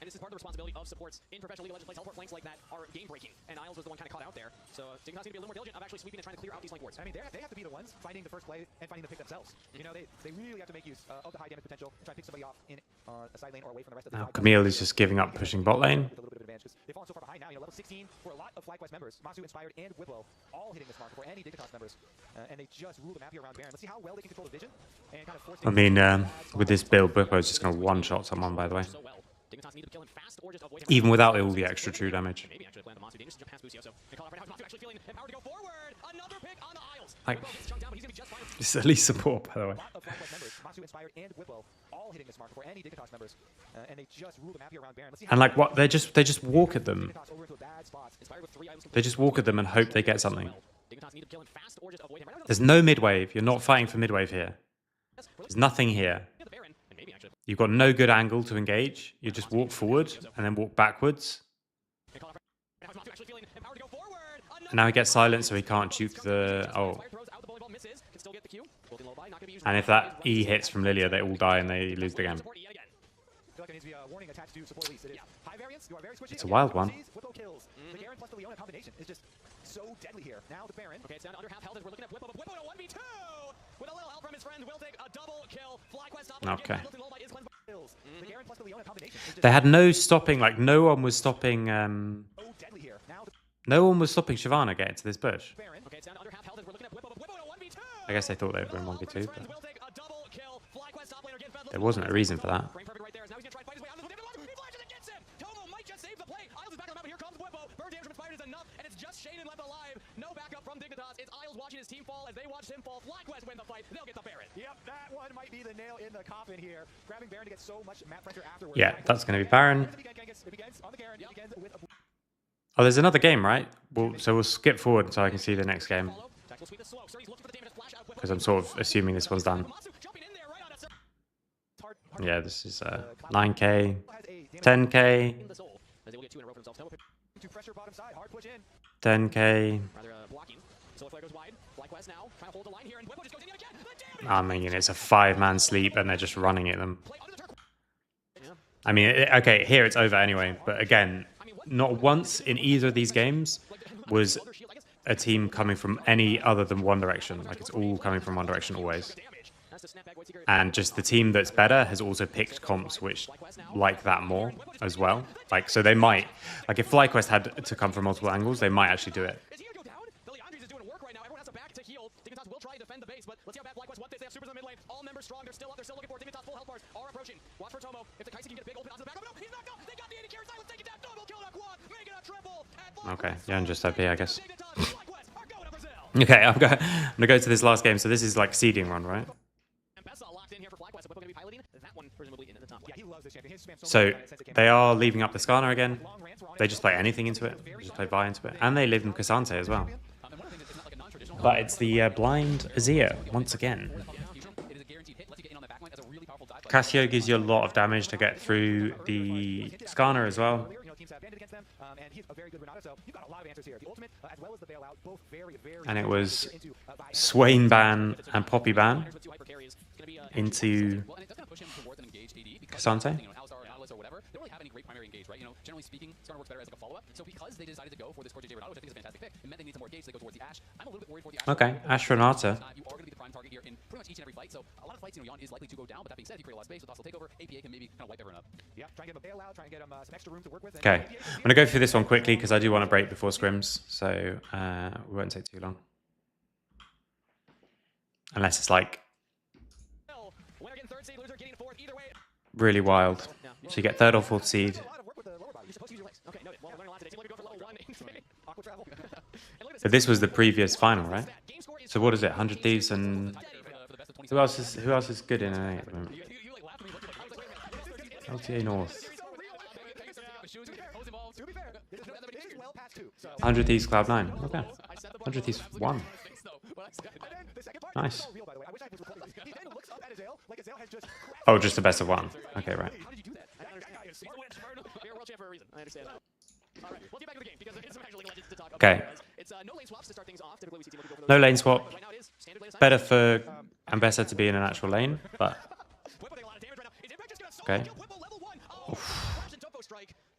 And this is part of the responsibility of supports in professional League of Legends play. Teleport flanks like that are game breaking, and Isles was the one kind of caught out there. So Dignitas need to be a little more diligent of actually sweeping and trying to clear out these flank wards. I mean, they have to be the ones finding the first play and finding the pick themselves. You know, they really have to make use of the high damage potential and try to pick somebody off in a side lane or away from the rest of the Now Camille is just giving up pushing bot lane. with a little bit of advantage because they've fallen so far behind now. You know, level 16 for a lot of FlyQuest members, Masu, Inspired, and Whiplo all hitting this mark before any Dignitas members, and they just rule the map here around Baron. Let's see how well they can control the vision and kind of force. I mean, with this build, Whippo is just going to one-shot someone, by the way. Even without all the extra true damage. Like, this is at least support, by the way. And like what? They just walk at them. They just walk at them and hope they get something. There's no mid wave. You're not fighting for mid wave here. There's nothing here. You've got no good angle to engage. You just walk forward and then walk backwards. And now he gets silent, so he can't juke the ult. And if that E hits from Lilia, they all die and they lose the game. It's a wild one. So deadly here. Now the Baron. Okay, it's down to under half health as we're looking at Whippo, but Whippo to 1v2! With a little help from his friend, will take a double kill. FlyQuest top. Okay. The Garen plus the Leona combination is just They had no stopping, like no one was stopping so deadly here. Now the no one was stopping Shyvana getting to this bush. Baron. Okay, it's down to under half health as we're looking at Whippo, but Whippo to 1v2! I guess they thought they would win 1v2, but Will take a double kill. FlyQuest top laner getting fed. there wasn't a reason for that. Frame perfect right there. Now he's gonna try to fight his way out of the he flashes and gets him! Togo might just save the play. Isles is back on the map, but here comes Whippo. Burn damage from Inspired is enough. might be the nail in the coffin here. Grabbing Baron to get so much map pressure afterwards. Yeah, that's going to be Baron. It begins on the Garen. It begins with a Oh, there's another game, right? So we'll skip forward so I can see the next game. Because I'm sort of assuming this one's done. Yeah, this is 9K, 10K, 10K. I mean, it's a 5-man sleep and they're just running at them. I mean, okay, here it's over anyway. But again, not once in either of these games was a team coming from any other than one direction. Like, it's all coming from one direction always. And just the team that's better has also picked comps which like that more as well. Like, so they might, like if FlyQuest had to come from multiple angles, they might actually do it. Okay, yeah, and just OP, I guess. Okay, I'm gonna go to this last game. So this is like seeding run, right? So they are leaving up the Skarner again. They just play anything into it. They just play Vi into it. And they live in Cassante as well. But it's the blind Azir once again. Cassio gives you a lot of damage to get through the Skarner as well. And it was Swain ban and Poppy ban into Cassante. Generally speaking, Skarner works better as like a follow-up. So because they decided to go for this core JJ Renato, which I think is a fantastic pick, it meant they need some more gauge, so they go towards the Ashe. I'm a little bit worried for the Ashe. Okay, Ashe Renata. You are going to be the prime target here in pretty much each and every fight. So a lot of fights, Yon is likely to go down. But that being said, if you create a lot of space with hostile takeover, APA can maybe kind of wipe everyone up. Yeah, try and get him a bailout, try and get him some extra room to work with. Okay, I'm going to go through this one quickly because I do want to break before scrims, so we won't take too long. Unless it's like really wild. So you get 3rd or 4th seed. So this was the previous final, right? So what is it? 100 Thieves and who else is good in NA at the moment? LTA North. 100 Thieves Cloud9. Okay. 100 Thieves 1. Nice. Oh, just the best of 1. Okay, right. Okay. No lane swap. Better for Ambessa to be in an actual lane, but okay.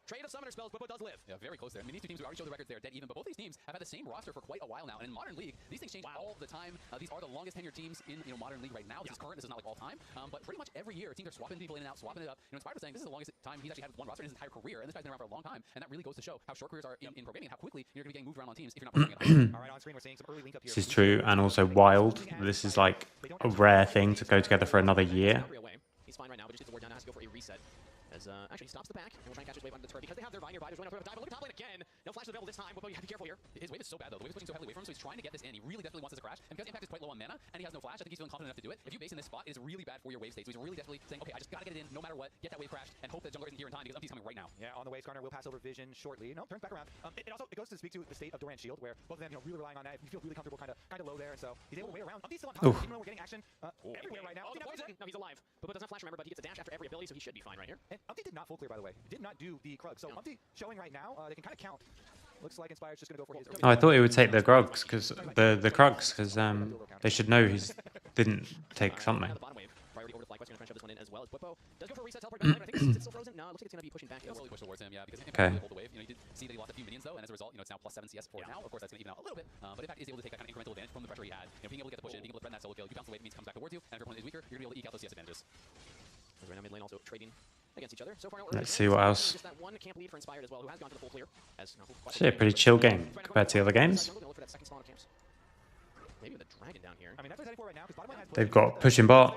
Trade of summoner spells, Bwipo does live. Yeah, very close there. I mean, these two teams, we already showed the records there, dead even, but both these teams have had the same roster for quite a while now. And in Modern League, these things change all the time. These are the longest tenured teams in Modern League right now. This is current, this is not like all time. But pretty much every year, teams are swapping people in and out, swapping it up. Inspired was saying this is the longest time he's actually had with one roster in his entire career, and this guy's been around for a long time. And that really goes to show how short careers are in pro gaming and how quickly you're going to be getting moved around on teams if you're not performing at all. All right, on screen, we're seeing some early link up here. This is true, and also wild. This is like a rare thing to go together for another year. He's fine right now, but just needs to ward down, has to go for a reset. As actually he stops the back and will try and catch his wave onto the turret because they have their Vine nearby. There's going to dive, but look at top lane again. No flash available this time. But you have to be careful here. His wave is so bad though. The wave is pushing so heavily away from him, so he's trying to get this in. He really definitely wants this to crash. And because Impact is quite low on mana and he has no flash, I think he's feeling confident enough to do it. If you base in this spot, it is really bad for your wave state. So he's really definitely saying, okay, I just gotta get it in no matter what, get that wave crashed, and hope that jungler isn't here in time because Umpty's coming right now. Yeah, on the way, Skarner will pass over vision shortly. No, turns back around. It also goes to speak to the state of Doran's shield, where both of them, really relying on that. You feel really comfortable, kind of low there, and so he's able to wait around. Umpty's still on top, even though we're getting action everywhere right now. Oh, the poison! No, he's alive. But doesn't have flash, remember, but he gets a dash after every ability, so he should be fine right here. And Umpty did not full clear, by the way. Did not do the Krug. So Umpty showing right now, they can kind of count. Looks like Inspired's just going to go for his. Oh, I thought he would take the Krugs because the Krugs because they should know he didn't take something. Priority over to FlyQuest, going to try and shove this one in as well as Bwipo does go for a reset teleport back. I think it's still frozen. No, it looks like it's going to be pushing back. He'll slowly push towards him, yeah, because Okay. Impact hold the wave. You did see that he lost a few minions though, and as a result, it's now plus 7 CS for now. Of course, that's going to even out a little bit, but Impact is able to take that kind of incremental advantage from the pressure he had. Being able to get the push in, being able to threaten that solo kill. You bounce the wave, it means it comes back towards you, and if your opponent is weaker, you're going to be able to eke out those CS advantages. Right now, mid lane also trading against each other. So far, Let's see what else. Just that one camp lead for Inspired as well, who has gone to the full clear. Actually, a pretty chill game compared to the other games. Maybe with a dragon down here. I mean, that's what he's heading for right now, because bottom lane has They've got pushing bot,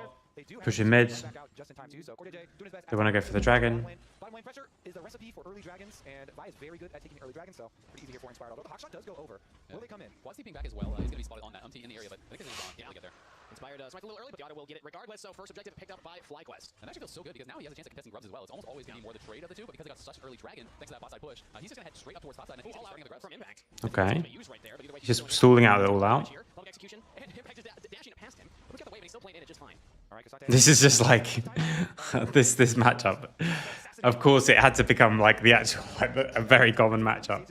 pushing mid. They want to go for the dragon. bottom lane pressure is the recipe for early dragons, and Vi is very good at taking early dragons, so pretty easy here for Inspired. Although the hawk shot does go over. Will they come in? Quad sleeping back as well. He's going to be spotted on that in the area, but I think he's gone. Can't really get there. Inspired smites a little early, but the auto will get it regardless. So first objective picked up by FlyQuest. And actually feels so good because now he has a chance at contesting grubs as well. It's almost always going to be more the trade of the two, but because they got such early dragon, thanks to that bot side push, he's just going to head straight up towards top side. And I think he's starting the grubs. From Impact. Okay. Right there, but either way, Just stalling out all out. Public execution, and Impact is dashing it past him. But he's got the wave, and he's still playing in it just fine. All right, Kasate. This is just like this matchup. Of course, it had to become like the actual, like a very common matchup.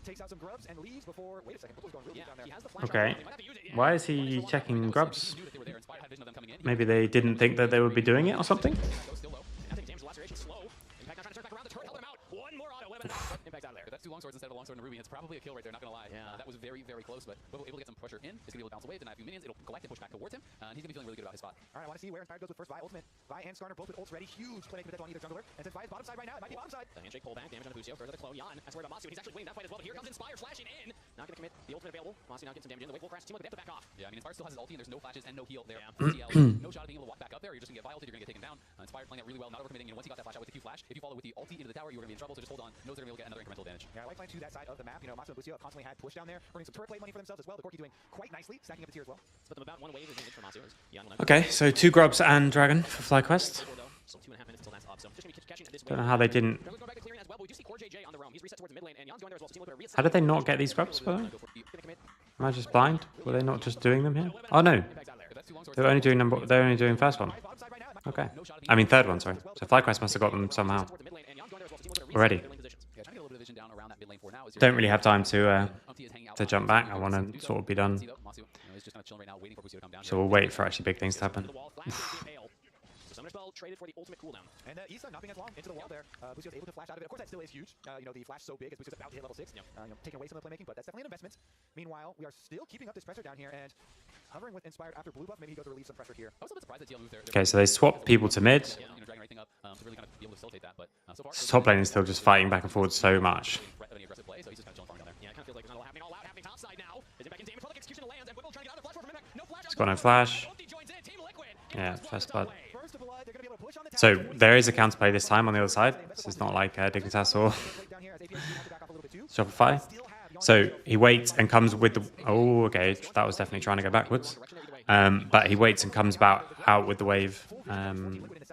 Takes out some grubs and leaves before. Wait a second. Blue's going really Yeah, down there. he has the flash. Okay. He might have to use it. Yeah. Why is he checking grubs? Knew that they were there. Inspired had vision of them coming in. Maybe they didn't think that they would be doing it or something. Goes still low. I think damage laceration slow. Impact not trying to turn back around. The turret held him out. One more auto. Impact's out of there. If that's 2 longswords instead of a longsword and a ruby, it's probably a kill right there, not gonna lie. Yeah. That was very, very close, but we're able to get some pressure in. It's gonna be able to bounce away, deny a few minions, it'll collect and push back towards him, and he's gonna be feeling really good about his spot. All right, I want to see where Inspired goes with first. Vi ultimate. Vi and Skarner both with ults ready. Huge playmaking potential on either jungler. And since Vi is bottom side right now, it might be bottom side. The handshake pull back. Damage on the Lucio. Throws out the clone. Jan. That's where about Masu. He's actually winning that fight as well. But here comes Inspire flashing in. Not gonna commit. The ultimate available. Masu now getting some damage in. The wave will crash. Team like they have to back off. Yeah, I mean, Inspire still has his ulti, and there's no flashes and no heal there. Yeah. No shot of being able to walk back up there. You're just gonna get violated, you're gonna get taken down. Inspire playing that really well, not overcommitting. You know, once he got that flash out with the Q flash, if you follow with the ulti into the tower, you're gonna be in trouble, so just hold on. Knows they're gonna be able to get another incremental advantage. Yeah, I like playing to that side of the map. You know, Masu and Lucio constantly had push down there, earning some turret plate money for themselves as well. The Corki doing quite nicely, stacking up his tier as well. Split them about one wave is in for Masu. Jan will Okay, so 2 grubs and dragon for FlyQuest. Still 2.5 minutes until that's up. So just gonna be catching at this Don't know how they didn't. Jungler's going back to clearing as well, but we do see Core JJ on the roam. He's reset towards the mid lane, and Jan's going there as well. So team will reset. How did they not get these grubs, by the way? Gonna commit. Am I just blind? Were they not just doing them here? Oh no, Impact's out of there. If that's 2 longswords, they're only doing they're only doing first one. Bottom side right now. Okay, I mean third one, sorry. So FlyQuest must have got them somehow Towards the mid lane, and Jan's going there as well. So team will reset already. their lane positions. yeah, trying to get a little bit of vision down around that mid lane for now. Is Don't really have time to Umpty is hanging out jump back. I want to sort of be done. Masu, you know, is just kind of chilling right now, waiting for Bucio to come down. So we'll wait for actually big things to happen. To the wall, flash is being pale. So Summoner Spell traded for the ultimate cooldown. And Issa not being as long into the wall there. Bucio's able to flash out of it. Of course, that still is huge. You know, the flash so big as Bucio's about to hit level 6. Yep. You know, taking away some of the playmaking, but that's definitely an investment. Meanwhile, we are still keeping up this pressure down here and hovering with Inspired after blue buff. Maybe he goes to relieve some pressure here. I was a bit surprised that TL moved there. Okay, so they swapped people to mid. You know, dragging everything up to really kind of be able to facilitate that. But so far, Top lane is still just fighting back and forth so much. threat of any aggressive play, so he's just kind of chilling farming down there. Yeah, it kind of feels like there's not a lot happening. All out happening top side now. Is it back in damage? Public execution lands, and Whipple trying to get out of flash from Impact. No flash. It's got no flash. Ulti joins in. Team Liquid. Yeah, first blood. First of blood, they're going to be able to push on the So tower. there is a counterplay this time on the other side. This is not like Dignitas or Down here as APA have to back off a little bit too. Shopify. Still have Jan So he waits and comes with the. Oh, okay. That was definitely trying to go backwards. But he waits and comes out with the wave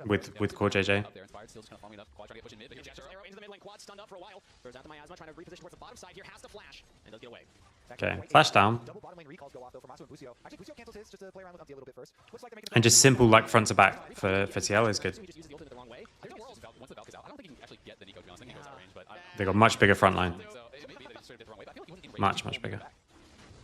with Core JJ. Up there, Inspired still just kind of farming it up. Quad trying to get push in mid, but here's Gesture arrow into the mid lane. Quad stunned up for a while. Throws out the miasma, trying to reposition towards the bottom side here. Has to flash and does get away. Okay, flash down. Double bottom lane recalls go off though for Masu and Bucio. Actually, Bucio cancels his just to play around with Umpty a little bit first. Looks like they're making And just simple like front to back for TL is good. He just uses the ultimate the wrong way. There's no world. Once the Valk is out, I don't think he can actually get the Nico, to be honest. I think he goes out of range, but They got much bigger front line. so it may be that he just sort of did the wrong way, but I feel like he wasn't in range. Much bigger.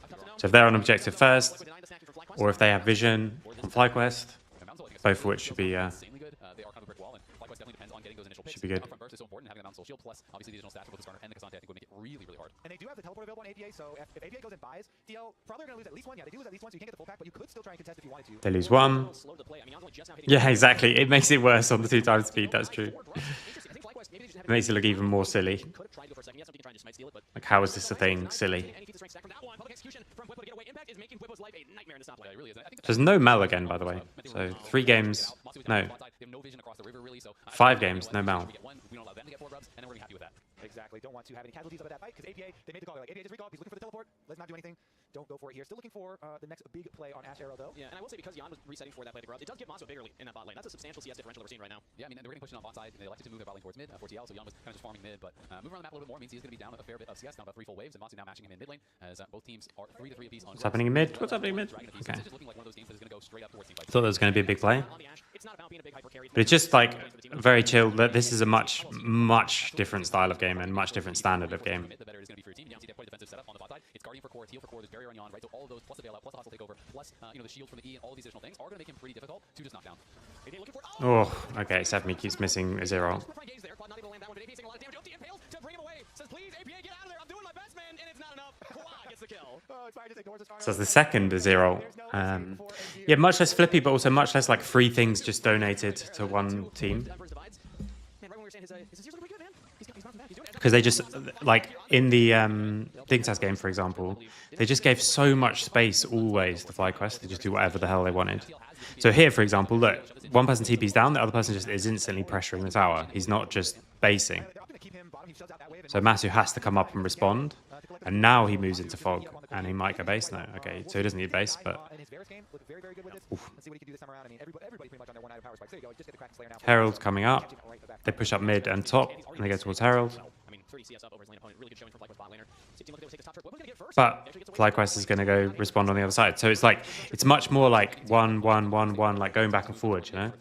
Tough to know. So if they're on objective first, Liquid denying the snacking from FlyQuest. or if they have vision on FlyQuest, And Bounce Soul, I think, both of which should be insanely good. They are kind of a brick wall, and FlyQuest definitely depends on getting those initial picks. Should be good. Upfront burst is so important, having that Bounce Soul shield, plus obviously the additional stats with the Skarner and the Cassante, I think would make it really, really hard. And they do have the teleport available on APA, so if APA goes and buys, DL probably going to lose at least one. Yeah, they do lose at least one, so you can't get the full pack, but you could still try and contest if you wanted to. they lose one. Slow to play. I mean, Jan's only just now hitting. Yeah, exactly. It makes it worse on the 2 times speed. That's true. Interesting. I think FlyQuest maybe they just It makes it look even more silly. could have tried to go for a second. Yes, something trying to smite steal it, but Like, how is this a thing? Silly. any feat of strength stack from that one. Public execution from Whippo to get away. Impact is making Whippo's life a nightmare in the top lane. Yeah, it really is. And I think There's no Mel again, by the way. So 3 games. No, They have no vision across the river, really, so 5 games, no Mel. We get one, we don't allow them to get 4 grubs, and then we're gonna be happy with that. Exactly. Don't want to have any casualties of that fight because APA, they made the call. They're like, APA just recall. He's looking for the teleport. Let's not do anything. Don't go for it here. Still looking for the next big play on Ash Arrow, though. Yeah, and I will say because Jan was resetting for that play to grubs, it does give Maso a big early in that bot lane. That's a substantial CS differential that we're seeing right now. Yeah, I mean, they were getting pushed on bot side, and they elected to move their bot lane towards mid for TL, so Jan was kind of just farming mid, but moving around the map a little bit more means he's going to be down a fair bit of CS, down about 3 full waves, and Matsu now matching him in mid lane, as both teams are 3 to 3 apiece on what's happening in mid? What's happening in mid? Dragon apiece. Okay. It's just looking like one of those games that is going to go straight up towards team fight. Thought there was going to be a big play. On the Ash, it's not about being a big hyper carry. But it's just like very chill. That this is a much different style of game and much different standard of game. The better it is going to be for your team. You see they have quite a defensive setup on the bot side. It's guardian for core, heal for core, there's barrier on Jan, right? So all of those, plus the bailout, plus the hostile takeover, plus the shield from the E, and all of these additional things are going to make him pretty difficult to just knock down. APA looking for it. Oh, okay. Sefmi keeps missing a 0. Front gaze there. Quad not able to land that one, but APA taking a lot of damage. Opti impales to bring him away. Says, please, APA, get out of there. I'm doing my best, man. And it's not enough. Quad gets the kill. Oh, Inspired just ignores the So that's the second 0. Yeah, much less flippy, but also much less like free things just donated to one team. Emperor's divides. Man, right when we were saying his series looking pretty good, man. He's bouncing back. He's doing it. Because they just, like, in the Dignitas game, for example, they just gave so much space always to FlyQuest. They just do whatever the hell they wanted. So here, for example, look, one person TP's down, the other person just is instantly pressuring the tower. He's not just basing. So Masu has to come up and respond. And now he moves into fog, and he might go base now. Okay, so he doesn't need base, but Herald coming up. They push up mid and top, and they go towards Herald. But FlyQuest is going to go respond on the other side. So it's like, it's much more like 1-1-1-1, like going back and forward, you know?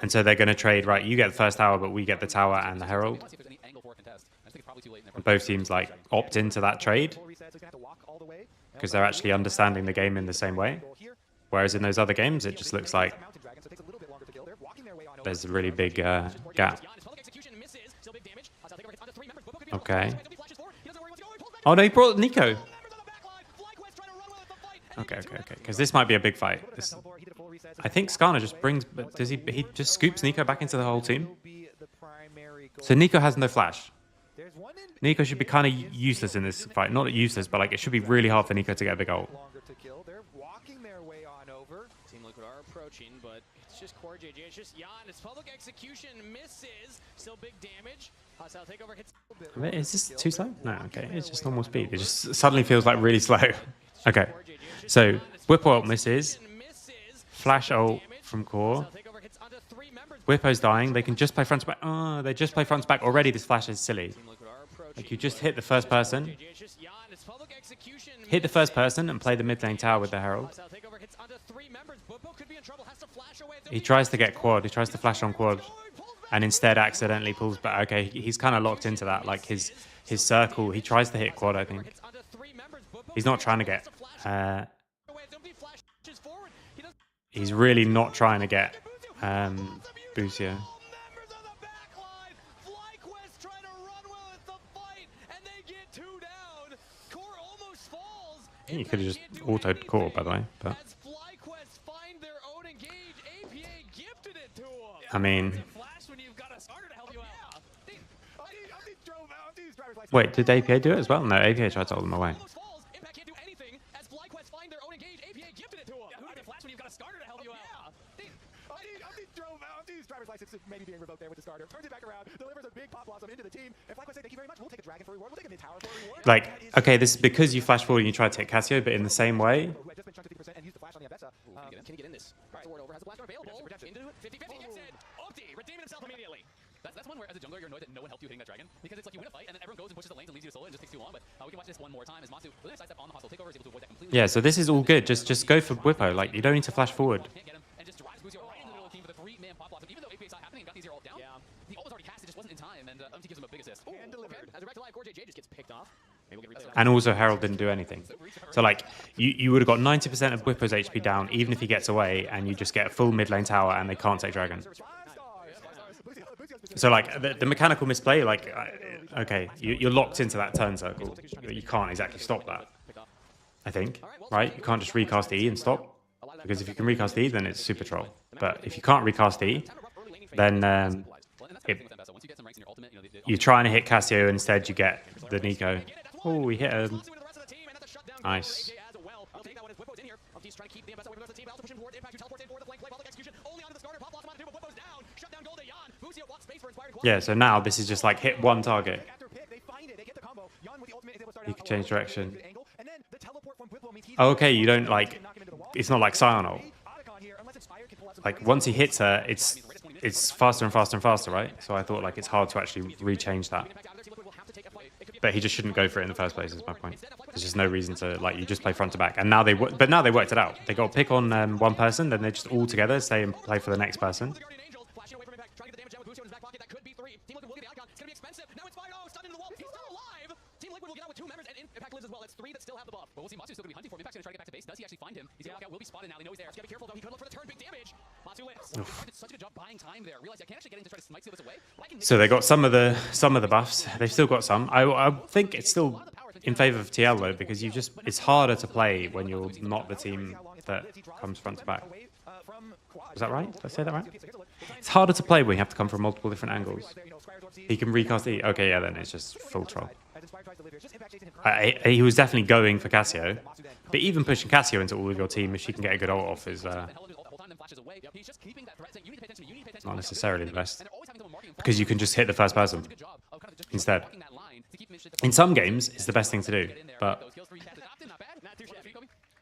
And so they're going to trade, right, you get the first tower, but we get the tower and the Herald. And both teams like opt into that trade because they're actually understanding the game in the same way. Whereas in those other games, it just looks like there's a really big gap. Okay. Oh, no, he brought Nico. Okay. Because this might be a big fight. I think Skarner just brings... Does he just scoops Nico back into the whole team? So Nico has no flash. Nico should be kind of useless in this fight. Not useless, but like it should be really hard for Nico to get a big ult. Team Liquid are approaching, but it's just Core JJ. It's just Jan. His public execution misses. Still big damage. Hostile takeover hits. Is this too slow? No, okay. It's just normal speed. It just suddenly feels like really slow. Okay. So Whip ult misses. Flash ult from Core. Whippo's dying. They can just play front to back. Oh, they just play front to back. Already this flash is silly. Like you just hit the first person. Hit the first person and play the mid lane tower with the Herald. He tries to get quad. He tries to flash on quad. And instead accidentally pulls back. Okay, he's kind of locked into that. Like his circle. He tries to hit quad, I think. He's not trying to get... he's really not trying to get... Busio. I think you could have just autoed Core, by the way. But I mean, wait, did APA do it as well? No, APA tried to hold them away. Maybe being revoked there with the starter. Turns it back around, delivers a big pop blossom into the team. And FlyQuest say thank you very much. We'll take a dragon for a reward. We'll take a mid tower for a reward. Like, okay, this is because you flash forward and you try to take Cassio, but in the same way. And use the flash on the Abessa. Can he get in this? Sword over has a blast available. Into it. 50-50 gets it. Opti redeeming himself immediately. That's one where as a jungler you're annoyed that no one helped you hitting that dragon because it's like you win a fight and then everyone goes and pushes the lanes and leaves you to solo and it just takes too long. But we can watch this one more time as Matsu with a sidestep on the hostile takeover is able to avoid that completely. Yeah, so this is all good. Just go for Whippo. Like you don't need to flash forward. And just drives Busio right into the middle of the team with a 3-man pop blossom. Even though APA saw it happening and got the 0 ult down, the ult was already cast. It just wasn't in time, and Umti gives him a big assist. And delivered. As a back to live, Core JJ just gets picked off. And also Herald didn't do anything. So like you would have got 90% of Whippo's HP down even if he gets away, and you just get a full mid lane tower and they can't take dragon. So like the mechanical misplay, like okay, you're locked into that turn circle. You can't exactly stop that. I think, right? You can't just recast E and stop, because if you can recast E, then it's super troll. But if you can't recast E, then you're trying to hit Cassio, and instead you get the Nico. Oh, we hit him. Nice. Yeah, so now this is just like hit one target. You can change direction. Oh, okay, you don't like... It's not like Scion ult. Like, once he hits her, it's faster and faster and faster, right? So I thought like it's hard to actually rechange that. But he just shouldn't go for it in the first place, is my point. There's just no reason to, like, you just play front to back. And now they worked it out. They got to pick on one person, then they just all together stay and play for the next person. Lives as well. That's 3 that still have the buff. But we'll see. Matsu's still gonna be hunting for him. Impact's gonna try to get back to base. Does he actually find him? He's gonna will be spotted now. They know he's there. He's gotta be careful though. He could look for the turn. Big damage. Matsu lives. He did such a good job buying time there. Realized I can't actually get in to try to smite steal this away. So they got some of the buffs. They've still got some. I think it's still in favor of TL though, because it's harder to play when you're not the team that comes front to back. Is that right? Did I say that right? It's harder to play when you have to come from multiple different angles. He can recast E. Okay, yeah, then it's just full troll. Inspire tries to live here. Just impact chasing him. He was definitely going for Cassio, but even pushing Cassio into all of your team, if she can get a good ult off, is not necessarily the best, because you can just hit the first person instead. In some games, it's the best thing to do, but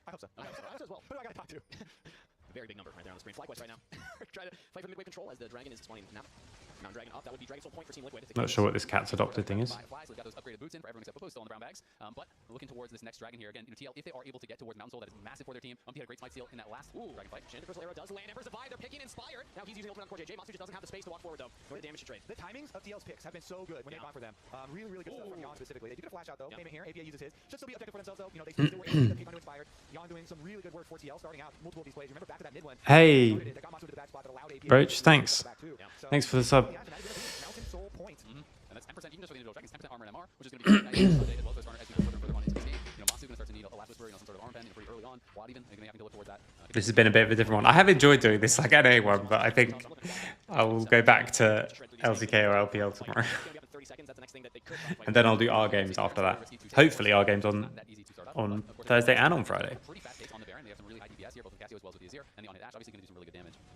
I hope so. I hope so as well. Who do I gotta talk to? Very big number right there on the screen. FlyQuest right now. Try to fight for mid-wave control as the dragon is spawning now. Mount Dragon up. That would be Dragon's whole point for Team Liquid. not sure what this cat's adopted thing is. We've got those upgraded boots in for everyone except Popo still on the brown bags. But looking towards this next dragon here again, TL, if they are able to get towards Mountain Soul, that is massive for their team. He had a great smite steal in that last dragon fight. Chandra Crystal Arrow does land. Emperor's Divide. They're picking Inspired. Now he's using ultimate on core JJ. Matsu just doesn't have the space to walk forward though. Nor the damage to trade. The timings of TL's picks have been so good when they've gone for them. Really, really good stuff from Yon specifically. They do get a flash out though. Payment here. APA uses his. Should still be objective for themselves though. You know, they still were able to pick onto Inspired. Yon doing some really good work for TL, starting out multiple of these plays. Remember back to that mid one. Hey, Broach, thanks. Thanks for the sub. Mountain Soul point. And that's 10%, even just for the individual dragons, 10% armor and MR, which is going to be as well as as you go further on into this game. You know, Masu going to start to need a last whisper, you know, some sort of arm pen, pretty early on. Watt even, they're going to have to look towards that. This has been a bit of a different one. I have enjoyed doing this like NA one, but I think I will go back to LTK or LPL tomorrow. And then I'll do our games after that. Hopefully our games on Thursday and on Friday.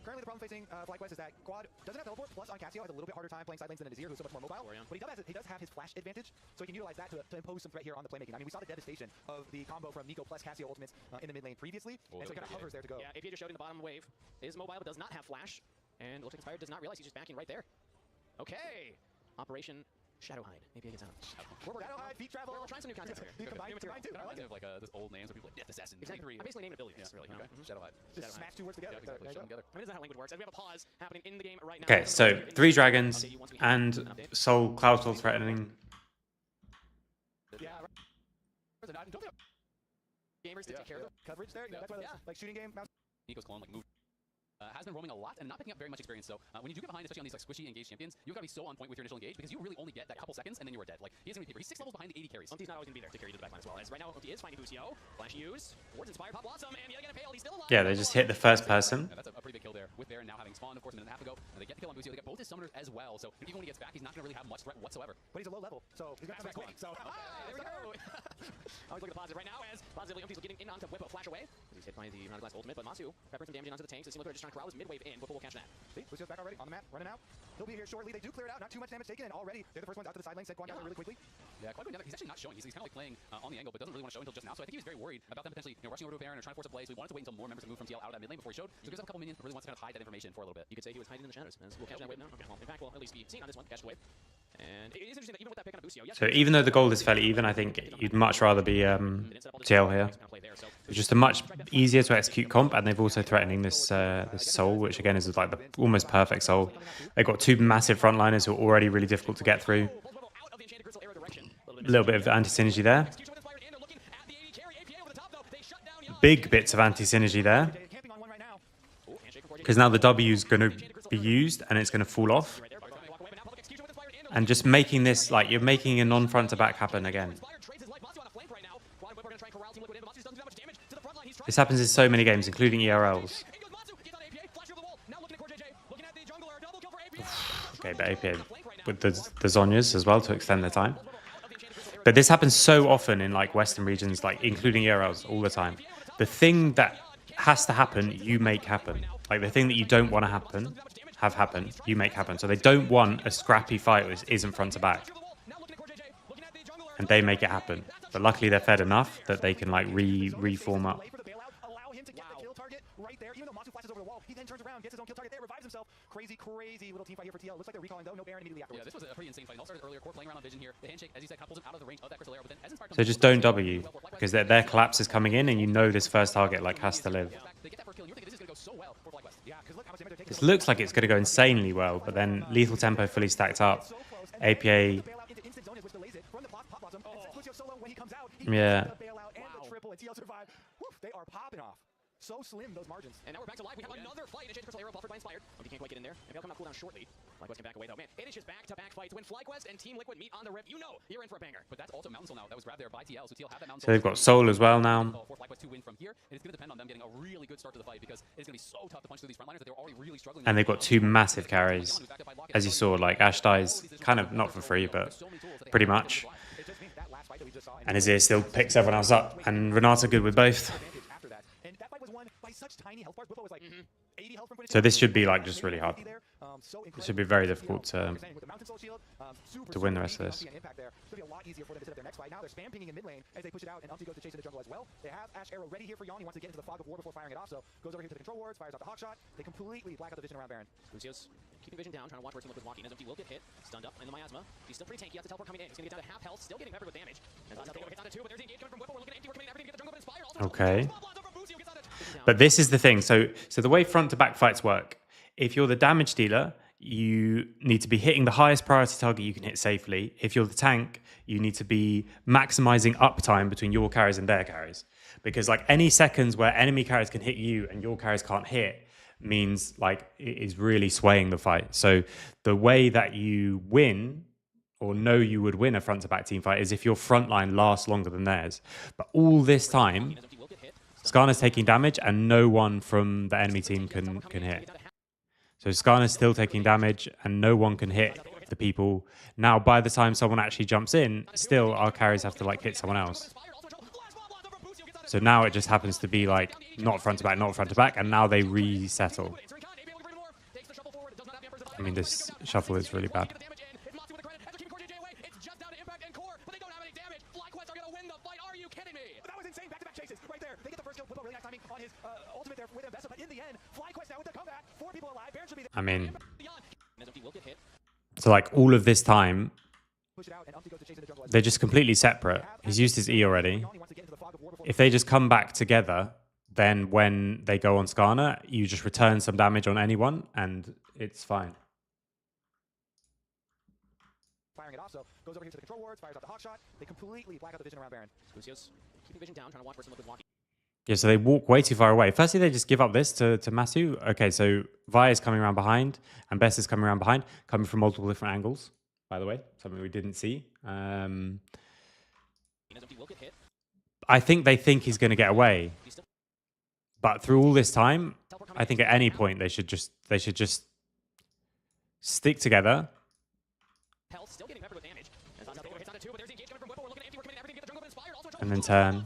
Currently, the problem facing FlyQuest is that Quad doesn't have teleport, plus on Cassio has a little bit harder time playing side lanes than Nazir, who's so much more mobile. But he does have his flash advantage, so he can utilize that to impose some threat here on the playmaking. I mean, we saw the devastation of the combo from Nico plus Cassio ultimates in the mid lane previously, and so he kind of hovers there to go. Yeah, APA just showed in the bottom wave. Is mobile, but does not have flash. And looks like Inspired does not realize he's just backing right there. Okay. Operation Shadow Hide. APA gets out. Shadow Hide, feet travel. We're trying some new concepts here. You combine two. I like it. Like this old names where people like Death Assassin. Exactly. I basically named it ability. Yeah, really. Okay. Shadow Hide. Just smash two words together. Yeah, exactly. Shut them together. I mean, this is how language works. And we have a pause happening in the game right now. Okay, so 3 dragons and Soul, Cloud Soul threatening. Yeah. Gamers to take care of Coverage there. That's why like shooting game. Nico's clone like moved. Has been roaming a lot and not picking up very much experience. So when you do get behind, especially on these like squishy engaged champions, you've got to be so on point with your initial engage because you really only get that couple seconds and then you are dead. Like he isn't really paper. He's 6 levels behind the 80 carries. He's not always gonna be there to carry you to the backline as well. As right now, he is finding Lucio. Flash used. Towards Inspired Pop Blossom, and yet again Pale. He's still alive. Yeah, they just hit the first person. Yeah, that's a pretty big kill there. With Baron now having spawned, of course, a minute and a half ago. And they get the kill on Lucio. They get both his summoners as well. So even when he gets back, he's not gonna really have much threat whatsoever. But he's a low level, so he's gonna come back quick. So there we go. Always look at the positive right now as positively Umpty's getting in onto Whip, flash away. He's hit by the Round of Glass ultimate, but Masu peppering some damage onto the tanks. It seems like they're just trying to corral his mid-wave in. Whip will catch that. See, Lucio's back already on the map, running out. He'll be here shortly. They do clear it out. Not too much damage taken, and already they're the first ones out to the side lane. Said Quan down there really quickly. Yeah, quite good. He's actually not showing. He's kind of like playing on the angle, but doesn't really want to show until just now. So I think he was very worried about them potentially rushing over to a Baron or trying to force a play. So he wanted to wait until more members to move from TL out of that mid lane before he showed. So he gives him a couple minions, but really wants to kind of hide that information for a little bit. You could say he was hiding in the shadows. As we'll catch that wave now. Okay, well, in fact, we'll at least be seen on this one. Catch the wave. And it is interesting that even with that pick on Lucio, yes, So even though the gold is fairly even, I think you'd much rather be TL here. It's just a much easier to execute comp, and they've also threatening this this Soul, which again is like the almost perfect Soul. They've got 2 massive frontliners who are already really difficult to get through. A little bit of anti-synergy there. Big bits of anti-synergy there. Because now the W is going to be used, and it's going to fall off. And just making this, like, you're making a non-front to back happen again. This happens in so many games, including ERLs. Okay, but APA with the Zhonyas as well to extend their time. But this happens so often in like Western regions, like including ERLs all the time. The thing that has to happen, you make happen. Like the thing that you don't want to have happen, you make happen. So they don't want a scrappy fight which isn't front to back. And they make it happen. But luckily they're fed enough that they can like reform up. Right there, even though Masu flashes over the wall, he then turns around, gets his own kill target there, revives himself. Crazy little team fight here for TL. Looks like they're recalling though, no Baron immediately afterwards. Yeah, this was a pretty insane fight. It all started earlier. Core playing around on Vision here. The handshake, as you said, kind of pulls him out of the range of that Crystal Arrow. But then as Inspired So just don't W, because their collapse is coming in, and you know this first target like has to live. They get that first kill, and you're thinking this is going to go so well for FlyQuest. Yeah, because look how much damage they're taking. This looks like it's going to go insanely well, but then lethal tempo fully stacked up. APA. Yeah. They are popping off. so slim, those margins. And now we're back to live. We have another fight. And Crystal Arrow buffered by Inspired. He can't quite get in there. And they'll come out cooldown shortly. FlyQuest can back away though. Man, it is just back-to-back fights. When FlyQuest and Team Liquid meet on the rip, you know you're in for a banger. But that's also Mountain Soul now. That was grabbed there by TL. So TL have that Mountain So they've got Soul as well now. For FlyQuest to win from here. And it's going to depend on them getting a really good start to the fight because it's going to be so tough to punch through these frontliners that they're already really struggling. And they've got two massive carries. As you saw, like Ash dies kind of not for free, but pretty much. And Azir still picks everyone else up. And Renata good with both. And that fight was won by such tiny health bars. Bwipo was like 80 health from So this should be like just really hard. It should be very difficult to win the rest of this. Be a lot easier for them to set up their next fight. Now they're spam pinging in mid lane as they push it out, and Umpty goes to chase in the jungle as well. They have Ash Arrow ready here for Yon. He wants to get into the fog of war before firing it off, so goes over here to the control wards, fires out the hawk shot. They completely black out the vision around Baron. Lucius keeping vision down, trying to watch where Team Liquid's walking. As Empty will get hit, stunned up in the miasma. He's still pretty tanky. He has the teleport coming in. He's gonna get down to half health, still getting peppered with damage. And hits onto two, but there's the engagement from Bwipo. We're looking at Empty. We're coming in everything to get the jungle, but Inspired also. Okay. But this is the thing. So the way front to back fights work, if you're the damage dealer, you need to be hitting the highest priority target you can hit safely. If you're the tank, you need to be maximizing uptime between your carries and their carries. Because like any seconds where enemy carries can hit you and your carries can't hit means like it is really swaying the fight. So the way that you win or know you would win a front to back team fight is if your front line lasts longer than theirs. But all this time, Skarner's taking damage and no one from the enemy team can hit. So Skarner's still taking damage and no one can hit the people. Now, by the time someone actually jumps in, still our carries have to like hit someone else. So now it just happens to be like not front to back, not front to back, and now they resettle. I mean, this shuffle is really bad. I mean, so like all of this time, they're just completely separate. He's used his E already. If they just come back together, then when they go on Skarner, you just return some damage on anyone, and it's fine. Firing it off, so goes over here to the control wards, fires out the hawk shot. They completely black out the vision around Baron. Lucius keeping vision down, trying to watch where Team Liquid's walking. Yeah, so they walk way too far away. Firstly, they just give up this to Masu. Okay, so Vi is coming around behind, and Bess is coming around behind, coming from multiple different angles, by the way. Something we didn't see. I think they think he's going to get away. But through all this time, I think at any point they should just stick together. And then turn.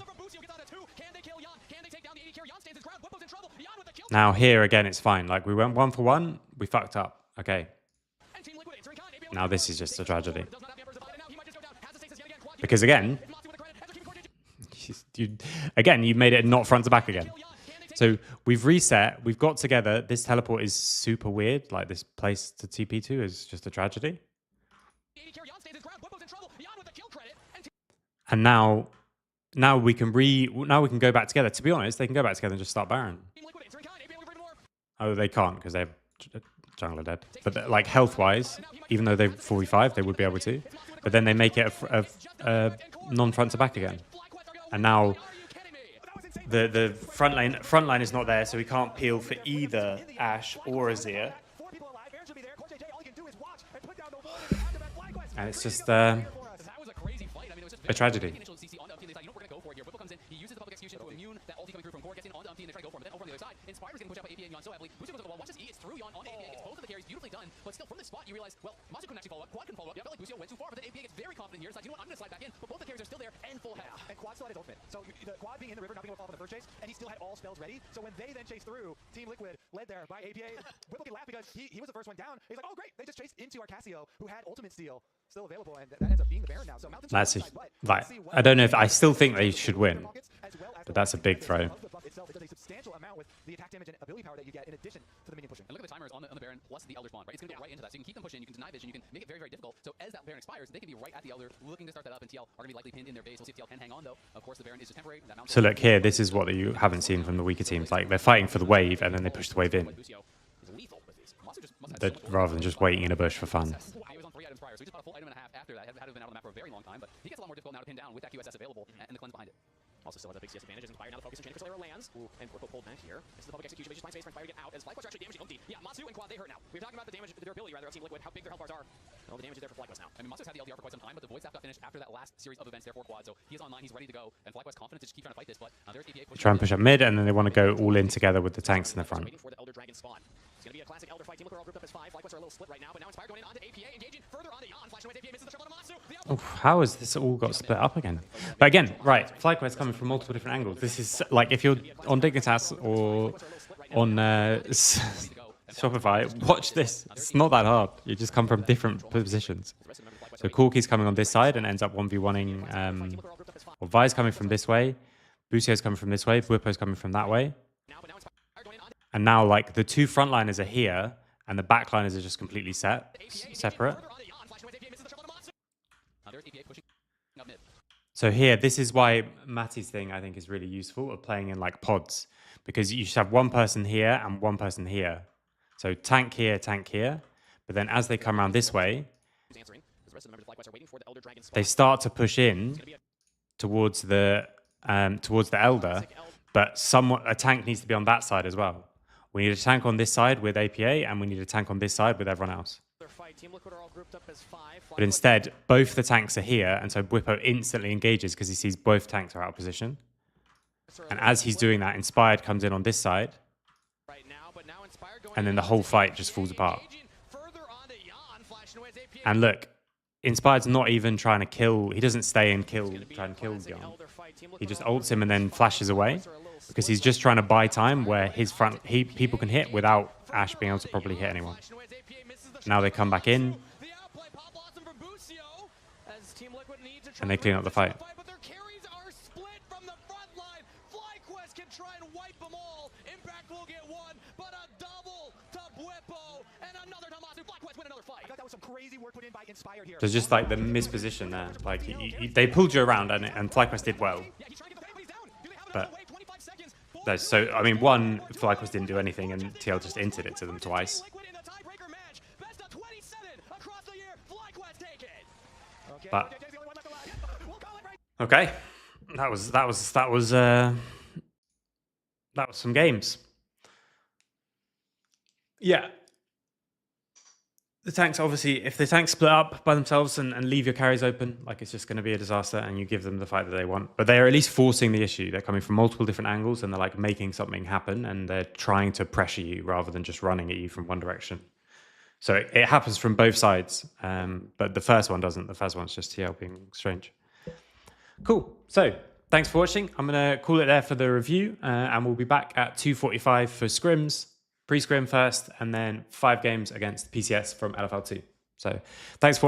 Now here again, it's fine. Like we went 1 for 1, we fucked up. Okay. Now this is just a tragedy. Because again, you made it not front to back again. So we've reset, we've got together. This teleport is super weird. Like this place to TP to is just a tragedy. And now we can go back together. To be honest, they can go back together and just start Baron. Oh, they can't because they have jungler dead. But like health-wise, even though they're 45, they would be able to. But then they make it a non-front to back again. And now the front line is not there, so we can't peel for either Ashe or Azir. And it's just a tragedy. Inspired's getting pushed out by AP and Yon so heavily. Lucio goes, well, watch this E. It's through Yon on AP. It's both of the carries beautifully done. But still, from this spot, you realize, well, Mazu couldn't actually follow up. Quad couldn't follow up. Yeah, I felt like Lucio went too far, but then AP gets very confident here. Decides, you know what, I'm going to slide back in. But both the carries are still there and full health. And Quad still had his ultimate. So the Quad being in the river, not being able to follow up on the first chase, and he still had all spells ready. So when they then chased through, Team Liquid, led there by APA, Bwipo can laugh because he was the first one down. He's like, oh great, they just chased into our Cassio, who had ultimate steal still available, and that ends up being the Baron now. So I don't know if I still think they should win, but that's a big throw. Substantial amount with the attack damage and ability power that you get in addition to the minion pushing. And look at the timers on the Baron plus the Elder spawn, right? It's going to go right into that. So you can keep them pushing, you can deny vision, you can make it very, very difficult. So as that Baron expires, they can be right at the Elder, looking to start that up, and TL are going to be likely pinned in their base. We'll see if TL can hang on, though. Of course, the Baron is just temporary. So look here, this is what you haven't seen from the weaker teams. Like, they're fighting for the wave, and then they push the wave in. Rather than just waiting in a bush for fun. He was on 3 items prior, so he just bought a full item and a half after that. Had been out of the map for a very long time, but he gets a lot more difficult now to pin down with that QSS available and the cleanse behind it. Also still has a big CS advantage as Inspire now the focus and Crazily lands. Ooh, and Brooklyn pulled back here. This is the public execution. They just find space for Inspire to get out as FlyQuest are actually damaging Umdi. Yeah, Matsu and Quad, they hurt now. We were talking about the damage, the durability rather of Team Liquid, how big their health bars are. Well, the damage is there for FlyQuest now. I mean, Matsu's had the LDR for quite some time, but the Void Staff got finished after that last series of events there for Quad, so he's online, he's ready to go, and FlyQuest confident to just keep trying to fight this, but there's APA pushing. Try and push up mid, and then they want to go all in together with the tanks in the front. Waiting for the Elder Dragon spawn. It's going to be a classic Elder fight. Team Liquid are all grouped up as 5. FlyQuest are a little split right now, but now Inspire going in onto APA, engaging further onto Yon. Flashing away APA, misses the triple to Matsu. Oof, how has this all got split up again? But again, right, FlyQuest coming from multiple different angles. This is like if you're on Dignitas or on Shopify, watch this. It's not that hard. You just come from different positions. So Corky's coming on this side and ends up 1v1ing. Or Vi's coming from this way. Busio's coming from this way. Bwipo's coming from that way. And now, like, the two frontliners are here, and the backliners are just completely separate. So here, this is why Matty's thing, I think, is really useful of playing in, like, pods. Because you should have one person here and one person here. So tank here, but then as they come around this way, they start to push in towards the Elder, but a tank needs to be on that side as well. We need a tank on this side with APA, and we need a tank on this side with everyone else. But instead, both the tanks are here, and so Bwipo instantly engages because he sees both tanks are out of position. And as he's doing that, Inspired comes in on this side, and then the whole fight just falls apart. And look, Inspired's not even trying to kill. He doesn't stay and try and kill Yon. He just ults him and then flashes away because he's just trying to buy time where his people can hit without Ash being able to properly hit anyone. Now they come back in and they clean up the fight. There's just like the misposition there. Like they pulled you around and FlyQuest did well. But so I mean, one, FlyQuest didn't do anything and TL just entered it to them twice. But okay, that was some games. Yeah. The tanks, obviously, if the tanks split up by themselves and leave your carries open, like it's just going to be a disaster and you give them the fight that they want. But they're at least forcing the issue. They're coming from multiple different angles and they're like making something happen and they're trying to pressure you rather than just running at you from one direction. So it happens from both sides, but the first one doesn't. The first one's just TL being strange. Cool. So thanks for watching. I'm going to call it there for the review and we'll be back at 2:45 for scrims. Pre-scrim first, and then 5 games against PCS from LFL2. So thanks for watching.